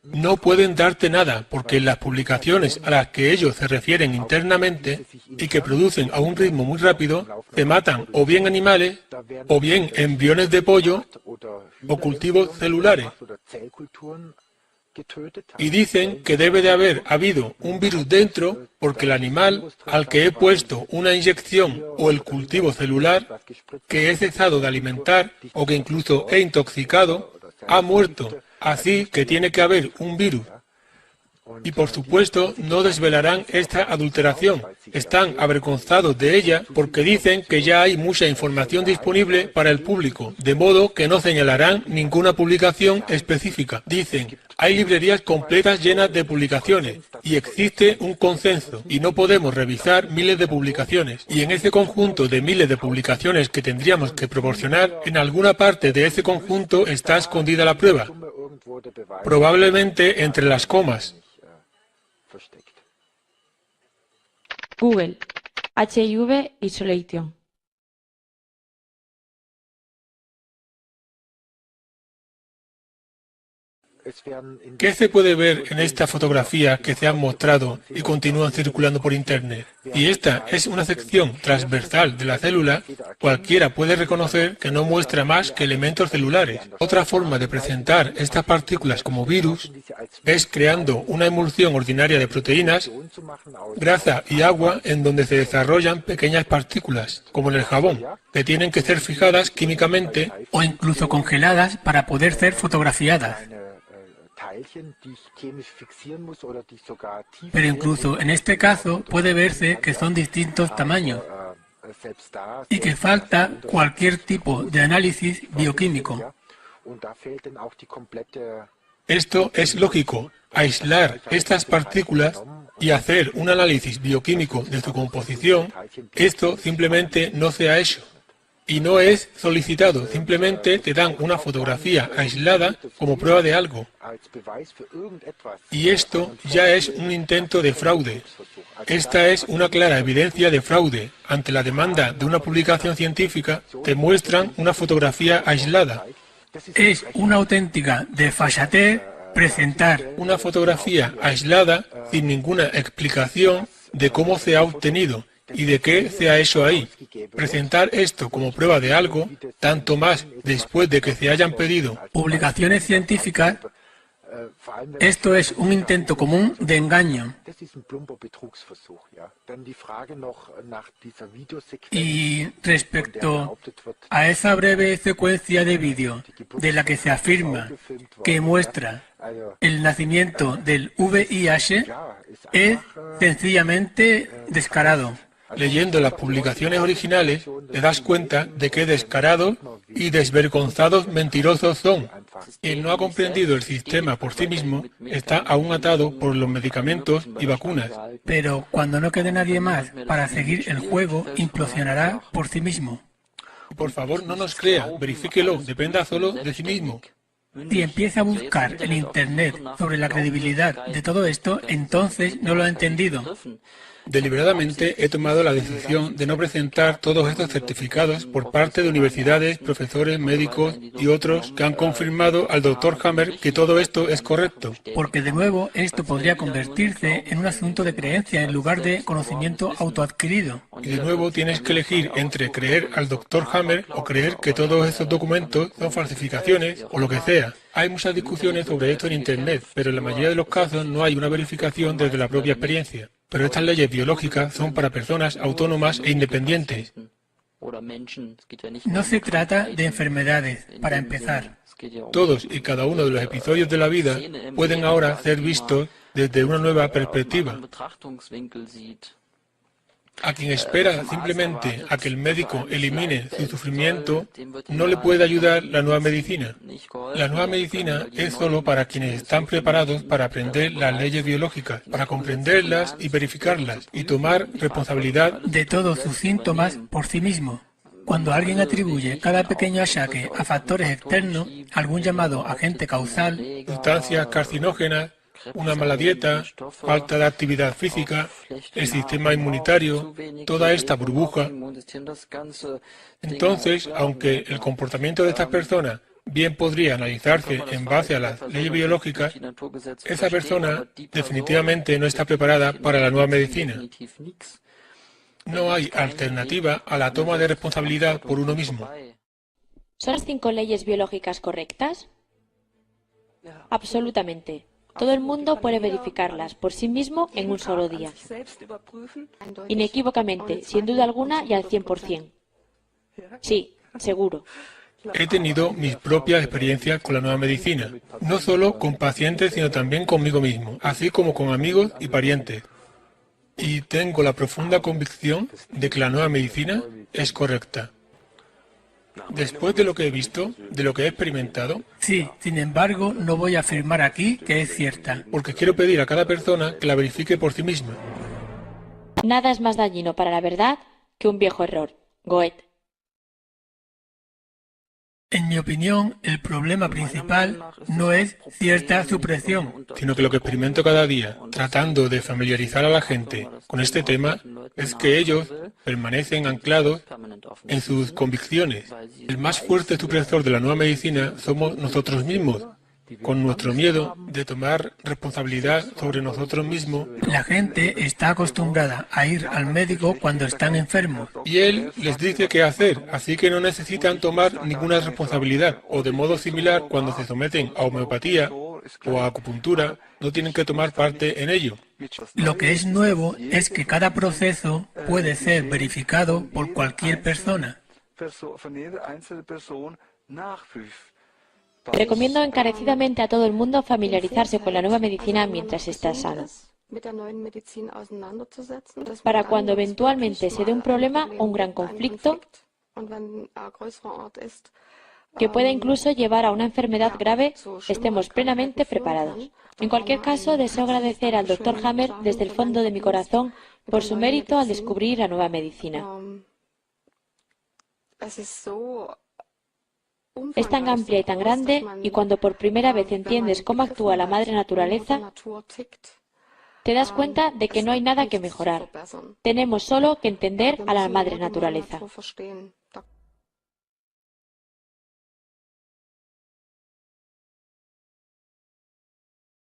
No pueden darte nada, porque las publicaciones a las que ellos se refieren internamente y que producen a un ritmo muy rápido, se matan o bien animales, o bien embriones de pollo, o cultivos celulares. Y dicen que debe de haber habido un virus dentro porque el animal al que he puesto una inyección o el cultivo celular que he cesado de alimentar o que incluso he intoxicado ha muerto. Así que tiene que haber un virus. Y por supuesto no desvelarán esta adulteración. Están avergonzados de ella porque dicen que ya hay mucha información disponible para el público, de modo que no señalarán ninguna publicación específica. Dicen, hay librerías completas llenas de publicaciones y existe un consenso y no podemos revisar miles de publicaciones. Y en ese conjunto de miles de publicaciones que tendríamos que proporcionar, en alguna parte de ese conjunto está escondida la prueba, probablemente entre las comas. Google. HIV Isolation. ¿Qué se puede ver en esta fotografía que se han mostrado y continúan circulando por Internet? Y esta es una sección transversal de la célula, cualquiera puede reconocer que no muestra más que elementos celulares. Otra forma de presentar estas partículas como virus es creando una emulsión ordinaria de proteínas, grasa y agua en donde se desarrollan pequeñas partículas, como en el jabón, que tienen que ser fijadas químicamente o incluso congeladas para poder ser fotografiadas. Pero incluso en este caso puede verse que son distintos tamaños y que falta cualquier tipo de análisis bioquímico. Esto es lógico, aislar estas partículas y hacer un análisis bioquímico de su composición, esto simplemente no se ha hecho. Y no es solicitado, simplemente te dan una fotografía aislada como prueba de algo. Y esto ya es un intento de fraude. Esta es una clara evidencia de fraude. Ante la demanda de una publicación científica, te muestran una fotografía aislada. Es una auténtica desfachatez presentar una fotografía aislada sin ninguna explicación de cómo se ha obtenido y de qué se ha hecho ahí. Presentar esto como prueba de algo, tanto más después de que se hayan pedido publicaciones científicas, esto es un intento común de engaño. Y respecto a esa breve secuencia de vídeo de la que se afirma que muestra el nacimiento del VIH, es sencillamente descarado. Leyendo las publicaciones originales, te das cuenta de qué descarados y desvergonzados mentirosos son. Quien no ha comprendido el sistema por sí mismo está aún atado por los medicamentos y vacunas. Pero cuando no quede nadie más para seguir el juego, implosionará por sí mismo. Por favor, no nos crea, verifíquelo, dependa solo de sí mismo. Si empieza a buscar en Internet sobre la credibilidad de todo esto, entonces no lo ha entendido. Deliberadamente he tomado la decisión de no presentar todos estos certificados por parte de universidades, profesores, médicos y otros que han confirmado al Dr. Hammer que todo esto es correcto. Porque de nuevo esto podría convertirse en un asunto de creencia en lugar de conocimiento autoadquirido. Y de nuevo tienes que elegir entre creer al Dr. Hammer o creer que todos esos documentos son falsificaciones o lo que sea. Hay muchas discusiones sobre esto en Internet, pero en la mayoría de los casos no hay una verificación desde la propia experiencia. Pero estas leyes biológicas son para personas autónomas e independientes. No se trata de enfermedades, para empezar. Todos y cada uno de los episodios de la vida pueden ahora ser vistos desde una nueva perspectiva. A quien espera simplemente a que el médico elimine su sufrimiento, no le puede ayudar la nueva medicina. La nueva medicina es solo para quienes están preparados para aprender las leyes biológicas, para comprenderlas y verificarlas, y tomar responsabilidad de todos sus síntomas por sí mismo. Cuando alguien atribuye cada pequeño achaque a factores externos, algún llamado agente causal, sustancias carcinógenas, una mala dieta, falta de actividad física, el sistema inmunitario, toda esta burbuja. Entonces, aunque el comportamiento de estas personas bien podría analizarse en base a las leyes biológicas, esa persona definitivamente no está preparada para la nueva medicina. No hay alternativa a la toma de responsabilidad por uno mismo. ¿Son las 5 leyes biológicas correctas? Absolutamente. Todo el mundo puede verificarlas por sí mismo en un solo día. Inequívocamente, sin duda alguna y al 100%. Sí, seguro. He tenido mis propias experiencias con la nueva medicina, no solo con pacientes, sino también conmigo mismo, así como con amigos y parientes. Y tengo la profunda convicción de que la nueva medicina es correcta. Después de lo que he visto, de lo que he experimentado, sí, sin embargo, no voy a afirmar aquí que es cierta. Porque quiero pedir a cada persona que la verifique por sí misma. Nada es más dañino para la verdad que un viejo error. Goethe. En mi opinión, el problema principal no es cierta supresión, sino que lo que experimento cada día, tratando de familiarizar a la gente con este tema, es que ellos permanecen anclados en sus convicciones. El más fuerte supresor de la nueva medicina somos nosotros mismos, con nuestro miedo de tomar responsabilidad sobre nosotros mismos. La gente está acostumbrada a ir al médico cuando están enfermos. Y él les dice qué hacer, así que no necesitan tomar ninguna responsabilidad. O de modo similar, cuando se someten a homeopatía o a acupuntura, no tienen que tomar parte en ello. Lo que es nuevo es que cada proceso puede ser verificado por cualquier persona. Recomiendo encarecidamente a todo el mundo familiarizarse con la nueva medicina mientras está sano. Para cuando eventualmente se dé un problema o un gran conflicto, que pueda incluso llevar a una enfermedad grave, estemos plenamente preparados. En cualquier caso, deseo agradecer al Dr. Hammer desde el fondo de mi corazón por su mérito al descubrir la nueva medicina. Es tan amplia y tan grande, y cuando por primera vez entiendes cómo actúa la madre naturaleza, te das cuenta de que no hay nada que mejorar. Tenemos solo que entender a la madre naturaleza.